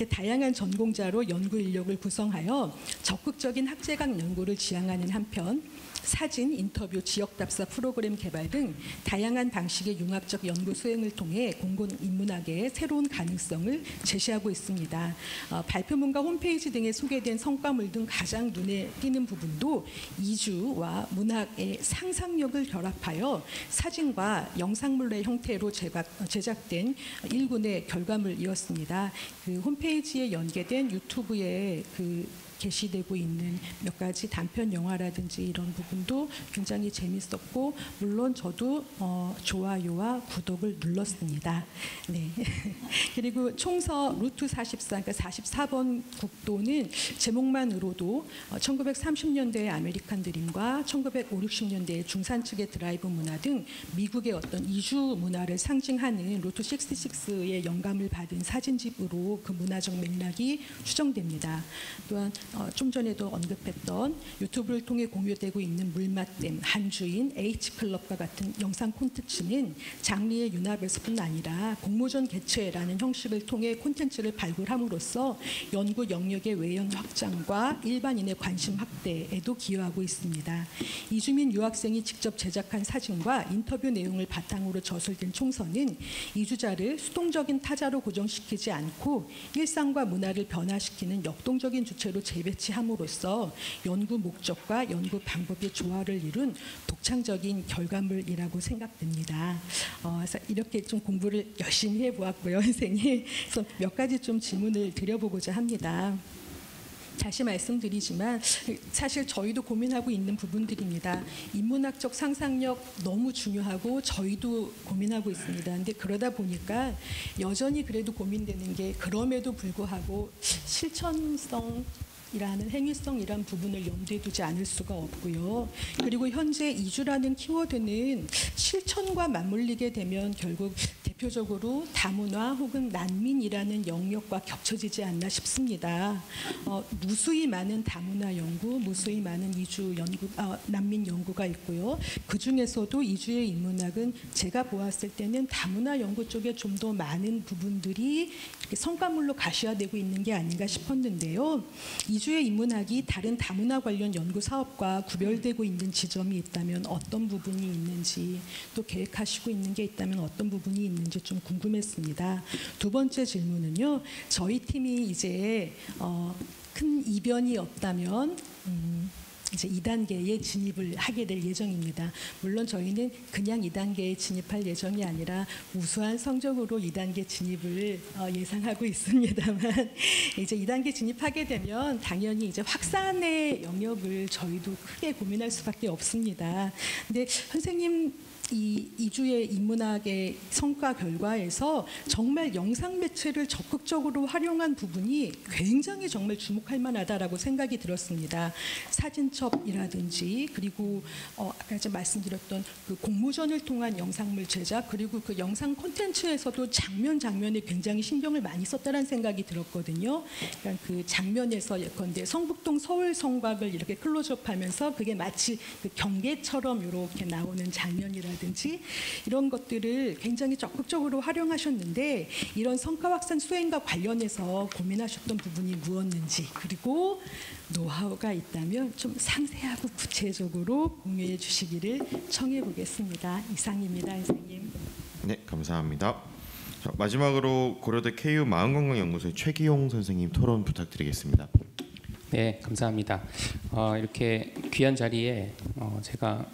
S8: 다양한 전공자로 연구 인력을 구성하여 적극적인 학제각 연구를 지향하는 한편 사진, 인터뷰, 지역 답사 프로그램 개발 등 다양한 방식의 융합적 연구 수행을 통해 공공인문학의 새로운 가능성을 제시하고 있습니다. 발표문과 홈페이지 등에 소개된 성과물 등 가장 눈에 띄는 부분도 이주와 문학의 상상력을 결합하여 사진과 영상물의 형태로 제작된 일군의 결과물이었습니다. 그 홈페이지에 연계된 유튜브에 게시되고 있는 몇 가지 단편 영화라든지 이런 부분도 굉장히 재밌었고, 물론 저도 좋아요와 구독을 눌렀습니다. 네. 그리고 총서 루트 44, 그러니까 44번 국도는 제목만으로도 1930년대의 아메리칸 드림과 1950, 60년대의 중산 측의 드라이브 문화 등 미국의 어떤 이주 문화를 상징하는 루트 66의 영감을 받은 사진집으로 그 문화적 맥락이 추정됩니다. 또한 좀 전에도 언급했던 유튜브를 통해 공유되고 있는 물맛댐, 한주인, H클럽과 같은 영상 콘텐츠는 장르의 융합에서뿐 아니라 공모전 개최라는 형식을 통해 콘텐츠를 발굴함으로써 연구 영역의 외연 확장과 일반인의 관심 확대에도 기여하고 있습니다. 이주민 유학생이 직접 제작한 사진과 인터뷰 내용을 바탕으로 저술된 총서는 이주자를 수동적인 타자로 고정시키지 않고 일상과 문화를 변화시키는 역동적인 주체로 재배치함으로써 연구 목적과 연구 방법의 조화를 이룬 독창적인 결과물이라고 생각됩니다. 그래서 이렇게 좀 공부를 열심히 해보았고요, 선생님. 그래서 몇 가지 좀 질문을 드려보고자 합니다. 다시 말씀드리지만 사실 저희도 고민하고 있는 부분들입니다. 인문학적 상상력 너무 중요하고 저희도 고민하고 있습니다. 근데 그러다 보니까 여전히 그래도 고민되는 게, 그럼에도 불구하고 실천성 이라는 행위성이란 부분을 염두에 두지 않을 수가 없고요. 그리고 현재 이주라는 키워드는 실천과 맞물리게 되면 결국 대표적으로 다문화 혹은 난민이라는 영역과 겹쳐지지 않나 싶습니다. 무수히 많은 다문화 연구, 무수히 많은 이주 연구, 난민 연구가 있고요. 그 중에서도 이주의 인문학은 제가 보았을 때는 다문화 연구 쪽에 좀 더 많은 부분들이 성과물로 가시화되고 있는 게 아닌가 싶었는데요. 이주의 인문학이 다른 다문화 관련 연구 사업과 구별되고 있는 지점이 있다면 어떤 부분이 있는지, 또 계획하시고 있는 게 있다면 어떤 부분이 있는지 좀 궁금했습니다. 두 번째 질문은요. 저희 팀이 이제 큰 이변이 없다면 이제 2단계에 진입을 하게 될 예정입니다. 물론 저희는 그냥 2단계에 진입할 예정이 아니라 우수한 성적으로 2단계 진입을 예상하고 있습니다만, 이제 2단계 진입하게 되면 당연히 이제 확산의 영역을 저희도 크게 고민할 수밖에 없습니다. 근데 선생님 이주의 인문학의 성과 결과에서 정말 영상 매체를 적극적으로 활용한 부분이 굉장히 정말 주목할 만하다라고 생각이 들었습니다. 사진첩이라든지, 그리고 아까 제가 말씀드렸던 그 공모전을 통한 영상물 제작, 그리고 그 영상 콘텐츠에서도 장면에 굉장히 신경을 많이 썼다는 생각이 들었거든요. 그러니까 그 장면에서 예컨대 성북동 서울 성곽을 이렇게 클로즈업하면서 그게 마치 그 경계처럼 이렇게 나오는 장면이라든지 이런 것들을 굉장히 적극적으로 활용하셨는데, 이런 성과 확산 수행과 관련해서 고민하셨던 부분이 무엇인지, 그리고 노하우가 있다면 좀 상세하고 구체적으로 공유해 주시기를 청해 보겠습니다. 이상입니다, 선생님.
S1: 네, 감사합니다. 자, 마지막으로 고려대 KU 마음건강연구소의 최기용 선생님 토론 부탁드리겠습니다.
S9: 네, 감사합니다. 이렇게 귀한 자리에 제가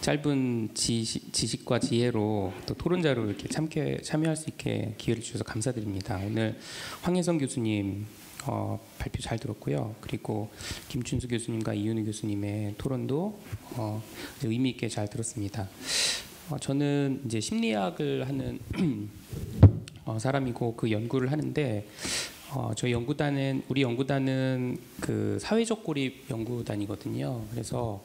S9: 짧은 지식과 지혜로 또 토론자로 이렇게 참여할 수 있게 기회를 주셔서 감사드립니다. 오늘 황혜성 교수님 발표 잘 들었고요. 그리고 김춘수 교수님과 이윤우 교수님의 토론도 의미 있게 잘 들었습니다. 저는 이제 심리학을 하는 사람이고 그 연구를 하는데, 저희 우리 연구단은 그 사회적 고립 연구단이거든요. 그래서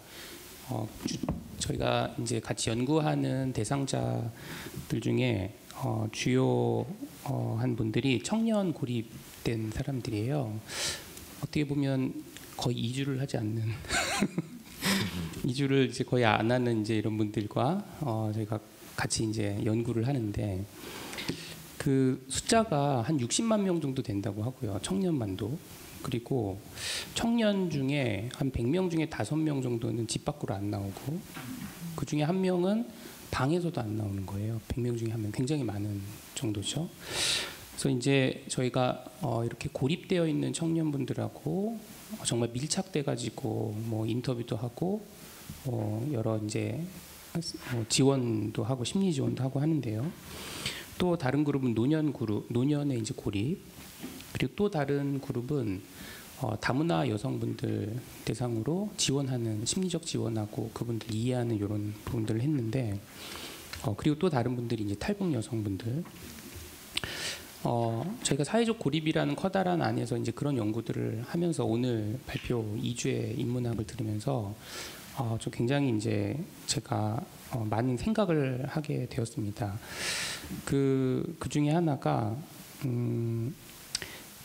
S9: 저희가 이제 같이 연구하는 대상자들 중에 주요한 분들이 청년 고립된 사람들이에요. 어떻게 보면 거의 이주를 하지 않는 이주를 이제 거의 안 하는 이제 이런 분들과 저희가 같이 이제 연구를 하는데, 그 숫자가 한 60만 명 정도 된다고 하고요. 청년만도. 그리고 청년 중에 한 100명 중에 5명 정도는 집 밖으로 안 나오고 그 중에 1명은 방에서도 안 나오는 거예요. 100명 중에 1명, 굉장히 많은 정도죠. 그래서 이제 저희가 이렇게 고립되어 있는 청년분들하고 정말 밀착돼 가지고 뭐 인터뷰도 하고 여러 이제 지원도 하고 심리 지원도 하고 하는데요. 또 다른 그룹은 노년 그룹, 노년의 이제 고립. 그리고 또 다른 그룹은 다문화 여성분들 대상으로 지원하는 심리적 지원하고 그분들 이해하는 이런 부분들을 했는데 그리고 또 다른 분들이 이제 탈북 여성분들. 저희가 사회적 고립이라는 커다란 안에서 이제 그런 연구들을 하면서 오늘 발표 2주의 인문학을 들으면서 저 굉장히 이제 제가 많은 생각을 하게 되었습니다. 그 중에 하나가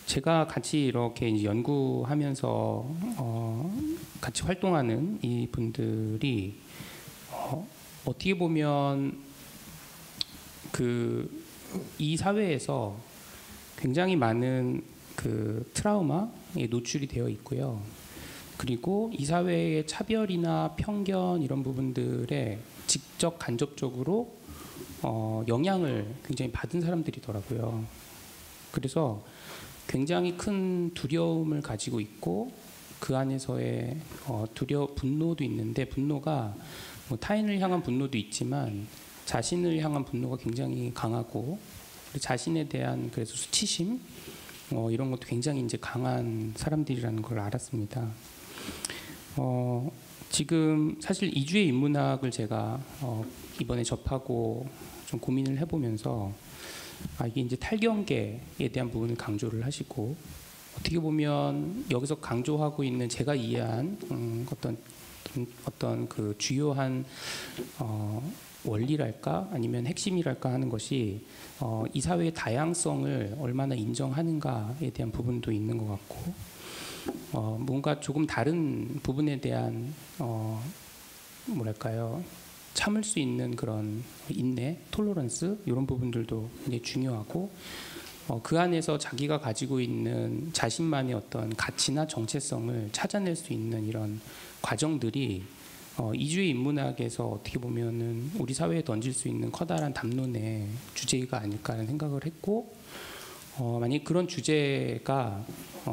S9: 제가 같이 이렇게 이제 연구하면서 같이 활동하는 이 분들이 어떻게 보면 이 사회에서 굉장히 많은 그 트라우마에 노출이 되어 있고요. 그리고 이 사회의 차별이나 편견 이런 부분들에 직접 간접적으로 영향을 굉장히 받은 사람들이더라고요. 그래서 굉장히 큰 두려움을 가지고 있고 그 안에서의 분노도 있는데 분노가 뭐 타인을 향한 분노도 있지만 자신을 향한 분노가 굉장히 강하고 자신에 대한 그래서 수치심 이런 것도 굉장히 이제 강한 사람들이라는 걸 알았습니다. 지금 사실 2주의 인문학을 제가 이번에 접하고 좀 고민을 해보면서 이게 이제 탈경계에 대한 부분을 강조를 하시고 어떻게 보면 여기서 강조하고 있는 제가 이해한 어떤 그 주요한 원리랄까 아니면 핵심이랄까 하는 것이 이 사회의 다양성을 얼마나 인정하는가에 대한 부분도 있는 것 같고 뭔가 조금 다른 부분에 대한 뭐랄까요 참을 수 있는 그런 인내, 톨러런스 이런 부분들도 굉장히 중요하고 그 안에서 자기가 가지고 있는 자신만의 어떤 가치나 정체성을 찾아낼 수 있는 이런 과정들이 이주의 인문학에서 어떻게 보면은 우리 사회에 던질 수 있는 커다란 담론의 주제가 아닐까라는 생각을 했고 만약 그런 주제가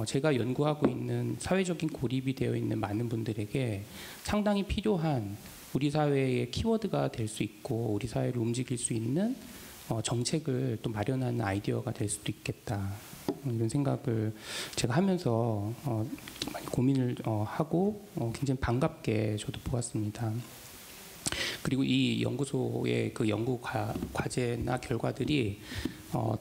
S9: 제가 연구하고 있는 사회적인 고립이 되어 있는 많은 분들에게 상당히 필요한 우리 사회의 키워드가 될 수 있고 우리 사회를 움직일 수 있는 정책을 또 마련하는 아이디어가 될 수도 있겠다 이런 생각을 제가 하면서 많이 고민을 하고 굉장히 반갑게 저도 보았습니다. 그리고 이 연구소의 그 연구 과제나 결과들이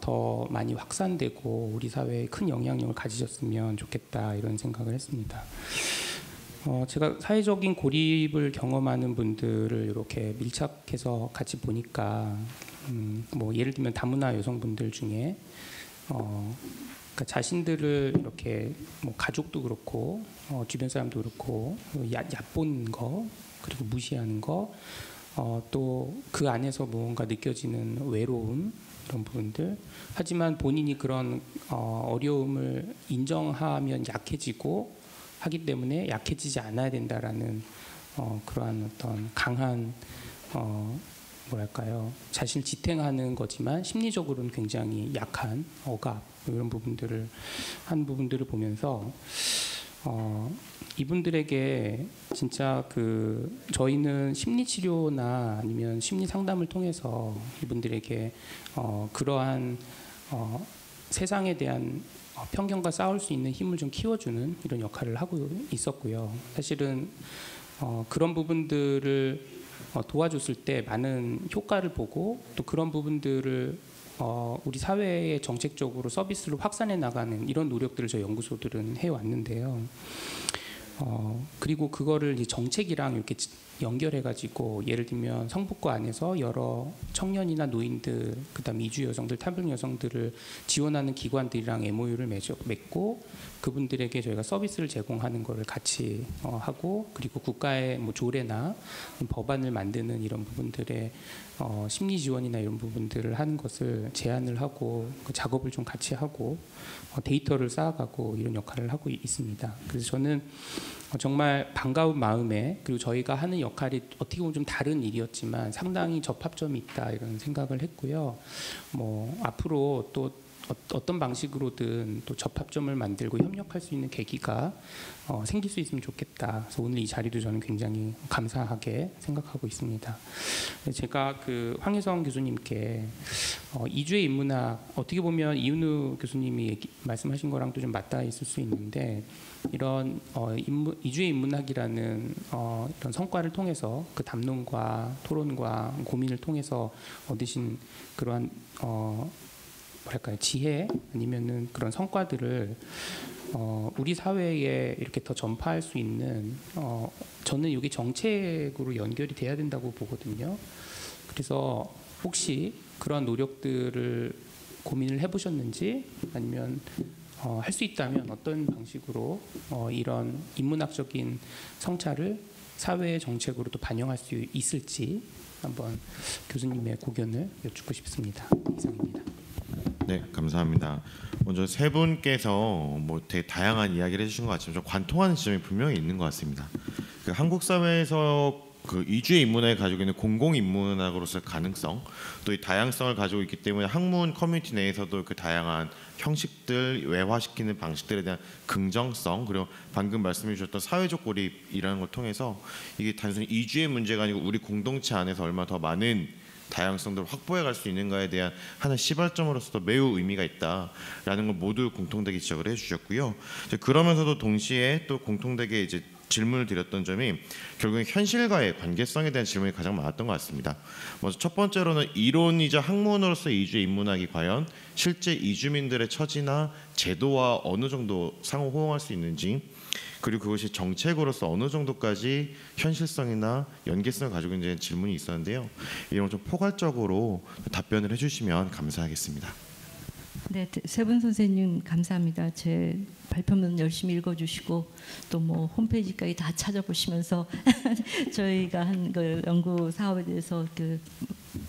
S9: 더 많이 확산되고 우리 사회에 큰 영향력을 가지셨으면 좋겠다 이런 생각을 했습니다. 제가 사회적인 고립을 경험하는 분들을 이렇게 밀착해서 같이 보니까 뭐 예를 들면 다문화 여성분들 중에 그러니까 자신들을 이렇게 뭐 가족도 그렇고 주변 사람도 그렇고 얕보는 거 그리고 무시하는 거 또 그 안에서 뭔가 느껴지는 외로움 이런 부분들 하지만 본인이 그런 어려움을 인정하면 약해지고 하기 때문에 약해지지 않아야 된다라는 그러한 어떤 강한 뭐랄까요 자신을 지탱하는 거지만 심리적으로는 굉장히 약한 억압 이런 부분들을 한 부분들을 보면서 이분들에게 진짜 저희는 심리 치료나 아니면 심리 상담을 통해서 이분들에게 그러한 세상에 대한 편견과 싸울 수 있는 힘을 좀 키워주는 이런 역할을 하고 있었고요. 사실은 그런 부분들을 도와줬을 때 많은 효과를 보고 또 그런 부분들을 우리 사회에 정책적으로 서비스로 확산해 나가는 이런 노력들을 저희 연구소들은 해왔는데요. 그리고 그거를 이제 정책이랑 이렇게 연결해가지고 예를 들면 성북구 안에서 여러 청년이나 노인들, 그다음 이주 여성들, 탈북 여성들을 지원하는 기관들이랑 MOU를 맺고 그분들에게 저희가 서비스를 제공하는 것을 같이 하고, 그리고 국가의 뭐 조례나 법안을 만드는 이런 부분들의 심리 지원이나 이런 부분들을 하는 것을 제안을 하고 그 작업을 좀 같이 하고 데이터를 쌓아가고 이런 역할을 하고 있습니다. 그래서 저는 정말 반가운 마음에, 그리고 저희가 하는 역할이 어떻게 보면 좀 다른 일이었지만 상당히 접합점이 있다 이런 생각을 했고요. 뭐 앞으로 또 어떤 방식으로든 또 접합점을 만들고 협력할 수 있는 계기가 생길 수 있으면 좋겠다. 그래서 오늘 이 자리도 저는 굉장히 감사하게 생각하고 있습니다. 제가 그 황혜성 교수님께 이주의 인문학, 어떻게 보면 이은우 교수님이 말씀하신 거랑도 좀 맞닿아 있을 수 있는데, 이런 이주의 인문학이라는 이런 성과를 통해서 그 담론과 토론과 고민을 통해서 얻으신 그러한 뭐랄까요, 지혜 아니면은 그런 성과들을 우리 사회에 이렇게 더 전파할 수 있는, 저는 이게 정책으로 연결이 돼야 된다고 보거든요. 그래서 혹시 그런 노력들을 고민을 해보셨는지, 아니면 할 수 있다면 어떤 방식으로 이런 인문학적인 성찰을 사회의 정책으로 또 반영할 수 있을지 한번 교수님의 고견을 여쭙고 싶습니다. 이상입니다.
S1: 네, 감사합니다. 먼저 세 분께서 뭐 되게 다양한 이야기를 해주신 것 같지만 좀 관통하는 지점이 분명히 있는 것 같습니다. 그 한국 사회에서 그 이주의 인문학을 가지고 있는 공공 인문학으로서의 가능성, 또 이 다양성을 가지고 있기 때문에 학문 커뮤니티 내에서도 그 다양한 형식들, 외화시키는 방식들에 대한 긍정성, 그리고 방금 말씀해 주셨던 사회적 고립이라는 걸 통해서 이게 단순히 이주의 문제가 아니고 우리 공동체 안에서 얼마나 더 많은 다양성들을 확보해 갈 수 있는가에 대한 하나의 시발점으로서도 매우 의미가 있다라는 걸 모두 공통되게 지적을 해주셨고요. 그러면서도 동시에 또 공통되게 이제 질문을 드렸던 점이 결국엔 현실과의 관계성에 대한 질문이 가장 많았던 것 같습니다. 먼저 첫 번째로는 이론이자 학문으로서 이주의 인문학이 과연 실제 이주민들의 처지나 제도와 어느 정도 상호 호응할 수 있는지, 그리고 그것이 정책으로서 어느 정도까지 현실성이나 연계성을 가지고 있는 질문이 있었는데요. 이런 좀 포괄적으로 답변을 해주시면 감사하겠습니다.
S6: 네, 세분 선생님 감사합니다. 제 발표문 열심히 읽어주시고 또 뭐 홈페이지까지 다 찾아보시면서 저희가 한 그 연구 사업에 대해서 그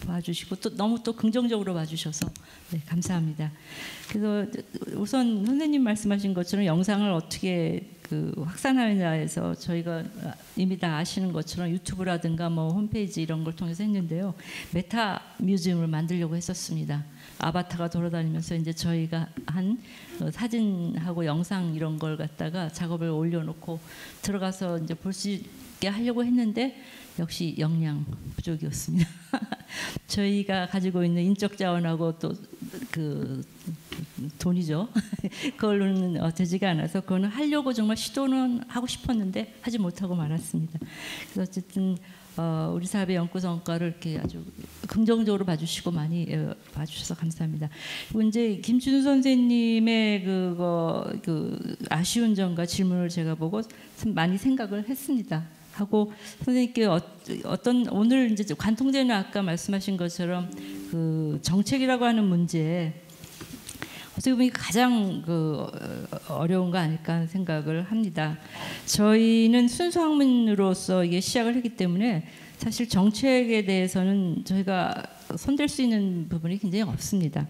S6: 봐주시고 또 너무 또 긍정적으로 봐주셔서 네, 감사합니다. 그래서 우선 선생님 말씀하신 것처럼 영상을 어떻게 그 확산하느냐에서 저희가 이미 다 아시는 것처럼 유튜브라든가 뭐 홈페이지 이런 걸 통해서 했는데요. 메타 뮤지엄을 만들려고 했었습니다. 아바타가 돌아다니면서 이제 저희가 한 사진하고 영상 이런 걸 갖다가 작업을 올려놓고 들어가서 이제 볼 수 있게 하려고 했는데 역시 역량 부족이었습니다. 저희가 가지고 있는 인적 자원하고 또 그 돈이죠. 그걸로는 되지가 않아서 그거는 하려고 정말 시도는 하고 싶었는데 하지 못하고 말았습니다. 그래서 어쨌든 우리 사업의 연구 성과를 이렇게 아주 긍정적으로 봐주시고 많이 봐주셔서 감사합니다. 그리고 이제 김준우 선생님의 그 아쉬운 점과 질문을 제가 보고 많이 생각을 했습니다. 하고 선생님께 어떤 오늘 이제 관통되는 아까 말씀하신 것처럼 그 정책이라고 하는 문제 어떻게 보면 가장 어려운 거 아닐까 하는 생각을 합니다. 저희는 순수 학문으로서 이게 시작을 했기 때문에 사실 정책에 대해서는 저희가 손댈 수 있는 부분이 굉장히 없습니다.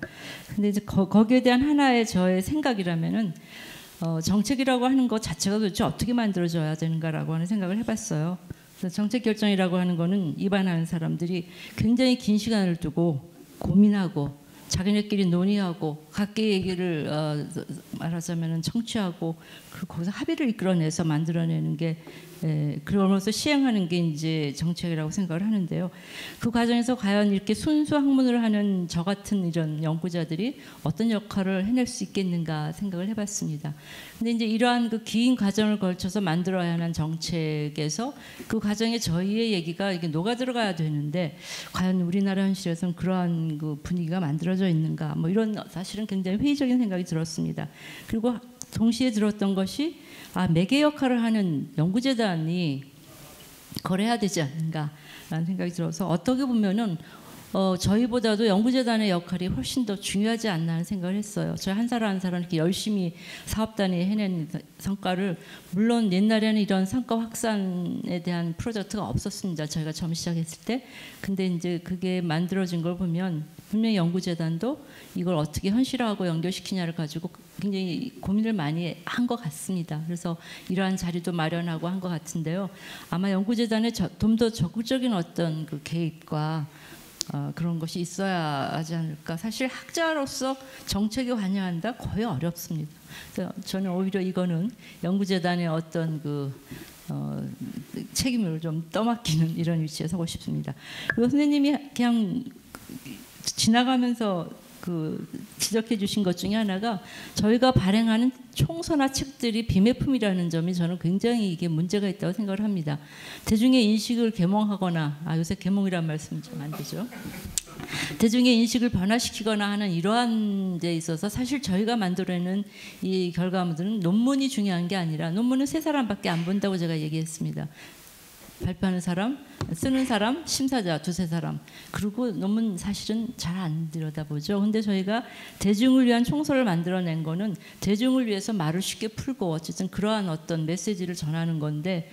S6: 근데 이제 거기에 대한 하나의 저의 생각이라면은 정책이라고 하는 것 자체가 도대체 어떻게 만들어져야 되는가라고 하는 생각을 해봤어요. 그래서 정책 결정이라고 하는 거는 입안하는 사람들이 굉장히 긴 시간을 두고 고민하고 자기네끼리 논의하고 각기 얘기를 말하자면 청취하고 그리고 거기서 합의를 이끌어내서 만들어내는 게 그러면서 시행하는 게 이제 정책이라고 생각을 하는데요. 그 과정에서 과연 이렇게 순수 학문을 하는 저 같은 이런 연구자들이 어떤 역할을 해낼 수 있겠는가 생각을 해봤습니다. 근데 이제 이러한 그 긴 과정을 걸쳐서 만들어야 하는 정책에서 그 과정에 저희의 얘기가 이게 녹아 들어가야 되는데 과연 우리나라 현실에서는 그러한 그 분위기가 만들어져 있는가 뭐 이런 사실은 굉장히 회의적인 생각이 들었습니다. 그리고 동시에 들었던 것이 매개 역할을 하는 연구재단이 거래해야 되지 않는가라는 생각이 들어서 어떻게 보면은 저희보다도 연구재단의 역할이 훨씬 더 중요하지 않나 하는 생각을 했어요. 저희 한 사람 한 사람 이렇게 열심히 사업단이 해낸 성과를, 물론 옛날에는 이런 성과 확산에 대한 프로젝트가 없었습니다. 저희가 처음 시작했을 때. 근데 이제 그게 만들어진 걸 보면 분명히 연구재단도 이걸 어떻게 현실화하고 연결시키냐를 가지고 굉장히 고민을 많이 한 것 같습니다. 그래서 이러한 자리도 마련하고 한 것 같은데요. 아마 연구재단의 좀 더 적극적인 어떤 그 개입과 그런 것이 있어야 하지 않을까. 사실 학자로서 정책에 관여한다 거의 어렵습니다. 그래서 저는 오히려 이거는 연구재단의 어떤 그 책임을 좀 떠맡기는 이런 위치에 서고 싶습니다. 그리고 선생님이 그냥 지나가면서 그 지적해 주신 것 중에 하나가 저희가 발행하는 총서나 책들이 비매품이라는 점이 저는 굉장히 이게 문제가 있다고 생각을 합니다. 대중의 인식을 계몽하거나, 요새 계몽이란 말씀 좀 안 되죠. 대중의 인식을 변화시키거나 하는 이러한 데 있어서 사실 저희가 만들어내는 이 결과물들은 논문이 중요한 게 아니라, 논문은 3사람밖에 안 본다고 제가 얘기했습니다. 발표하는 사람, 쓰는 사람, 심사자 2-3사람. 그리고 논문 사실은 잘 안 들여다보죠. 근데 저희가 대중을 위한 총서를 만들어낸 거는 대중을 위해서 말을 쉽게 풀고 어쨌든 그러한 어떤 메시지를 전하는 건데,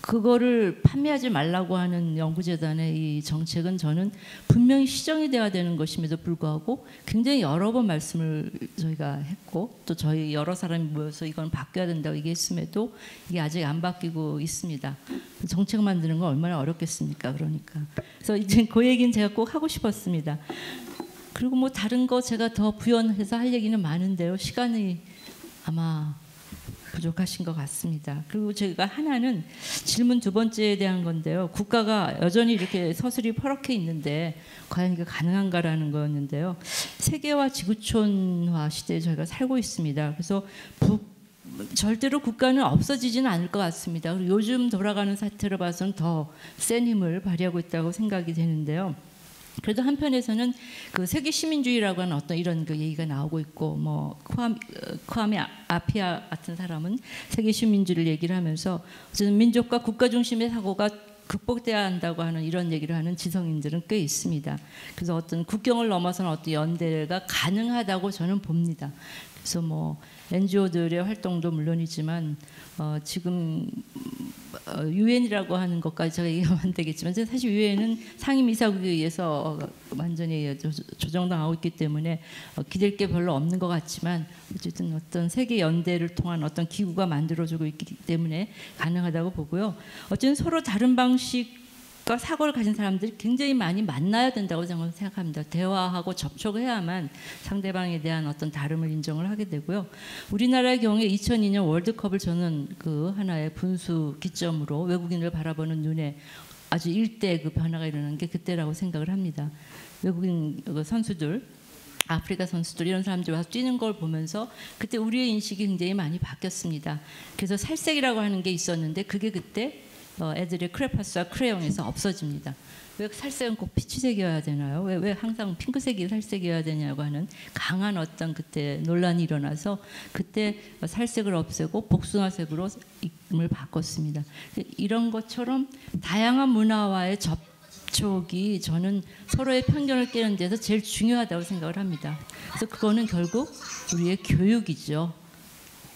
S6: 그거를 판매하지 말라고 하는 연구재단의 이 정책은 저는 분명히 시정이 돼야 되는 것임에도 불구하고 굉장히 여러 번 말씀을 저희가 했고, 또 저희 여러 사람이 모여서 이건 바뀌어야 된다고 얘기했음에도 이게 아직 안 바뀌고 있습니다. 정책 만드는 건 얼마나 어렵겠습니까? 그러니까. 그래서 이제 그 얘기는 제가 꼭 하고 싶었습니다. 그리고 뭐 다른 거 제가 더 부연해서 할 얘기는 많은데요. 시간이 아마 부족하신 것 같습니다. 그리고 제가 하나는 질문 2번째에 대한 건데요. 국가가 여전히 이렇게 서슬이 퍼렇게 있는데 과연 이게 가능한가라는 거였는데요. 세계화 지구촌화 시대에 저희가 살고 있습니다. 그래서 절대로 국가는 없어지지는 않을 것 같습니다. 그리고 요즘 돌아가는 사태를 봐서는 더 센 힘을 발휘하고 있다고 생각이 되는데요. 그래도 한편에서는 그 세계 시민주의라고 하는 어떤 이런 그 얘기가 나오고 있고, 뭐 쿠아미 아피아 같은 사람은 세계 시민주의를 얘기를 하면서 어쨌든 민족과 국가 중심의 사고가 극복돼야 한다고 하는 이런 얘기를 하는 지성인들은 꽤 있습니다. 그래서 어떤 국경을 넘어서는 어떤 연대가 가능하다고 저는 봅니다. 그래서 뭐 NGO들의 활동도 물론이지만 지금 유엔이라고 하는 것까지 제가 얘기하면 안 되겠지만, 사실 유엔은 상임이사국에 의해서 완전히 조정당하고 있기 때문에 기댈 게 별로 없는 것 같지만, 어쨌든 어떤 세계 연대를 통한 어떤 기구가 만들어지고 있기 때문에 가능하다고 보고요. 어쨌든 서로 다른 방식과 사고를 가진 사람들이 굉장히 많이 만나야 된다고 저는 생각합니다. 대화하고 접촉해야만 상대방에 대한 어떤 다름을 인정을 하게 되고요. 우리나라의 경우에 2002년 월드컵을 저는 그 하나의 분수 기점으로 외국인을 바라보는 눈에 아주 일대 그 변화가 일어난 게 그때라고 생각을 합니다. 외국인 선수들, 아프리카 선수들 이런 사람들 와서 뛰는 걸 보면서 그때 우리의 인식이 굉장히 많이 바뀌었습니다. 그래서 살색이라고 하는 게 있었는데 그게 그때 애들의 크레파스와 크레용에서 없어집니다. 왜 살색은 꼭 피치색이어야 되나요? 왜 항상 핑크색이 살색이어야 되냐고 하는 강한 어떤 그때 논란이 일어나서 그때 살색을 없애고 복숭아색으로 이름을 바꿨습니다. 이런 것처럼 다양한 문화와의 접촉이 저는 서로의 편견을 깨는 데서 제일 중요하다고 생각을 합니다. 그래서 그거는 결국 우리의 교육이죠.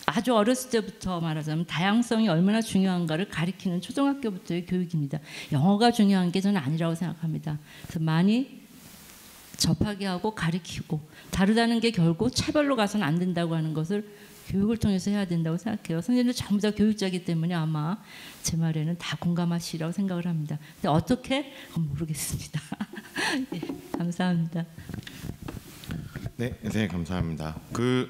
S6: 아주 어렸을 때부터 말하자면 다양성이 얼마나 중요한가를 가리키는 초등학교부터의 교육입니다. 영어가 중요한 게 저는 아니라고 생각합니다. 그래서 많이 접하게 하고 가리키고, 다르다는 게 결국 차별로 가서는 안 된다고 하는 것을 교육을 통해서 해야 된다고 생각해요. 선생님들 전부 다 교육자이기 때문에 아마 제 말에는 다 공감하시라고 생각을 합니다. 근데 어떻게? 모르겠습니다. 예, 감사합니다.
S1: 네, 선생님 감사합니다. 그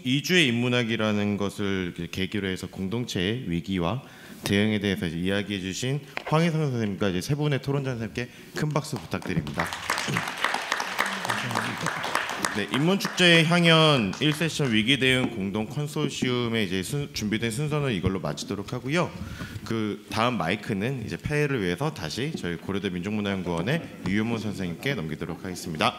S1: 이주의 인문학이라는 것을 계기로 해서 공동체의 위기와 대응에 대해서 이야기해 주신 황혜성 선생님과 이제 세 분의 토론자 선생님께 큰 박수 부탁드립니다. 네, 인문축제의 향연 1세션 위기 대응 공동 컨소시엄에 이제 준비된 순서는 이걸로 마치도록 하고요. 그 다음 마이크는 이제 폐회를 위해서 다시 저희 고려대 민족문화연구원의 유효문 선생님께 넘기도록 하겠습니다.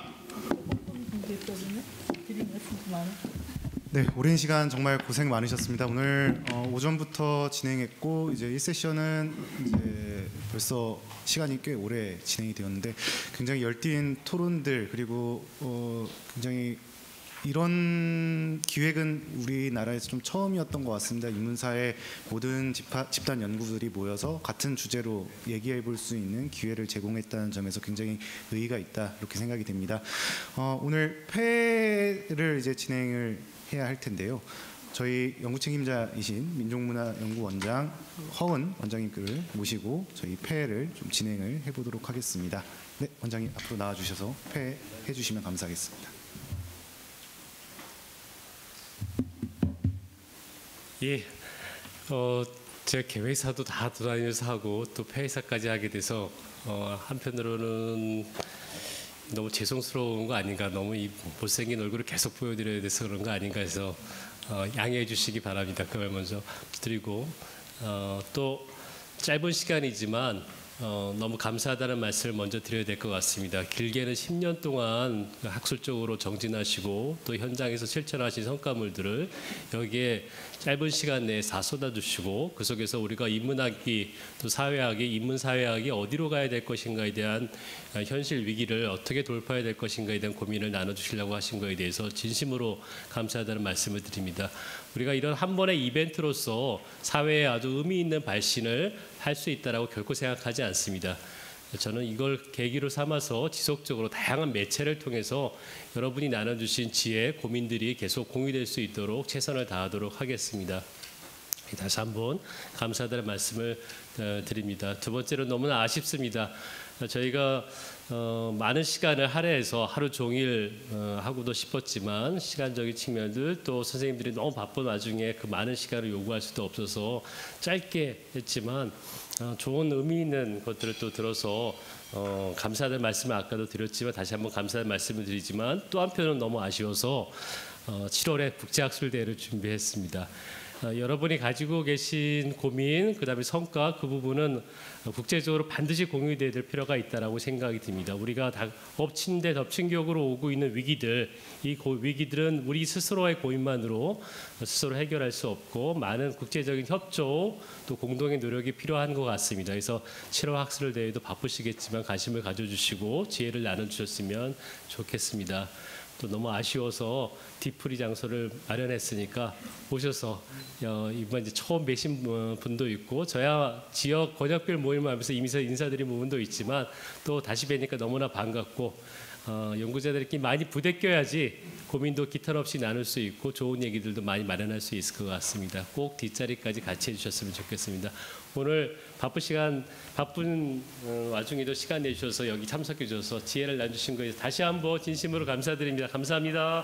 S10: 네, 오랜 시간 정말 고생 많으셨습니다. 오늘 오전부터 진행했고 이제 1세션은 이제 벌써 시간이 꽤 오래 진행이 되었는데 굉장히 열띤 토론들 그리고 굉장히 이런 기획은 우리나라에서 좀 처음이었던 것 같습니다. 인문사의 모든 집단 연구들이 모여서 같은 주제로 얘기해 볼 수 있는 기회를 제공했다는 점에서 굉장히 의의가 있다 이렇게 생각이 됩니다. 오늘 회를 이제 진행을 해야 할 텐데요. 저희 연구 책임자이신 민족문화연구원장 허은 원장님을 모시고 저희 폐를 좀 진행을 해보도록 하겠습니다. 네, 원장님 앞으로 나와주셔서 폐 해주시면 감사하겠습니다.
S11: 예, 제 계획사도 다 돌아다니면서 하고 또 폐회사까지 하게 돼서 한편으로는 너무 죄송스러운 거 아닌가, 너무 이 못생긴 얼굴을 계속 보여드려야 돼서 그런 거 아닌가 해서 양해해 주시기 바랍니다. 그 말 먼저 드리고 또 짧은 시간이지만 너무 감사하다는 말씀을 먼저 드려야 될 것 같습니다. 길게는 10년 동안 학술적으로 정진하시고 또 현장에서 실천하신 성과물들을 여기에 짧은 시간 내에 다 쏟아주시고 그 속에서 우리가 인문학이 또 사회학이 인문사회학이 어디로 가야 될 것인가에 대한 현실 위기를 어떻게 돌파해야 될 것인가에 대한 고민을 나눠주시려고 하신 거에 대해서 진심으로 감사하다는 말씀을 드립니다. 우리가 이런 한 번의 이벤트로서 사회에 아주 의미 있는 발신을 할 수 있다라고 결코 생각하지 않습니다. 저는 이걸 계기로 삼아서 지속적으로 다양한 매체를 통해서 여러분이 나눠주신 지혜, 고민들이 계속 공유될 수 있도록 최선을 다하도록 하겠습니다. 다시 한번 감사하다는 말씀을 드립니다. 두 번째로 너무나 아쉽습니다. 저희가 많은 시간을 할애해서 하루 종일 하고도 싶었지만 시간적인 측면들 또 선생님들이 너무 바쁜 와중에 그 많은 시간을 요구할 수도 없어서 짧게 했지만 좋은 의미 있는 것들을 또 들어서 감사하다는 말씀을 아까도 드렸지만 다시 한번 감사하다는 말씀을 드리지만 또 한편은 너무 아쉬워서 7월에 국제학술대회를 준비했습니다. 여러분이 가지고 계신 고민, 그다음에 성과 그 부분은 국제적으로 반드시 공유돼야 될 필요가 있다라고 생각이 듭니다. 우리가 다 엎친 데 덮친 격으로 오고 있는 위기들, 이 위기들은 우리 스스로의 고민만으로 스스로 해결할 수 없고 많은 국제적인 협조 또 공동의 노력이 필요한 것 같습니다. 그래서 7월 학술대회도 바쁘시겠지만 관심을 가져주시고 지혜를 나눠주셨으면 좋겠습니다. 또 너무 아쉬워서 뒤풀이 장소를 마련했으니까 오셔서 이번 이제 처음 뵈신 분도 있고 저야 지역 권역별 모임을 하면서 이미 인사드린 부분도 있지만 또 다시 뵈니까 너무나 반갑고 연구자들끼리 많이 부대껴야지 고민도 기탄 없이 나눌 수 있고 좋은 얘기들도 많이 마련할 수 있을 것 같습니다. 꼭 뒷자리까지 같이 해주셨으면 좋겠습니다. 오늘 바쁜 와중에도 시간 내주셔서 여기 참석해 주셔서 지혜를 나눠주신 것에 다시 한번 진심으로 감사드립니다. 감사합니다.